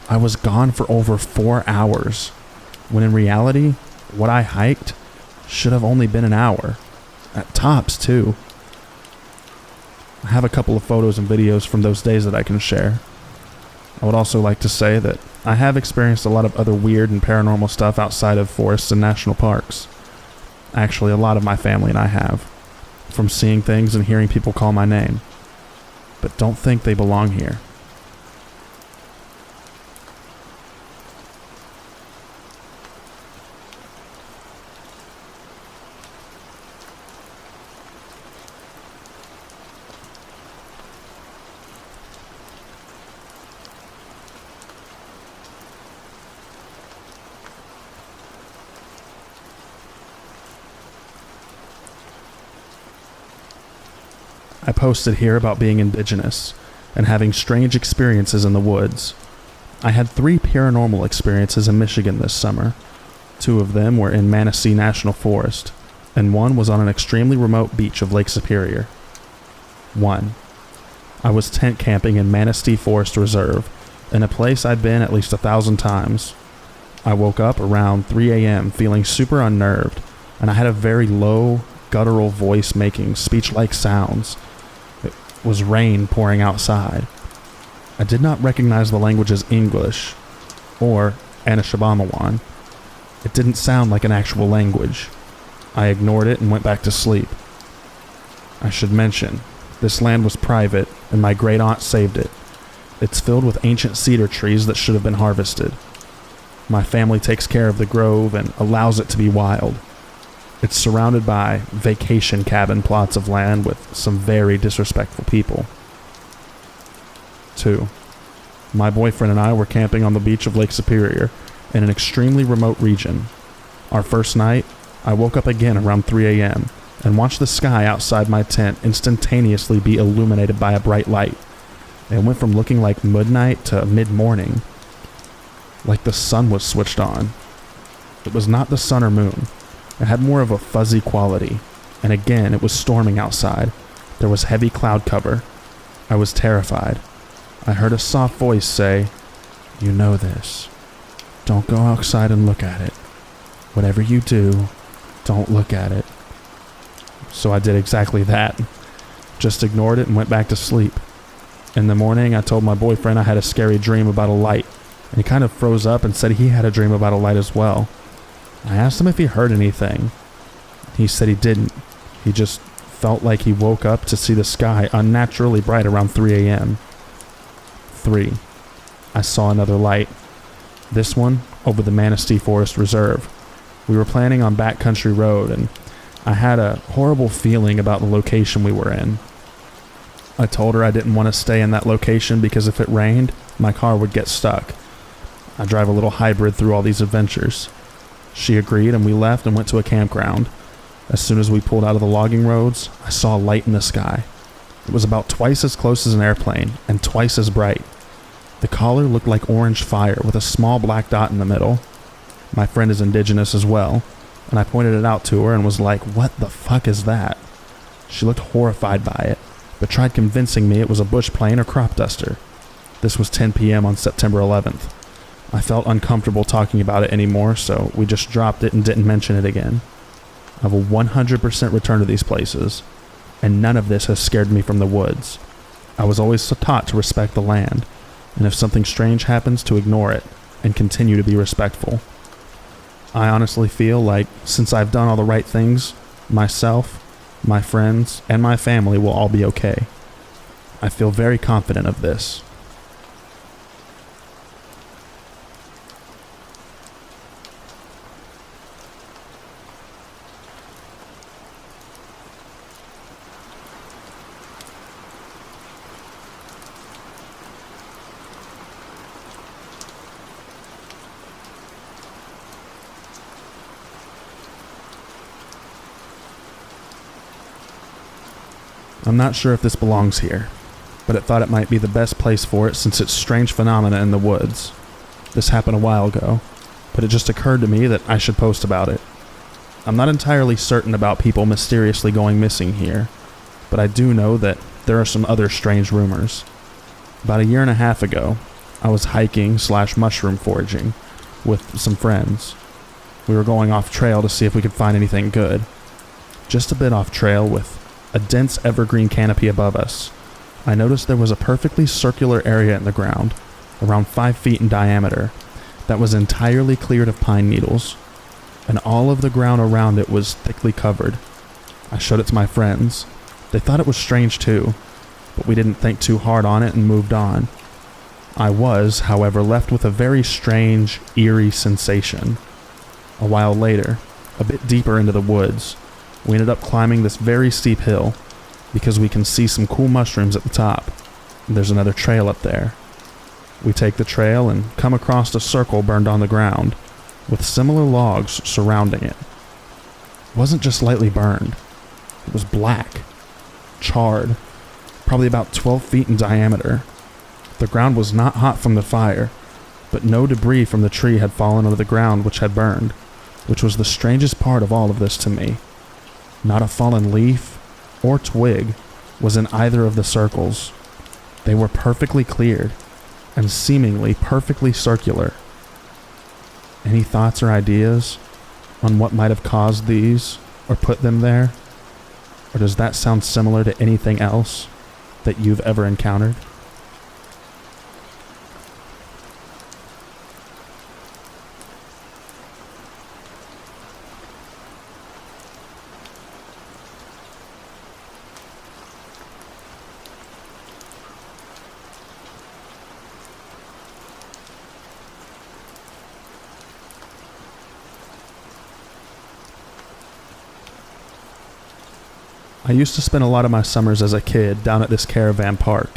I was gone for over 4 hours, when in reality, what I hiked should have only been an hour. At tops, too. I have a couple of photos and videos from those days that I can share. I would also like to say that I have experienced a lot of other weird and paranormal stuff outside of forests and national parks. Actually, a lot of my family and I have. From seeing things and hearing people call my name. But don't think they belong here. I posted here about being indigenous and having strange experiences in the woods. I had 3 paranormal experiences in Michigan this summer. 2 of them were in Manistee National Forest, and 1 was on an extremely remote beach of Lake Superior. 1. I was tent camping in Manistee Forest Reserve, in a place I'd been at least 1,000 times. I woke up around 3 a.m. feeling super unnerved, and I had a very low, guttural voice making speech-like sounds. It was rain pouring outside. I did not recognize the languages English or Anishinaabe. It didn't sound like an actual language. I ignored it and went back to sleep. I should mention, this land was private and my great aunt saved it. It's filled with ancient cedar trees that should have been harvested. My family takes care of the grove and allows it to be wild. It's surrounded by vacation cabin plots of land with some very disrespectful people. 2. My boyfriend and I were camping on the beach of Lake Superior in an extremely remote region. Our first night, I woke up again around 3 a.m. and watched the sky outside my tent instantaneously be illuminated by a bright light. It went from looking like midnight to mid-morning, like the sun was switched on. It was not the sun or moon. It had more of a fuzzy quality, and again it was storming outside. There was heavy cloud cover. I was terrified. I heard a soft voice say, "You know this. Don't go outside and look at it. Whatever you do, don't look at it." So I did exactly that. Just ignored it and went back to sleep. In the morning, I told my boyfriend I had a scary dream about a light, and he kind of froze up and said he had a dream about a light as well. I asked him if he heard anything. He said he didn't. He just felt like he woke up to see the sky unnaturally bright around 3 a.m. 3. I saw another light. This one over the Manistee Forest Reserve. We were planning on Backcountry Road, and I had a horrible feeling about the location we were in. I told her I didn't want to stay in that location because if it rained, my car would get stuck. I drive a little hybrid through all these adventures. She agreed, and we left and went to a campground. As soon as we pulled out of the logging roads, I saw a light in the sky. It was about twice as close as an airplane, and twice as bright. The color looked like orange fire with a small black dot in the middle. My friend is indigenous as well, and I pointed it out to her and was like, "What the fuck is that?" She looked horrified by it, but tried convincing me it was a bush plane or crop duster. This was 10 p.m. on September 11th. I felt uncomfortable talking about it anymore, so we just dropped it and didn't mention it again. I will 100% return to these places, and none of this has scared me from the woods. I was always taught to respect the land, and if something strange happens, to ignore it and continue to be respectful. I honestly feel like since I've done all the right things, myself, my friends, and my family will all be okay. I feel very confident of this. I'm not sure if this belongs here, but it thought it might be the best place for it since it's strange phenomena in the woods. This happened a while ago, but it just occurred to me that I should post about it. I'm not entirely certain about people mysteriously going missing here, but I do know that there are some other strange rumors. About a year and a half ago, I was hiking/mushroom foraging with some friends. We were going off trail to see if we could find anything good. Just a bit off trail with a dense evergreen canopy above us, I noticed there was a perfectly circular area in the ground, around 5 feet in diameter, that was entirely cleared of pine needles, and all of the ground around it was thickly covered. I showed it to my friends. They thought it was strange too, but we didn't think too hard on it and moved on. I was, however, left with a very strange, eerie sensation. A while later, a bit deeper into the woods, we ended up climbing this very steep hill because we can see some cool mushrooms at the top. There's another trail up there. We take the trail and come across a circle burned on the ground with similar logs surrounding it. It wasn't just lightly burned. It was black, charred, probably about 12 feet in diameter. The ground was not hot from the fire, but no debris from the tree had fallen onto the ground which had burned, which was the strangest part of all of this to me. Not a fallen leaf or twig was in either of the circles. They were perfectly cleared and seemingly perfectly circular. Any thoughts or ideas on what might have caused these or put them there? Or does that sound similar to anything else that you've ever encountered? I used to spend a lot of my summers as a kid down at this caravan park.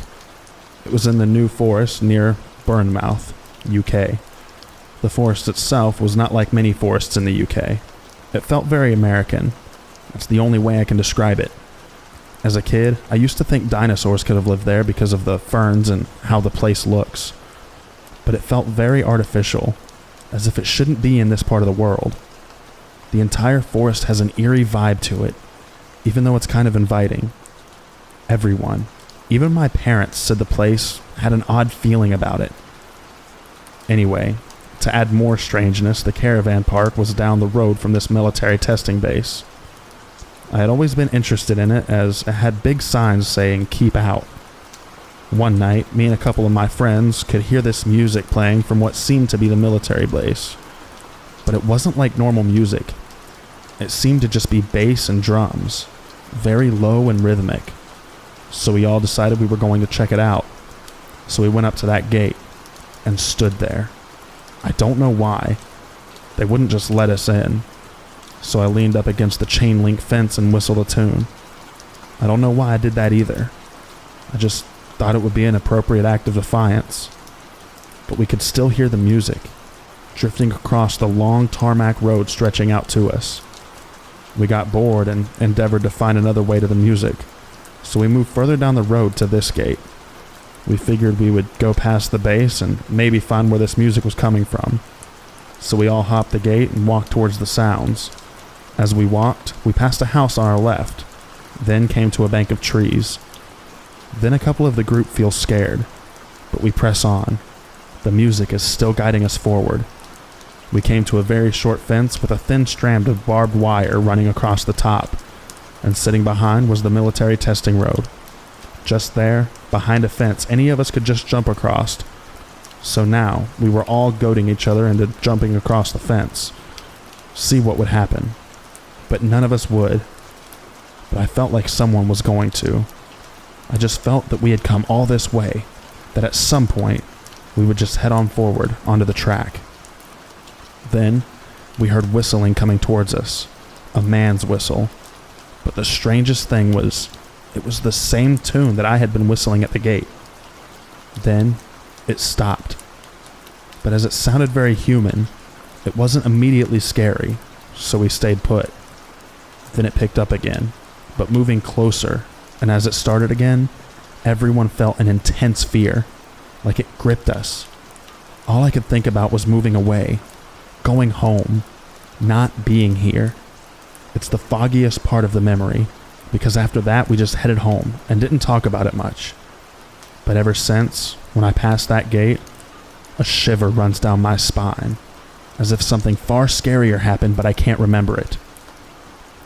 It was in the New Forest near Bournemouth, UK. The forest itself was not like many forests in the UK. It felt very American. That's the only way I can describe it. As a kid, I used to think dinosaurs could have lived there because of the ferns and how the place looks. But it felt very artificial, as if it shouldn't be in this part of the world. The entire forest has an eerie vibe to it, even though it's kind of inviting. Everyone, even my parents, said the place had an odd feeling about it. Anyway, to add more strangeness, the caravan park was down the road from this military testing base. I had always been interested in it as it had big signs saying, "Keep out." One night, me and a couple of my friends could hear this music playing from what seemed to be the military base. But it wasn't like normal music. It seemed to just be bass and drums, very low and rhythmic. So we all decided we were going to check it out. So we went up to that gate and stood there. I don't know why. They wouldn't just let us in. So I leaned up against the chain link fence and whistled a tune. I don't know why I did that either. I just thought it would be an appropriate act of defiance. but we could still hear the music, drifting across the long tarmac road stretching out to us. We got bored and endeavored to find another way to the music, so we moved further down the road to this gate. We figured we would go past the base and maybe find where this music was coming from. So we all hopped the gate and walked towards the sounds. As we walked, we passed a house on our left, then came to a bank of trees. Then a couple of the group feel scared, but we press on. The music is still guiding us forward. We came to a very short fence with a thin strand of barbed wire running across the top, and sitting behind was the military testing road. Just there, behind a fence any of us could just jump across. So now, we were all goading each other into jumping across the fence. See what would happen. But none of us would. But I felt like someone was going to. I just felt that we had come all this way, that at some point, we would just head on forward onto the track. Then, we heard whistling coming towards us. A man's whistle. But the strangest thing was, it was the same tune that I had been whistling at the gate. Then, it stopped. But as it sounded very human, it wasn't immediately scary, so we stayed put. Then it picked up again, but moving closer, and as it started again, everyone felt an intense fear, like it gripped us. All I could think about was moving away, going home, not being here. It's the foggiest part of the memory, because after that we just headed home and didn't talk about it much. But ever since, when I pass that gate, a shiver runs down my spine, as if something far scarier happened but I can't remember it.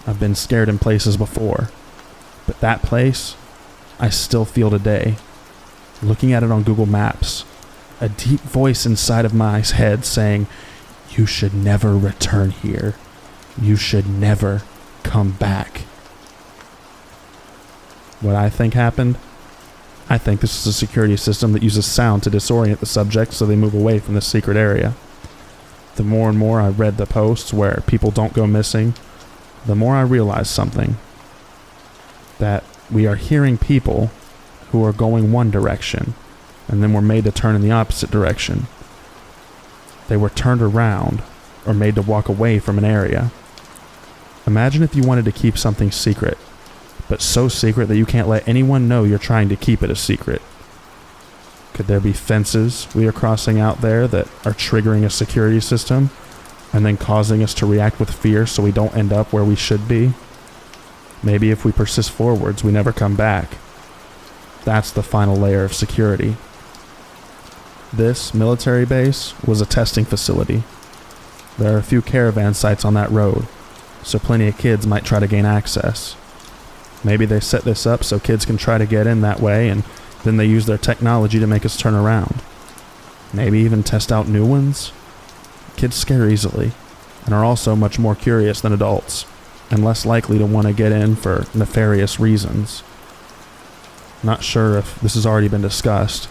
I've been scared in places before, but that place, I still feel today. Looking at it on Google Maps, a deep voice inside of my head saying, "You should never return here. You should never come back." What I think happened? I think this is a security system that uses sound to disorient the subject so they move away from the secret area. The more and more I read the posts where people don't go missing, the more I realized something. That we are hearing people who are going one direction, and then were made to turn in the opposite direction. They were turned around, or made to walk away from an area. Imagine if you wanted to keep something secret, but so secret that you can't let anyone know you're trying to keep it a secret. Could there be fences we are crossing out there that are triggering a security system, and then causing us to react with fear so we don't end up where we should be? Maybe if we persist forwards, we never come back. That's the final layer of security. This military base was a testing facility. There are a few caravan sites on that road, so plenty of kids might try to gain access. Maybe they set this up so kids can try to get in that way, and then they use their technology to make us turn around. Maybe even test out new ones. Kids scare easily, and are also much more curious than adults, and less likely to want to get in for nefarious reasons. Not sure if this has already been discussed.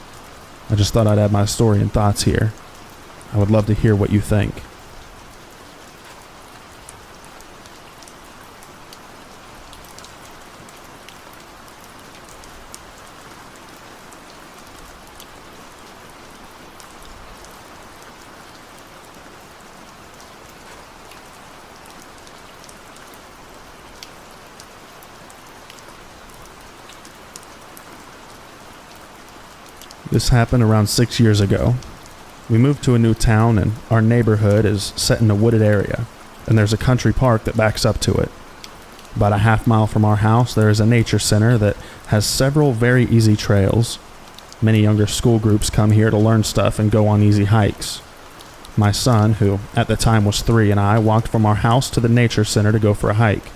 I just thought I'd add my story and thoughts here. I would love to hear what you think. This happened around 6 years ago. We moved to a new town and our neighborhood is set in a wooded area, and there's a country park that backs up to it. About a half mile from our house there is a nature center that has several very easy trails. Many younger school groups come here to learn stuff and go on easy hikes. My son, who at the time was 3, and I walked from our house to the nature center to go for a hike.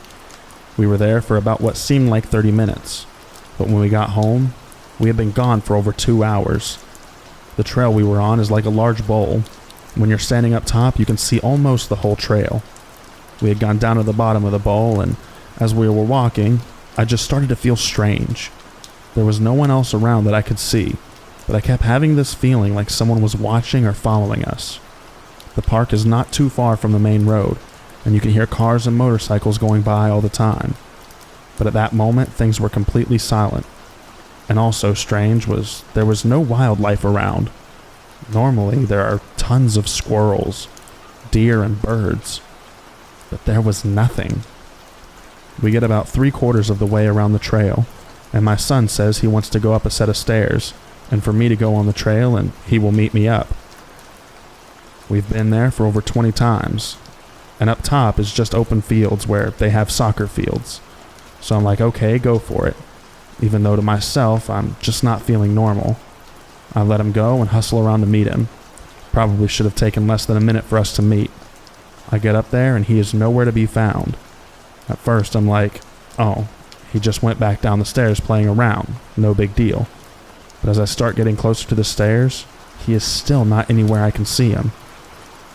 We were there for about what seemed like 30 minutes, but when we got home, we had been gone for over 2 hours. The trail we were on is like a large bowl. When you're standing up top, you can see almost the whole trail. We had gone down to the bottom of the bowl, and as we were walking, I just started to feel strange. There was no one else around that I could see, but I kept having this feeling like someone was watching or following us. The park is not too far from the main road, and you can hear cars and motorcycles going by all the time. But at that moment, things were completely silent. And also strange was there was no wildlife around. Normally, there are tons of squirrels, deer, and birds, but there was nothing. We get about 3/4 of the way around the trail, and my son says he wants to go up a set of stairs, and for me to go on the trail and he will meet me up. We've been there for over 20 times, and up top is just open fields where they have soccer fields. So I'm like, okay, go for it. Even though to myself, I'm just not feeling normal. I let him go and hustle around to meet him. Probably should have taken less than a minute for us to meet. I get up there and he is nowhere to be found. At first I'm like, oh, he just went back down the stairs playing around, no big deal. But as I start getting closer to the stairs, he is still not anywhere I can see him.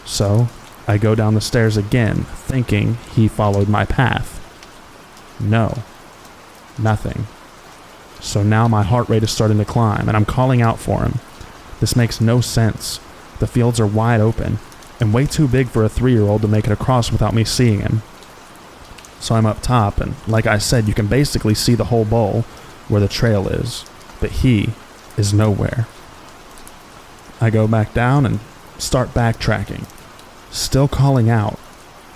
So I go down the stairs again, thinking he followed my path. No, nothing. So now my heart rate is starting to climb, and I'm calling out for him. This makes no sense. The fields are wide open, and way too big for a 3-year-old to make it across without me seeing him. So I'm up top, and like I said, you can basically see the whole bowl where the trail is, but he is nowhere. I go back down and start backtracking, still calling out,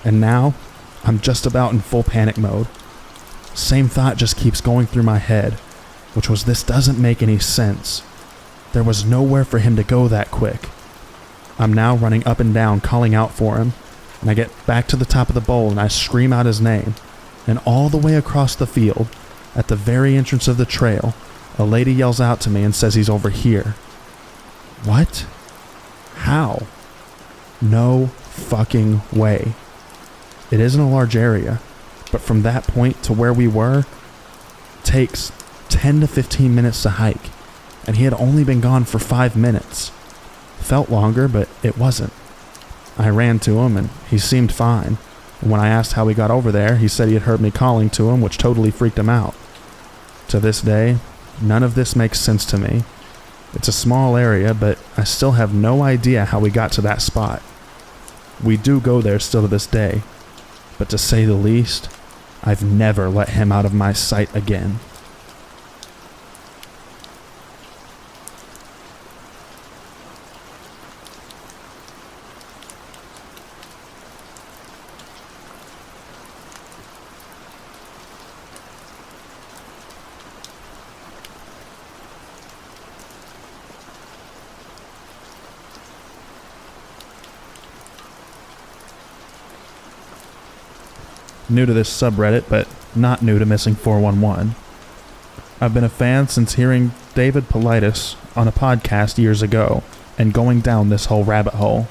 and now I'm just about in full panic mode. Same thought just keeps going through my head, which was, this doesn't make any sense. There was nowhere for him to go that quick. I'm now running up and down calling out for him, and I get back to the top of the bowl and I scream out his name, and all the way across the field, at the very entrance of the trail, a lady yells out to me and says he's over here. What? How? No fucking way. It isn't a large area, but from that point to where we were, takes 10 to 15 minutes to hike, and he had only been gone for 5 minutes. Felt longer, but it wasn't. I ran to him, and he seemed fine, and when I asked how he got over there, he said he had heard me calling to him, which totally freaked him out. To this day, none of this makes sense to me. It's a small area, but I still have no idea how we got to that spot. We do go there still to this day, but to say the least, I've never let him out of my sight again. New to this subreddit, but not new to Missing 411. I've been a fan since hearing David Politis on a podcast years ago and going down this whole rabbit hole.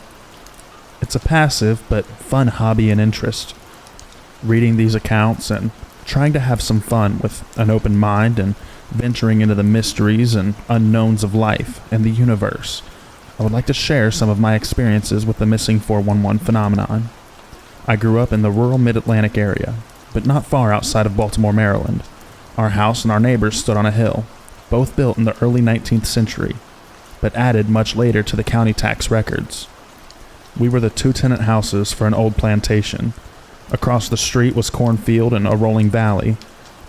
It's a passive but fun hobby and interest. Reading these accounts and trying to have some fun with an open mind and venturing into the mysteries and unknowns of life and the universe, I would like to share some of my experiences with the Missing 411 phenomenon. I grew up in the rural mid-Atlantic area, but not far outside of Baltimore, Maryland. Our house and our neighbors stood on a hill, both built in the early 19th century, but added much later to the county tax records. We were the 2-tenant houses for an old plantation. Across the street was cornfield and a rolling valley.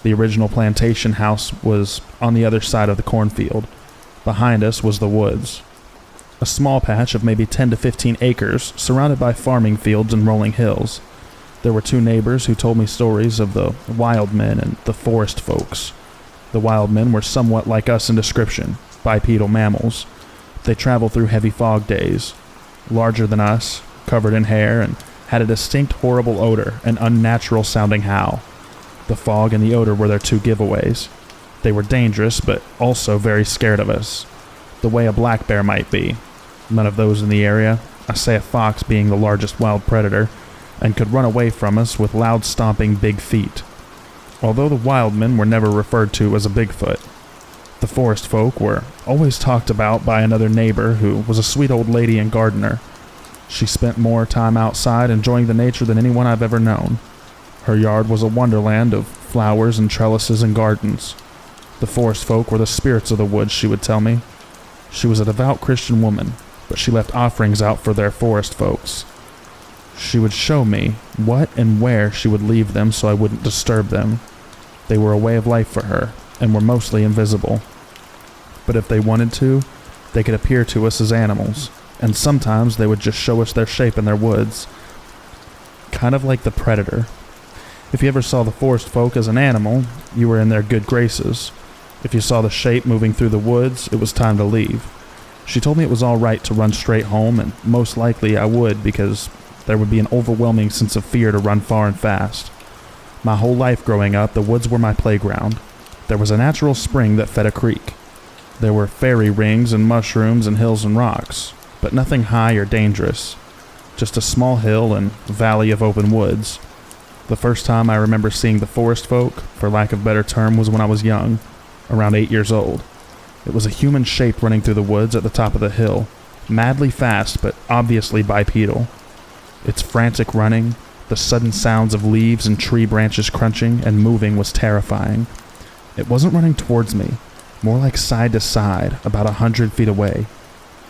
The original plantation house was on the other side of the cornfield. Behind us was the woods. A small patch of maybe 10 to 15 acres, surrounded by farming fields and rolling hills. There were 2 neighbors who told me stories of the wild men and the forest folks. The wild men were somewhat like us in description, bipedal mammals. They traveled through heavy fog days, larger than us, covered in hair, and had a distinct horrible odor and unnatural sounding howl. The fog and the odor were their 2 giveaways. They were dangerous, but also very scared of us, the way a black bear might be. None of those in the area, I say a fox being the largest wild predator, and could run away from us with loud stomping big feet. Although the wild men were never referred to as a Bigfoot. The forest folk were always talked about by another neighbor who was a sweet old lady and gardener. She spent more time outside enjoying the nature than anyone I've ever known. Her yard was a wonderland of flowers and trellises and gardens. The forest folk were the spirits of the woods, she would tell me. She was a devout Christian woman, but she left offerings out for their forest folks. She would show me what and where she would leave them so I wouldn't disturb them. They were a way of life for her, and were mostly invisible. But if they wanted to, They could appear to us as animals, and sometimes they would just show us their shape in their woods. Kind of like the predator. If you ever saw the forest folk as an animal, you were in their good graces. If you saw the shape moving through the woods, it was time to leave. She told me it was all right to run straight home, and most likely I would, because there would be an overwhelming sense of fear to run far and fast. My whole life growing up, the woods were my playground. There was a natural spring that fed a creek. There were fairy rings and mushrooms and hills and rocks, but nothing high or dangerous. Just a small hill and valley of open woods. The first time I remember seeing the forest folk, for lack of a better term, was when I was young, around 8 years old. It was a human shape running through the woods at the top of the hill, madly fast but obviously bipedal. Its frantic running, the sudden sounds of leaves and tree branches crunching and moving was terrifying. It wasn't running towards me, more like side to side, about 100 feet away.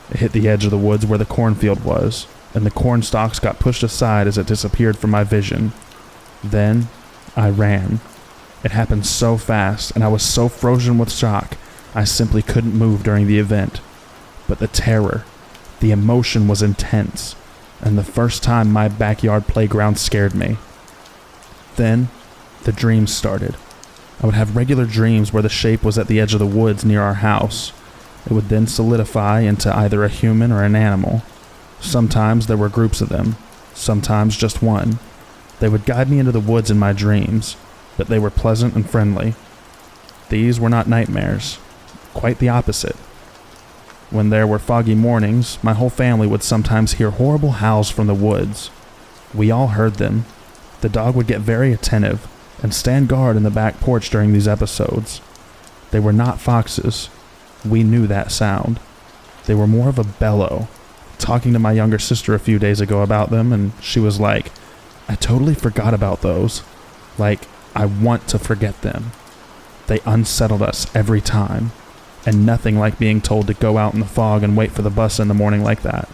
It hit the edge of the woods where the cornfield was, and the corn stalks got pushed aside as it disappeared from my vision. Then, I ran. It happened so fast, and I was so frozen with shock, I simply couldn't move during the event. But the terror, the emotion was intense, and the first time my backyard playground scared me. Then, the dreams started. I would have regular dreams where the shape was at the edge of the woods near our house. It would then solidify into either a human or an animal. Sometimes there were groups of them, sometimes just one. They would guide me into the woods in my dreams, but they were pleasant and friendly. These were not nightmares, quite the opposite. When there were foggy mornings, my whole family would sometimes hear horrible howls from the woods. We all heard them. The dog would get very attentive and stand guard in the back porch during these episodes. They were not foxes. We knew that sound. They were more of a bellow. Talking to my younger sister a few days ago about them, and she was like, I totally forgot about those. Like, I want to forget them. They unsettled us every time, and nothing like being told to go out in the fog and wait for the bus in the morning like that.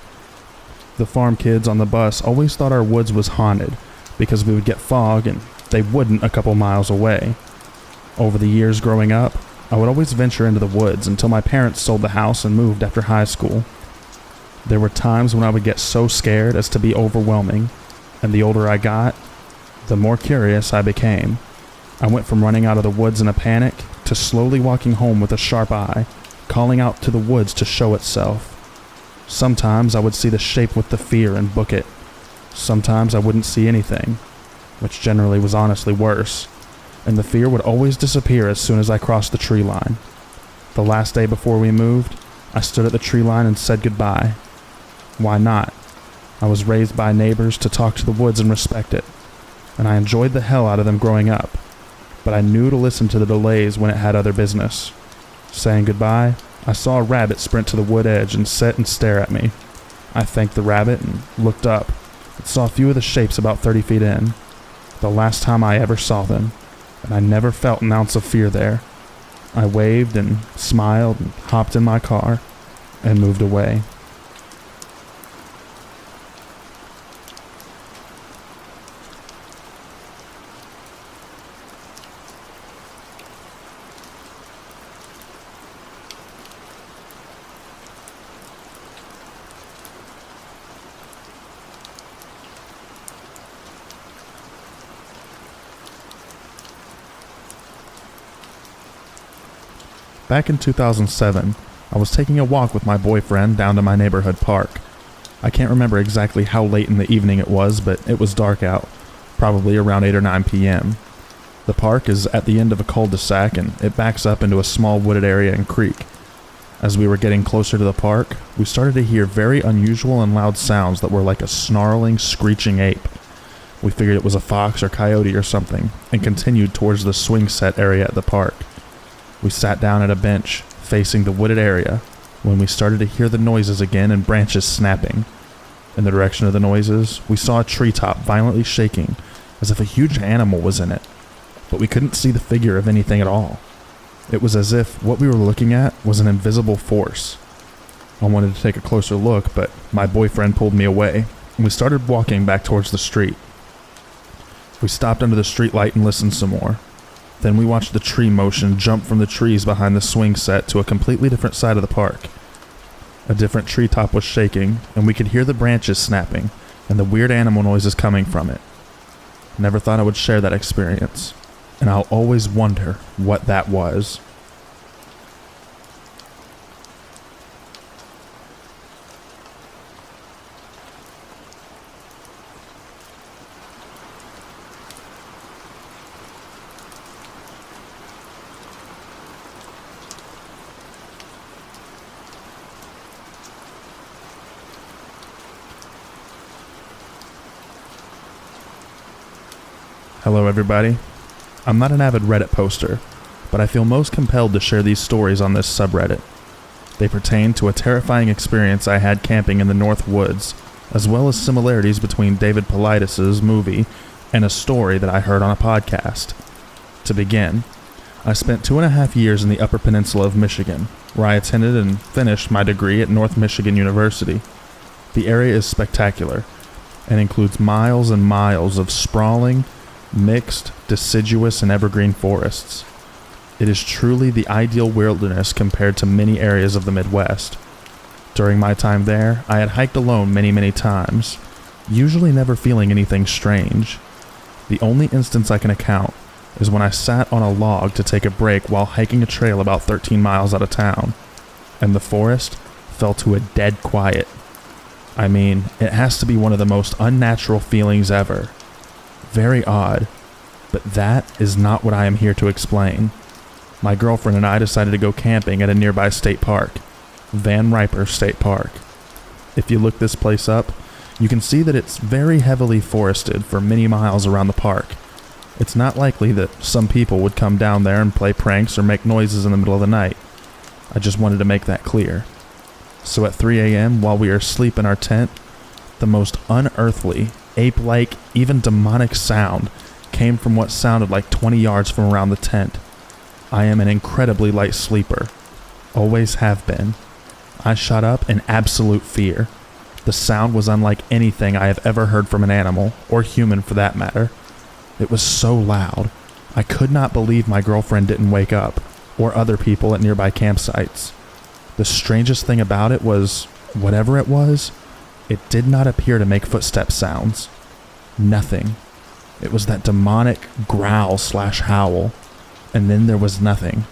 The farm kids on the bus always thought our woods was haunted because we would get fog and they wouldn't a couple miles away. Over the years growing up, I would always venture into the woods until my parents sold the house and moved after high school. There were times when I would get so scared as to be overwhelming, and the older I got, the more curious I became. I went from running out of the woods in a panic to slowly walking home with a sharp eye, calling out to the woods to show itself. Sometimes I would see the shape with the fear and book it. Sometimes I wouldn't see anything, which generally was honestly worse, and the fear would always disappear as soon as I crossed the tree line. The last day before we moved, I stood at the tree line and said goodbye. Why not? I was raised by neighbors to talk to the woods and respect it, and I enjoyed the hell out of them growing up, but I knew to listen to the delays when it had other business. Saying goodbye, I saw a rabbit sprint to the wood edge and sit and stare at me. I thanked the rabbit and looked up and saw a few of the shapes about 30 feet in, the last time I ever saw them, and I never felt an ounce of fear there. I waved and smiled and hopped in my car and moved away. Back in 2007, I was taking a walk with my boyfriend down to my neighborhood park. I can't remember exactly how late in the evening it was, but it was dark out, probably around 8 or 9 p.m. The park is at the end of a cul-de-sac and it backs up into a small wooded area and creek. As we were getting closer to the park, we started to hear very unusual and loud sounds that were like a snarling, screeching ape. We figured it was a fox or coyote or something, and continued towards the swing set area at the park. We sat down at a bench, facing the wooded area, when we started to hear the noises again and branches snapping. In the direction of the noises, we saw a treetop violently shaking, as if a huge animal was in it, but we couldn't see the figure of anything at all. It was as if what we were looking at was an invisible force. I wanted to take a closer look, but my boyfriend pulled me away, and we started walking back towards the street. We stopped under the streetlight and listened some more. Then we watched the tree motion jump from the trees behind the swing set to a completely different side of the park. A different treetop was shaking, and we could hear the branches snapping and the weird animal noises coming from it. Never thought I would share that experience, and I'll always wonder what that was. Hello everybody. I'm not an avid Reddit poster, but I feel most compelled to share these stories on this subreddit. They pertain to a terrifying experience I had camping in the North Woods, as well as similarities between David Paulides' movie and a story that I heard on a podcast. To begin, I spent 2.5 years in the Upper Peninsula of Michigan, where I attended and finished my degree at North Michigan University. The area is spectacular and includes miles and miles of sprawling, mixed, deciduous, and evergreen forests. It is truly the ideal wilderness compared to many areas of the Midwest. During my time there, I had hiked alone many times, usually never feeling anything strange. The only instance I can account is when I sat on a log to take a break while hiking a trail about 13 miles out of town, and the forest fell to a dead quiet. I mean, it has to be one of the most unnatural feelings ever. Very odd, but that is not what I am here to explain. My girlfriend and I decided to go camping at a nearby state park, Van Riper State Park. If you look this place up, you can see that it's very heavily forested for many miles around the park. It's not likely that some people would come down there and play pranks or make noises in the middle of the night. I just wanted to make that clear. So at 3 a.m., while we are asleep in our tent, the most unearthly, ape-like, even demonic sound came from what sounded like 20 yards from around the tent. I am an incredibly light sleeper. Always have been. I shot up in absolute fear. The sound was unlike anything I have ever heard from an animal, or human for that matter. It was so loud, I could not believe my girlfriend didn't wake up, or other people at nearby campsites. The strangest thing about it was, whatever it was, it did not appear to make footstep sounds. Nothing. It was that demonic growl/howl, and then there was nothing.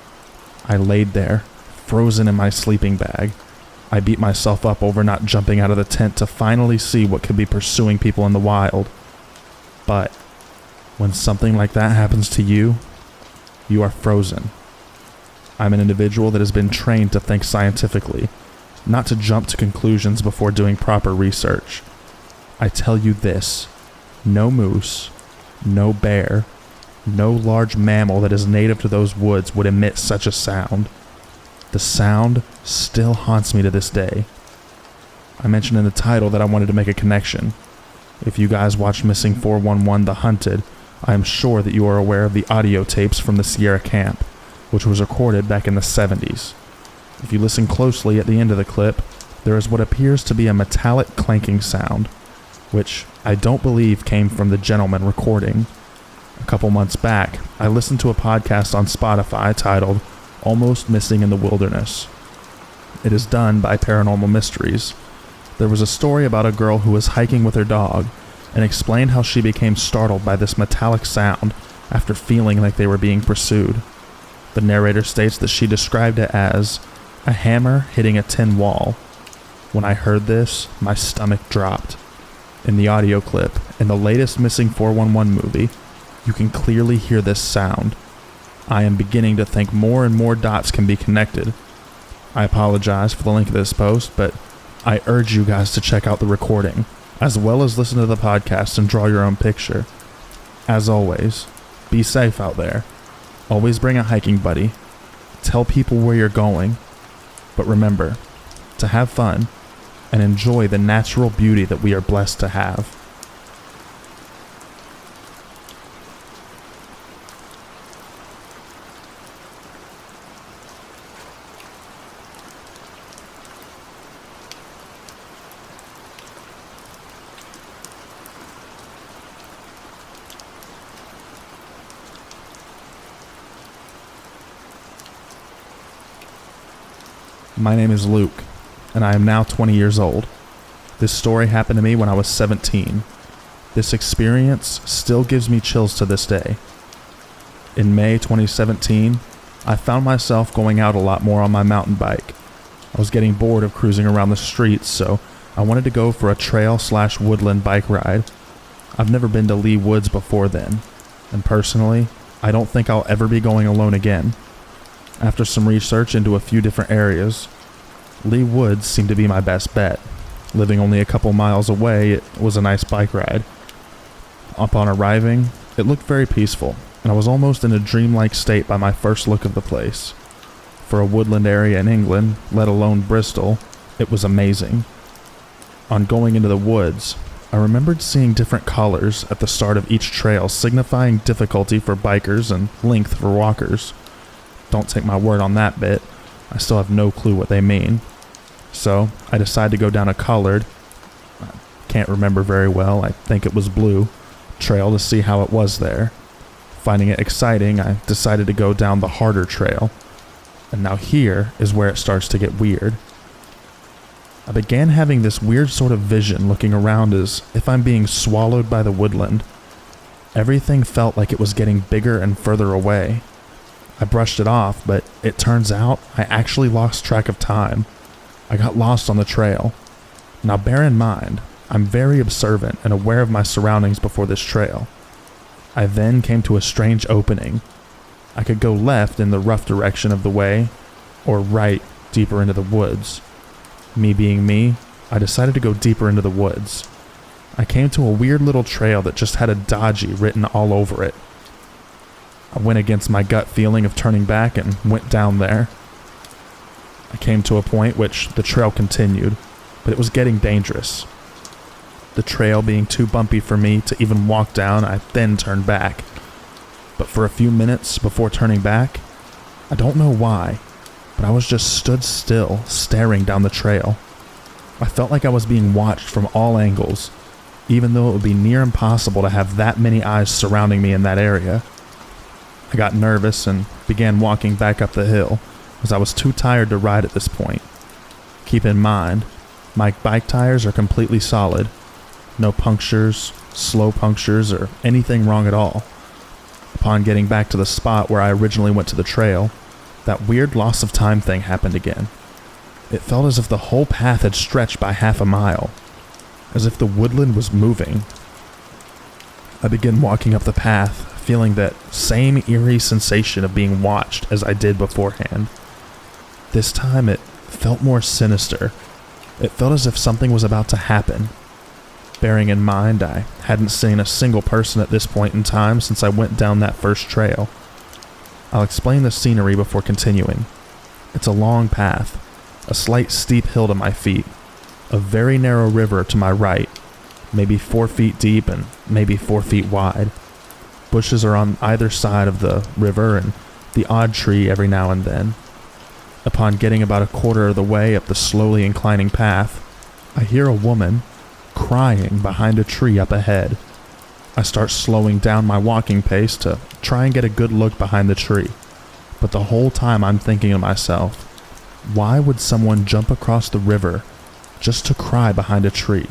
I laid there, frozen in my sleeping bag. I beat myself up over not jumping out of the tent to finally see what could be pursuing people in the wild. But when something like that happens to you, you are frozen. I'm an individual that has been trained to think scientifically, not to jump to conclusions before doing proper research. I tell you this, no moose, no bear, no large mammal that is native to those woods would emit such a sound. The sound still haunts me to this day. I mentioned in the title that I wanted to make a connection. If you guys watched Missing 411 The Hunted, I am sure that you are aware of the audio tapes from the Sierra Camp, which was recorded back in the 70s. If you listen closely at the end of the clip, there is what appears to be a metallic clanking sound, which I don't believe came from the gentleman recording. A couple months back, I listened to a podcast on Spotify titled Almost Missing in the Wilderness. It is done by Paranormal Mysteries. There was a story about a girl who was hiking with her dog and explained how she became startled by this metallic sound after feeling like they were being pursued. The narrator states that she described it as a hammer hitting a tin wall. When I heard this, my stomach dropped. In the audio clip, in the latest Missing 411 movie, you can clearly hear this sound. I am beginning to think more and more dots can be connected. I apologize for the link of this post, but I urge you guys to check out the recording, as well as listen to the podcast and draw your own picture. As always, be safe out there. Always bring a hiking buddy. Tell people where you're going. But remember, to have fun and enjoy the natural beauty that we are blessed to have. My name is Luke, and I am now 20 years old. This story happened to me when I was 17. This experience still gives me chills to this day. In May 2017, I found myself going out a lot more on my mountain bike. I was getting bored of cruising around the streets, so I wanted to go for a trail/woodland bike ride. I've never been to Lee Woods before then, and personally, I don't think I'll ever be going alone again. After some research into a few different areas, Lee Woods seemed to be my best bet. Living only a couple miles away, it was a nice bike ride. Upon arriving, it looked very peaceful, and I was almost in a dreamlike state by my first look of the place. For a woodland area in England, let alone Bristol, it was amazing. On going into the woods, I remembered seeing different colors at the start of each trail, signifying difficulty for bikers and length for walkers. Don't take my word on that bit, I still have no clue what they mean. So, I decided to go down a colored, I can't remember very well, I think it was blue, trail to see how it was there. Finding it exciting, I decided to go down the harder trail. And now here is where it starts to get weird. I began having this weird sort of vision looking around as if I'm being swallowed by the woodland. Everything felt like it was getting bigger and further away. I brushed it off, but it turns out I actually lost track of time. I got lost on the trail. Now bear in mind, I'm very observant and aware of my surroundings before this trail. I then came to a strange opening. I could go left in the rough direction of the way, or right deeper into the woods. Me being me, I decided to go deeper into the woods. I came to a weird little trail that just had a dodgy written all over it. I went against my gut feeling of turning back and went down there. I came to a point which the trail continued, but it was getting dangerous. The trail being too bumpy for me to even walk down, I then turned back. But for a few minutes before turning back, I don't know why, but I was just stood still, staring down the trail. I felt like I was being watched from all angles, even though it would be near impossible to have that many eyes surrounding me in that area. I got nervous and began walking back up the hill, as I was too tired to ride at this point. Keep in mind, my bike tires are completely solid. No punctures, slow punctures, or anything wrong at all. Upon getting back to the spot where I originally went to the trail, that weird loss of time thing happened again. It felt as if the whole path had stretched by half a mile, as if the woodland was moving. I began walking up the path, feeling that same eerie sensation of being watched as I did beforehand. This time it felt more sinister. It felt as if something was about to happen. Bearing in mind I hadn't seen a single person at this point in time since I went down that first trail. I'll explain the scenery before continuing. It's a long path, a slight steep hill to my feet, a very narrow river to my right, maybe 4 feet deep and maybe 4 feet wide. Bushes are on either side of the river and the odd tree every now and then. Upon getting about a quarter of the way up the slowly inclining path, I hear a woman crying behind a tree up ahead. I start slowing down my walking pace to try and get a good look behind the tree, but the whole time I'm thinking to myself, why would someone jump across the river just to cry behind a tree?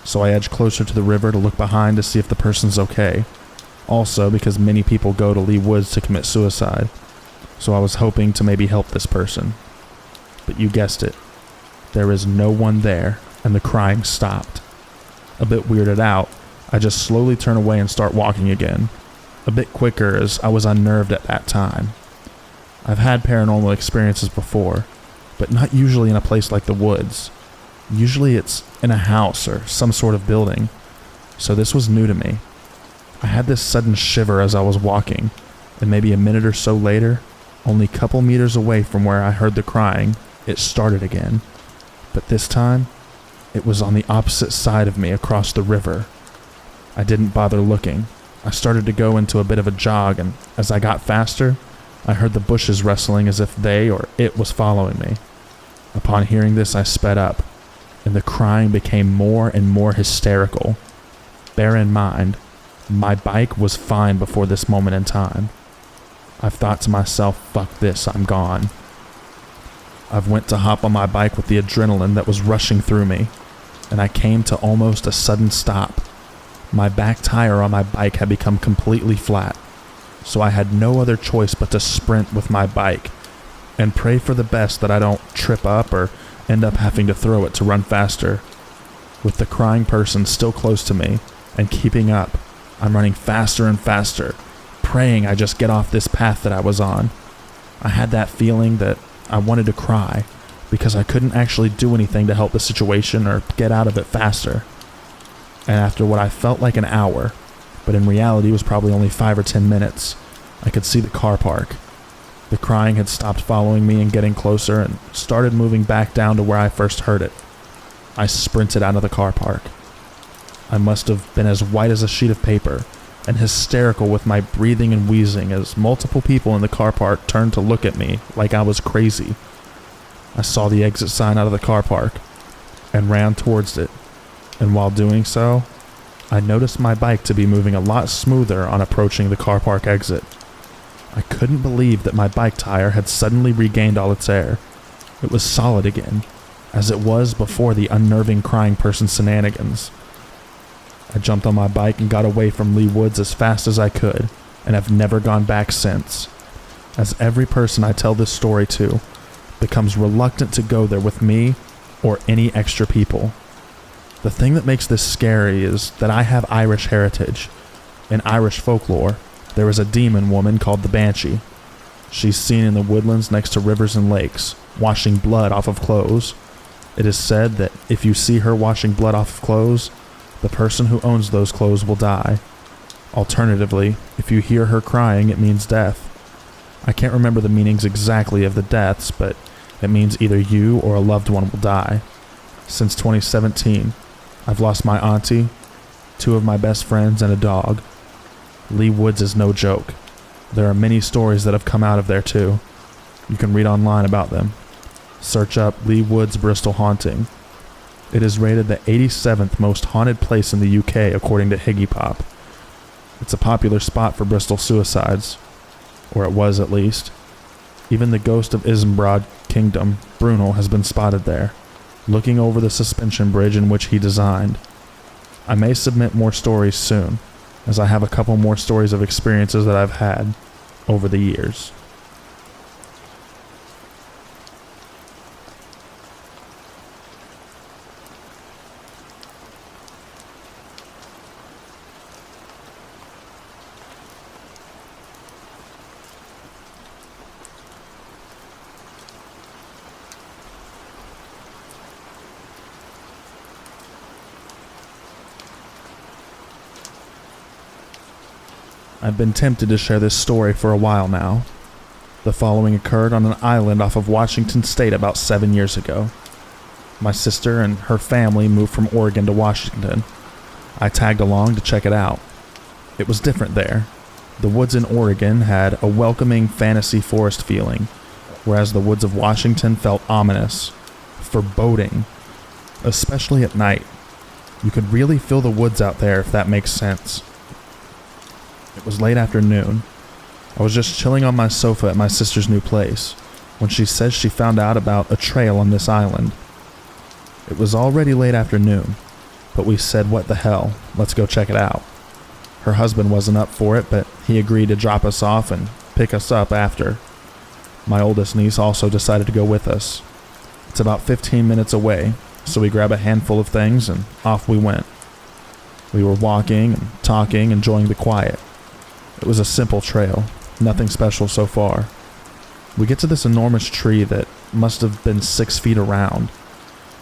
So I edge closer to the river to look behind to see if the person's okay. Also because many people go to Lee Woods to commit suicide, so I was hoping to maybe help this person. But you guessed it, there is no one there, and the crying stopped. A bit weirded out, I just slowly turn away and start walking again, a bit quicker as I was unnerved at that time. I've had paranormal experiences before, but not usually in a place like the woods. Usually it's in a house or some sort of building, so this was new to me. I had this sudden shiver as I was walking, and maybe a minute or so later, only a couple meters away from where I heard the crying, it started again. But this time, it was on the opposite side of me across the river. I didn't bother looking. I started to go into a bit of a jog, and as I got faster, I heard the bushes rustling as if they or it was following me. Upon hearing this, I sped up, and the crying became more and more hysterical. Bear in mind, my bike was fine before this moment in time. I've thought to myself, fuck this, I'm gone. I've went to hop on my bike with the adrenaline that was rushing through me, and I came to almost a sudden stop. My back tire on my bike had become completely flat, so I had no other choice but to sprint with my bike and pray for the best that I don't trip up or end up having to throw it to run faster. With the crying person still close to me and keeping up, I'm running faster and faster, praying I just get off this path that I was on. I had that feeling that I wanted to cry because I couldn't actually do anything to help the situation or get out of it faster. And after what I felt like an hour, but in reality was probably only 5 or 10 minutes, I could see the car park. The crying had stopped following me and getting closer and started moving back down to where I first heard it. I sprinted out of the car park. I must have been as white as a sheet of paper and hysterical with my breathing and wheezing as multiple people in the car park turned to look at me like I was crazy. I saw the exit sign out of the car park and ran towards it, and while doing so, I noticed my bike to be moving a lot smoother on approaching the car park exit. I couldn't believe that my bike tire had suddenly regained all its air. It was solid again, as it was before the unnerving crying person shenanigans. I jumped on my bike and got away from Lee Woods as fast as I could, and have never gone back since, as every person I tell this story to becomes reluctant to go there with me or any extra people. The thing that makes this scary is that I have Irish heritage. In Irish folklore, there is a demon woman called the Banshee. She's seen in the woodlands next to rivers and lakes, washing blood off of clothes. It is said that if you see her washing blood off of clothes, the person who owns those clothes will die. Alternatively, if you hear her crying, it means death. I can't remember the meanings exactly of the deaths, but it means either you or a loved one will die. Since 2017, I've lost my auntie, 2 of my best friends, and a dog. Lee Woods is no joke. There are many stories that have come out of there too. You can read online about them. Search up Lee Woods Bristol Haunting. It is rated the 87th most haunted place in the UK according to Higgypop. It's a popular spot for Bristol suicides, or it was at least. Even the ghost of Isambard Kingdom, Bruno, has been spotted there, looking over the suspension bridge in which he designed. I may submit more stories soon, as I have a couple more stories of experiences that I've had over the years. I've been tempted to share this story for a while now. The following occurred on an island off of Washington State about 7 years ago. My sister and her family moved from Oregon to Washington. I tagged along to check it out. It was different there. The woods in Oregon had a welcoming fantasy forest feeling, whereas the woods of Washington felt ominous, foreboding, especially at night. You could really feel the woods out there, if that makes sense. It was late afternoon. I was just chilling on my sofa at my sister's new place when she said she found out about a trail on this island. It was already late afternoon, but we said, what the hell, let's go check it out. Her husband wasn't up for it, but he agreed to drop us off and pick us up after. My oldest niece also decided to go with us. It's about 15 minutes away, so we grabbed a handful of things and off we went. We were walking and talking, enjoying the quiet. It was a simple trail, nothing special so far. We get to this enormous tree that must have been 6 feet around.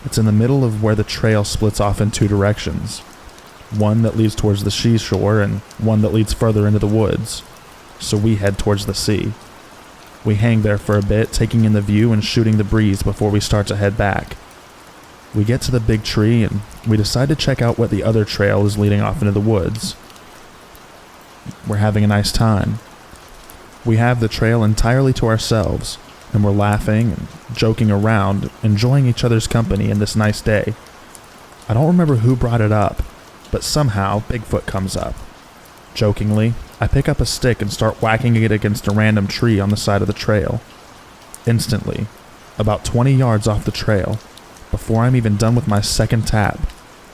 It's in the middle of where the trail splits off in 2 directions. One that leads towards the seashore and one that leads further into the woods. So we head towards the sea. We hang there for a bit, taking in the view and shooting the breeze before we start to head back. We get to the big tree and we decide to check out what the other trail is leading off into the woods. We're having a nice time. We have the trail entirely to ourselves, and we're laughing and joking around, enjoying each other's company in this nice day. I don't remember who brought it up, but somehow Bigfoot comes up. Jokingly, I pick up a stick and start whacking it against a random tree on the side of the trail. Instantly, about 20 yards off the trail, before I'm even done with my second tap,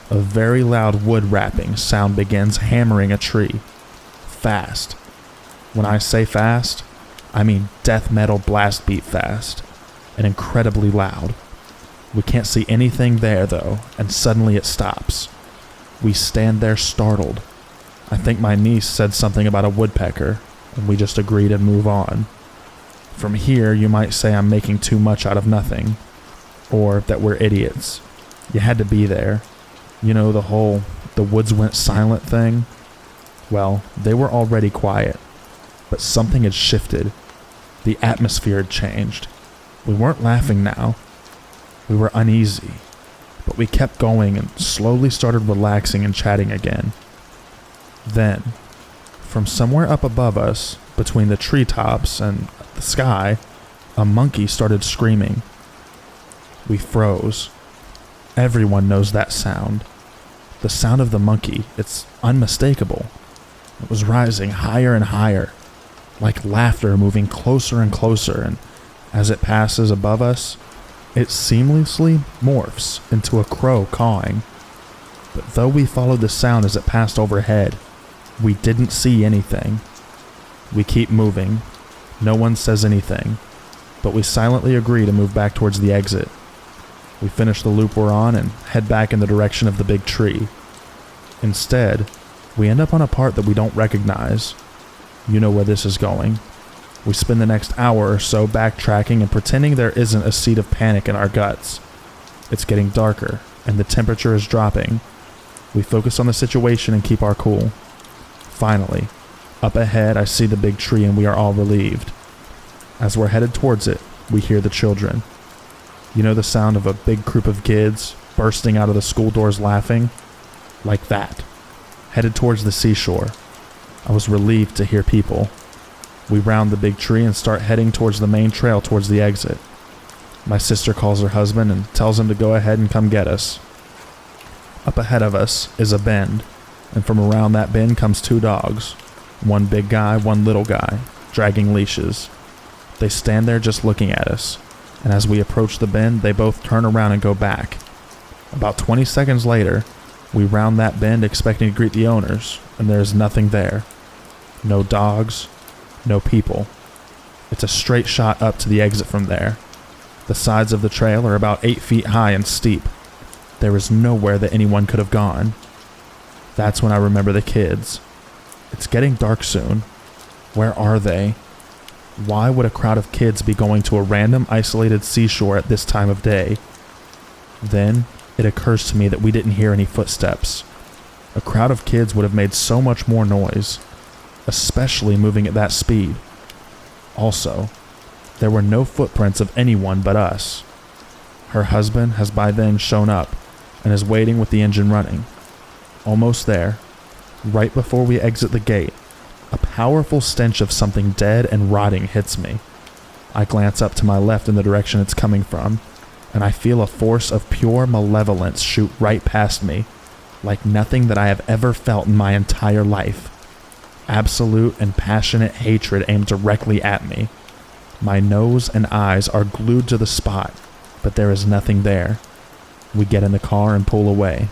a very loud wood rapping sound begins hammering a tree. Fast. When I say fast, I mean death metal blast beat fast, and incredibly loud. We can't see anything there though, and suddenly it stops. We stand there startled. I think my niece said something about a woodpecker, and we just agreed and move on. From here, you might say I'm making too much out of nothing, or that we're idiots. You had to be there. You know the whole, the woods went silent thing? Well, they were already quiet, but something had shifted. The atmosphere had changed. We weren't laughing now. We were uneasy, but we kept going and slowly started relaxing and chatting again. Then, from somewhere up above us, between the treetops and the sky, a monkey started screaming. We froze. Everyone knows that sound. The sound of the monkey, it's unmistakable. It was rising higher and higher, like laughter moving closer and closer, and as it passes above us, it seamlessly morphs into a crow cawing. But though we followed the sound as it passed overhead, we didn't see anything. We keep moving. No one says anything, but we silently agree to move back towards the exit. We finish the loop we're on and head back in the direction of the big tree. Instead, we end up on a part that we don't recognize. You know where this is going. We spend the next hour or so backtracking and pretending there isn't a seed of panic in our guts. It's getting darker, and the temperature is dropping. We focus on the situation and keep our cool. Finally, up ahead I see the big tree and we are all relieved. As we're headed towards it, we hear the children. You know the sound of a big group of kids bursting out of the school doors laughing? Like that. Headed towards the seashore. I was relieved to hear people. We round the big tree and start heading towards the main trail towards the exit. My sister calls her husband and tells him to go ahead and come get us. Up ahead of us is a bend, and from around that bend comes two dogs. One big guy, one little guy, dragging leashes. They stand there just looking at us, and as we approach the bend, they both turn around and go back. About 20 seconds later, we round that bend expecting to greet the owners, and there is nothing there. No dogs, no people. It's a straight shot up to the exit from there. The sides of the trail are about 8 feet high and steep. There is nowhere that anyone could have gone. That's when I remember the kids. It's getting dark soon. Where are they? Why would a crowd of kids be going to a random isolated seashore at this time of day? Then it occurs to me that we didn't hear any footsteps. A crowd of kids would have made so much more noise, especially moving at that speed. Also, there were no footprints of anyone but us. Her husband has by then shown up and is waiting with the engine running. Almost there, right before we exit the gate, a powerful stench of something dead and rotting hits me. I glance up to my left in the direction it's coming from, and I feel a force of pure malevolence shoot right past me, like nothing that I have ever felt in my entire life. Absolute and passionate hatred aimed directly at me. My nose and eyes are glued to the spot, but there is nothing there. We get in the car and pull away.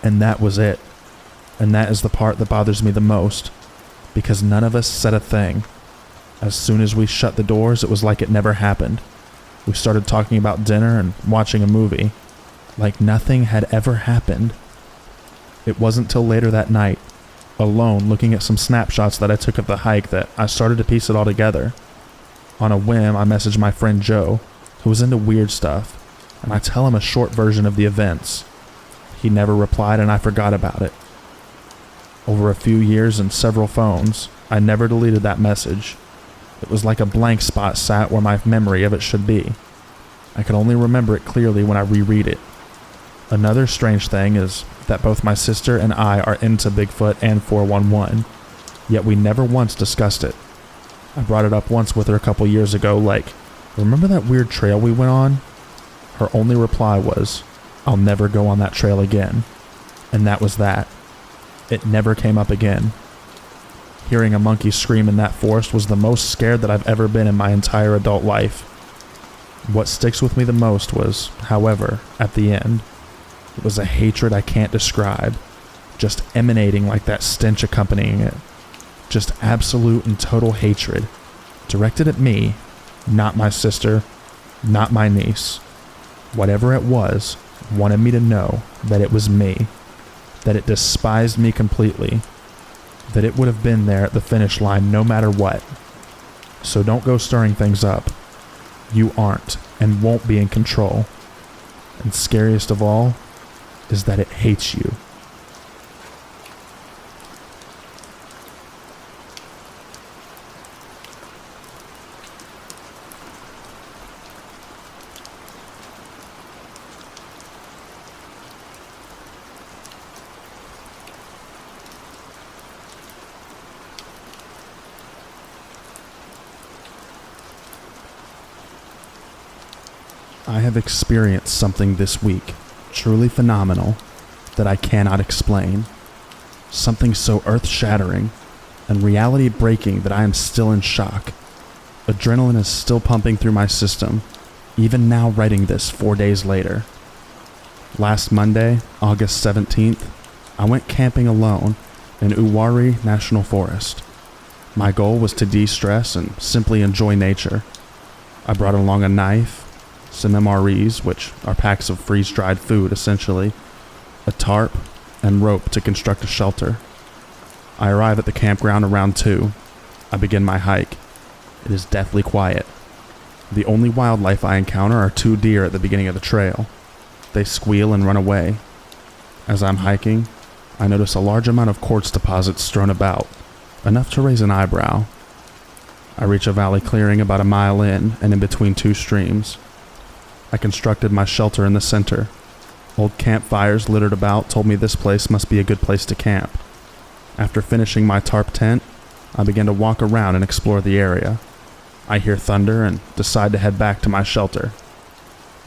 And that was it. And that is the part that bothers me the most, because none of us said a thing. As soon as we shut the doors, it was like it never happened. We started talking about dinner and watching a movie, like nothing had ever happened. It wasn't till later that night, alone looking at some snapshots that I took of the hike, that I started to piece it all together. On a whim, I messaged my friend Joe, who was into weird stuff, and I tell him a short version of the events. He never replied and I forgot about it. Over a few years and several phones, I never deleted that message. It was like a blank spot sat where my memory of it should be. I can only remember it clearly when I reread it. Another strange thing is that both my sister and I are into Bigfoot and 411, yet we never once discussed it. I brought it up once with her a couple years ago, like, remember that weird trail we went on? Her only reply was, I'll never go on that trail again. And that was that. It never came up again. Hearing a monkey scream in that forest was the most scared that I've ever been in my entire adult life. What sticks with me the most was, however, at the end, it was a hatred I can't describe, just emanating like that stench accompanying it. Just absolute and total hatred, directed at me, not my sister, not my niece. Whatever it was, wanted me to know that it was me, that it despised me completely, that it would have been there at the finish line no matter what. So don't go stirring things up. You aren't and won't be in control. And scariest of all is that it hates you. I have experienced something this week, truly phenomenal, that I cannot explain. Something so earth-shattering and reality-breaking that I am still in shock. Adrenaline is still pumping through my system, even now writing this 4 days later. Last Monday, August 17th, I went camping alone in Uwari National Forest. My goal was to de-stress and simply enjoy nature. I brought along a knife, some MREs, which are packs of freeze-dried food essentially, a tarp, and rope to construct a shelter. I arrive at the campground around 2. I begin my hike. It is deathly quiet. The only wildlife I encounter are 2 deer at the beginning of the trail. They squeal and run away. As I'm hiking, I notice a large amount of quartz deposits strewn about, enough to raise an eyebrow. I reach a valley clearing about a mile in and in between 2 streams. I constructed my shelter in the center. Old campfires littered about told me this place must be a good place to camp. After finishing my tarp tent, I began to walk around and explore the area. I hear thunder and decide to head back to my shelter.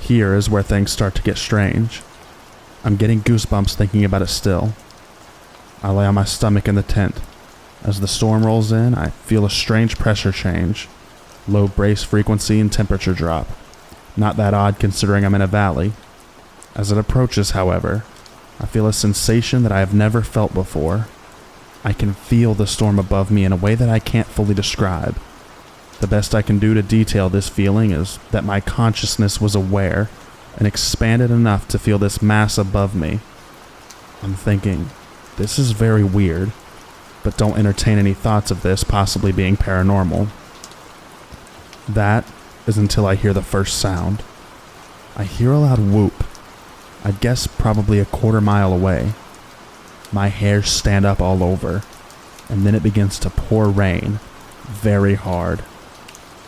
Here is where things start to get strange. I'm getting goosebumps thinking about it still. I lay on my stomach in the tent. As the storm rolls in, I feel a strange pressure change. Low brace frequency and temperature drop. Not that odd considering I'm in a valley. As it approaches, however, I feel a sensation that I have never felt before. I can feel the storm above me in a way that I can't fully describe. The best I can do to detail this feeling is that my consciousness was aware and expanded enough to feel this mass above me. I'm thinking, this is very weird, but don't entertain any thoughts of this possibly being paranormal. That is until I hear the first sound. I hear a loud whoop. I'd guess probably a quarter mile away. My hairs stand up all over, and then it begins to pour rain, very hard.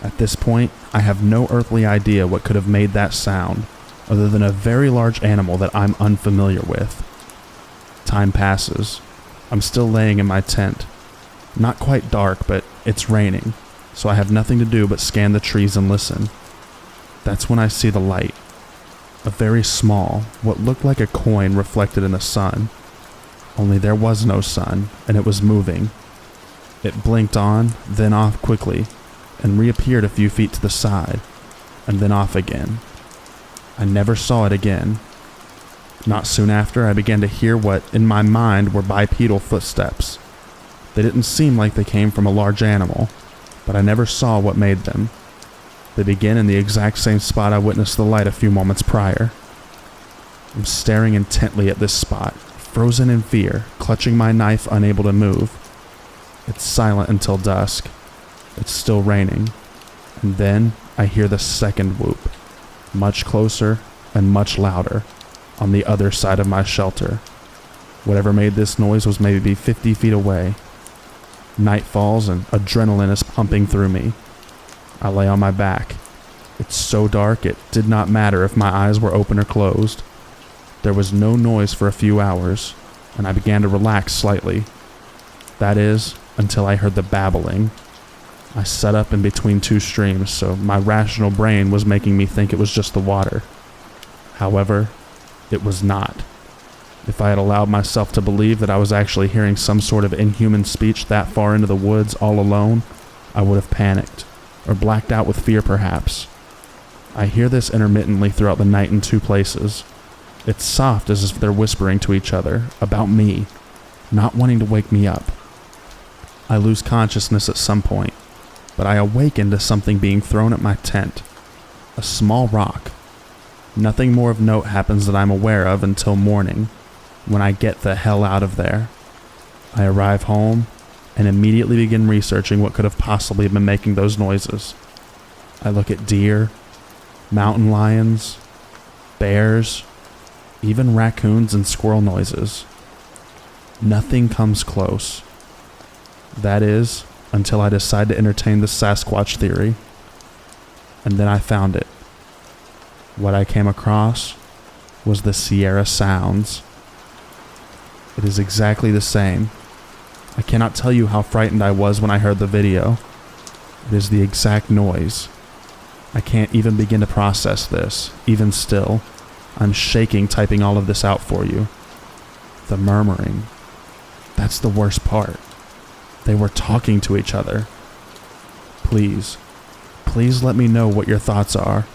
At this point, I have no earthly idea what could have made that sound, other than a very large animal that I'm unfamiliar with. Time passes. I'm still laying in my tent. Not quite dark, but it's raining, so I have nothing to do but scan the trees and listen. That's when I see the light. A very small, what looked like a coin reflected in the sun. Only there was no sun, and it was moving. It blinked on, then off quickly, and reappeared a few feet to the side, and then off again. I never saw it again. Not soon after, I began to hear what, in my mind, were bipedal footsteps. They didn't seem like they came from a large animal, but I never saw what made them. They begin in the exact same spot I witnessed the light a few moments prior. I'm staring intently at this spot, frozen in fear, clutching my knife, unable to move. It's silent until dusk. It's still raining. And then I hear the second whoop, much closer and much louder, on the other side of my shelter. Whatever made this noise was maybe 50 feet away. Night falls and adrenaline is pumping through me. I lay on my back. It's so dark it did not matter if my eyes were open or closed. There was no noise for a few hours, and I began to relax slightly. That is, until I heard the babbling. I sat up in between 2 streams, so my rational brain was making me think it was just the water. However, it was not. If I had allowed myself to believe that I was actually hearing some sort of inhuman speech that far into the woods all alone, I would have panicked, or blacked out with fear perhaps. I hear this intermittently throughout the night in two places. It's soft as if they're whispering to each other about me, not wanting to wake me up. I lose consciousness at some point, but I awaken to something being thrown at my tent. A small rock. Nothing more of note happens that I'm aware of until morning, when I get the hell out of there. I arrive home and immediately begin researching what could have possibly been making those noises. I look at deer, mountain lions, bears, even raccoons and squirrel noises. Nothing comes close. That is, until I decide to entertain the Sasquatch theory. And then I found it. What I came across was the Sierra Sounds. It is exactly the same. I cannot tell you how frightened I was when I heard the video. It is the exact noise. I can't even begin to process this, even still. I'm shaking typing all of this out for you. The murmuring. That's the worst part. They were talking to each other. Please let me know what your thoughts are,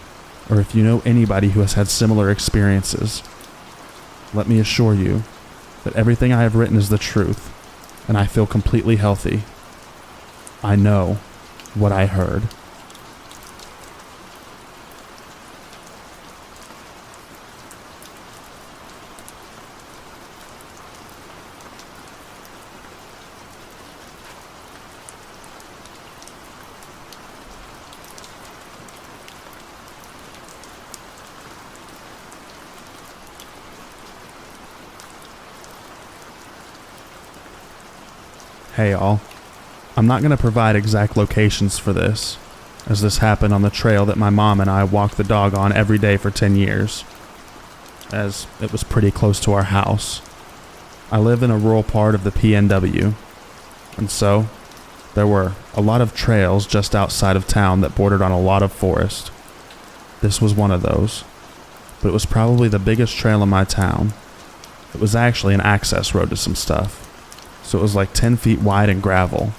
or if you know anybody who has had similar experiences. Let me assure you that everything I have written is the truth, and I feel completely healthy. I know what I heard. Hey y'all, I'm not going to provide exact locations for this, as this happened on the trail that my mom and I walked the dog on every day for 10 years, as it was pretty close to our house. I live in a rural part of the PNW, and so there were a lot of trails just outside of town that bordered on a lot of forest. This was one of those, but it was probably the biggest trail in my town. It was actually an access road to some stuff. So it was like 10 feet wide and gravel.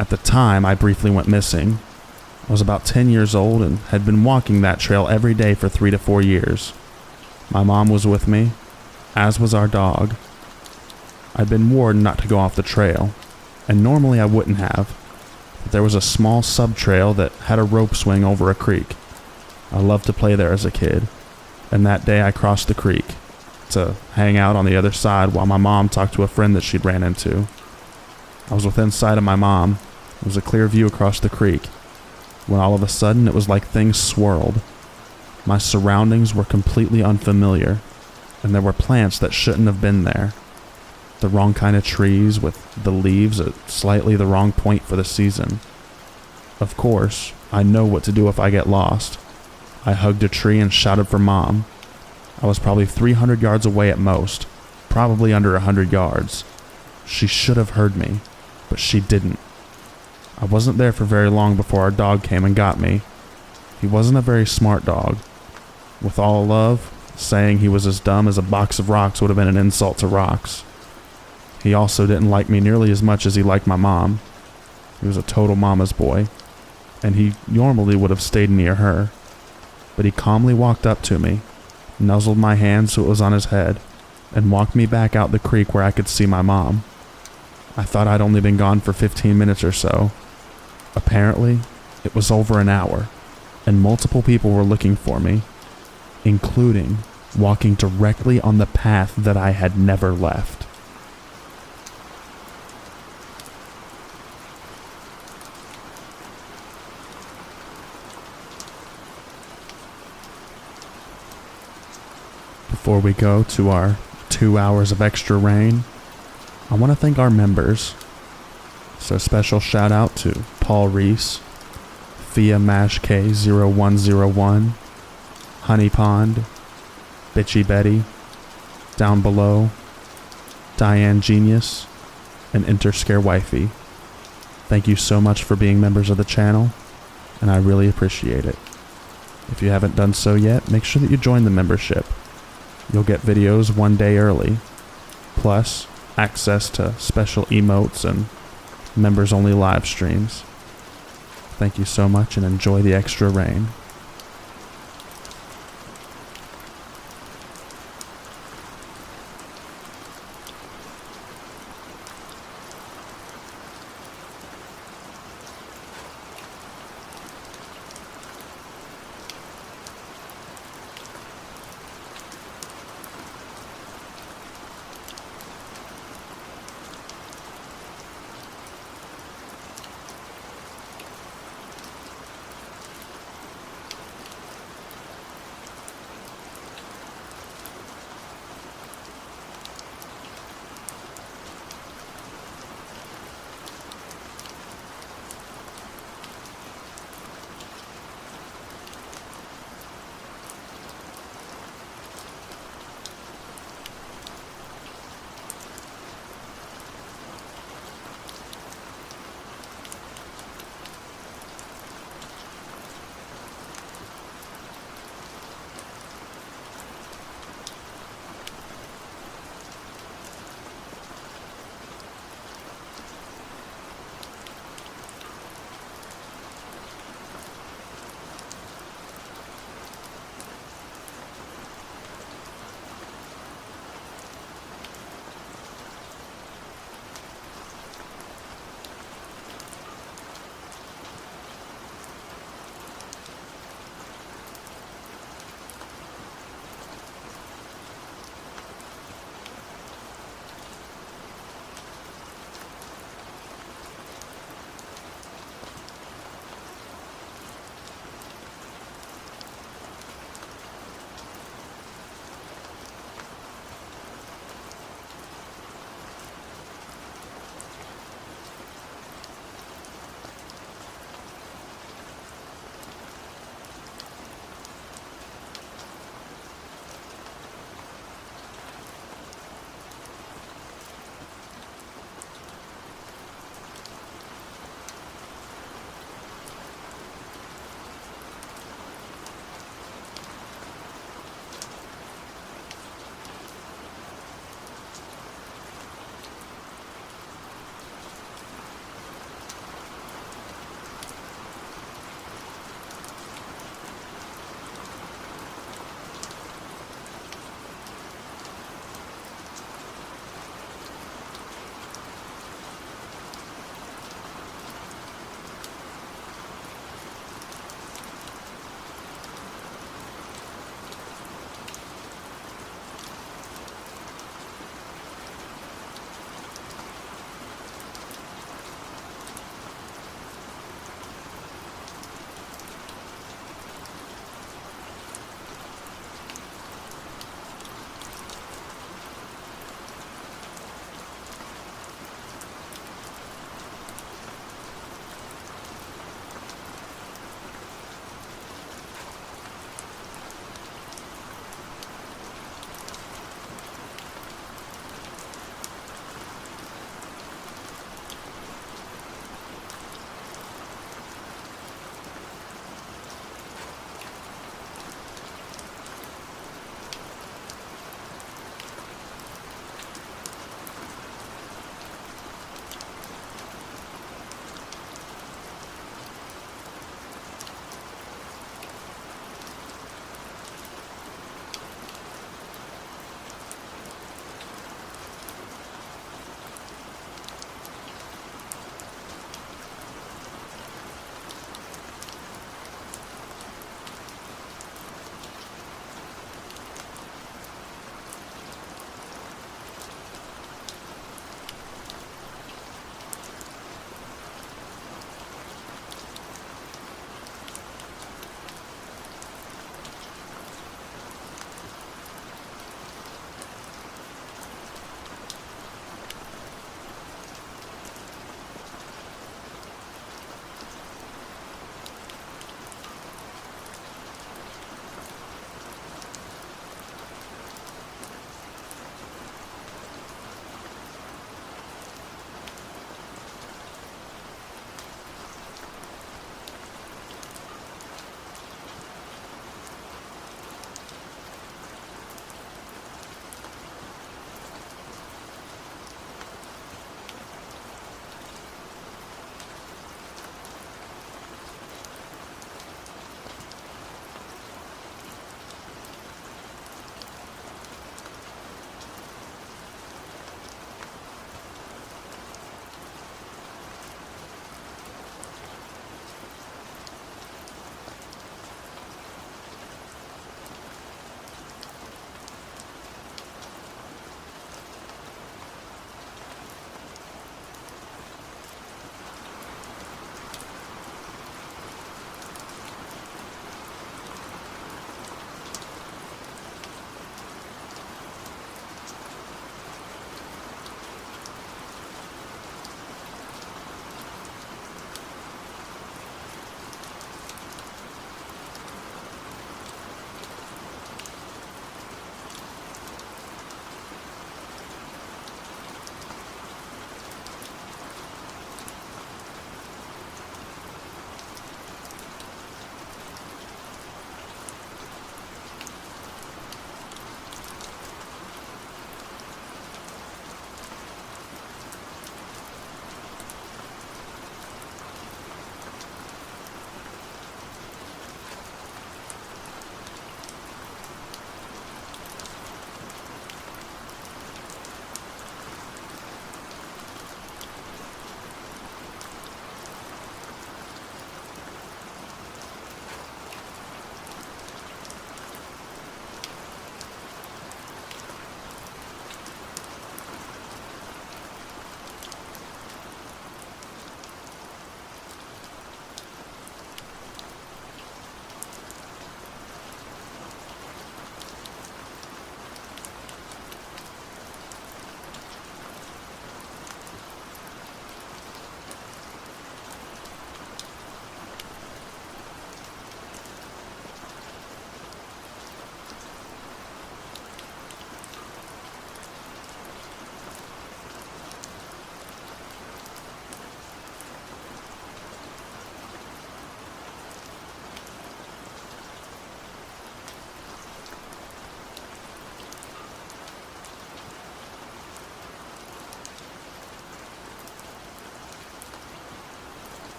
At the time, I briefly went missing. I was about 10 years old and had been walking that trail every day for 3 to 4 years. My mom was with me, as was our dog. I'd been warned not to go off the trail, and normally I wouldn't have, but there was a small sub-trail that had a rope swing over a creek. I loved to play there as a kid, and that day I crossed the creek to hang out on the other side while my mom talked to a friend that she'd ran into. I was within sight of my mom. It was a clear view across the creek, when all of a sudden it was like things swirled. My surroundings were completely unfamiliar, and there were plants that shouldn't have been there. The wrong kind of trees with the leaves at slightly the wrong point for the season. Of course, I know what to do if I get lost. I hugged a tree and shouted for Mom. I was probably 300 yards away at most, probably under 100 yards. She should have heard me, but she didn't. I wasn't there for very long before our dog came and got me. He wasn't a very smart dog. With all love, saying he was as dumb as a box of rocks would have been an insult to rocks. He also didn't like me nearly as much as he liked my mom. He was a total mama's boy, and he normally would have stayed near her. But he calmly walked up to me, nuzzled my hand so it was on his head, and walked me back out the creek where I could see my mom. I thought I'd only been gone for 15 minutes or so. Apparently, it was over an hour, and multiple people were looking for me, including walking directly on the path that I had never left. Before we go to our 2 hours of extra rain, I want to thank our members. So special shout out to Paul Reese, Fia Mash K0101, Honey Pond, Bitchy Betty, Down Below, Diane Genius, and Interscare Wifey. Thank you so much for being members of the channel, and I really appreciate it. If you haven't done so yet, make sure that you join the membership. You'll get videos 1 day early, plus access to special emotes and members-only live streams. Thank you so much and enjoy the extra rain.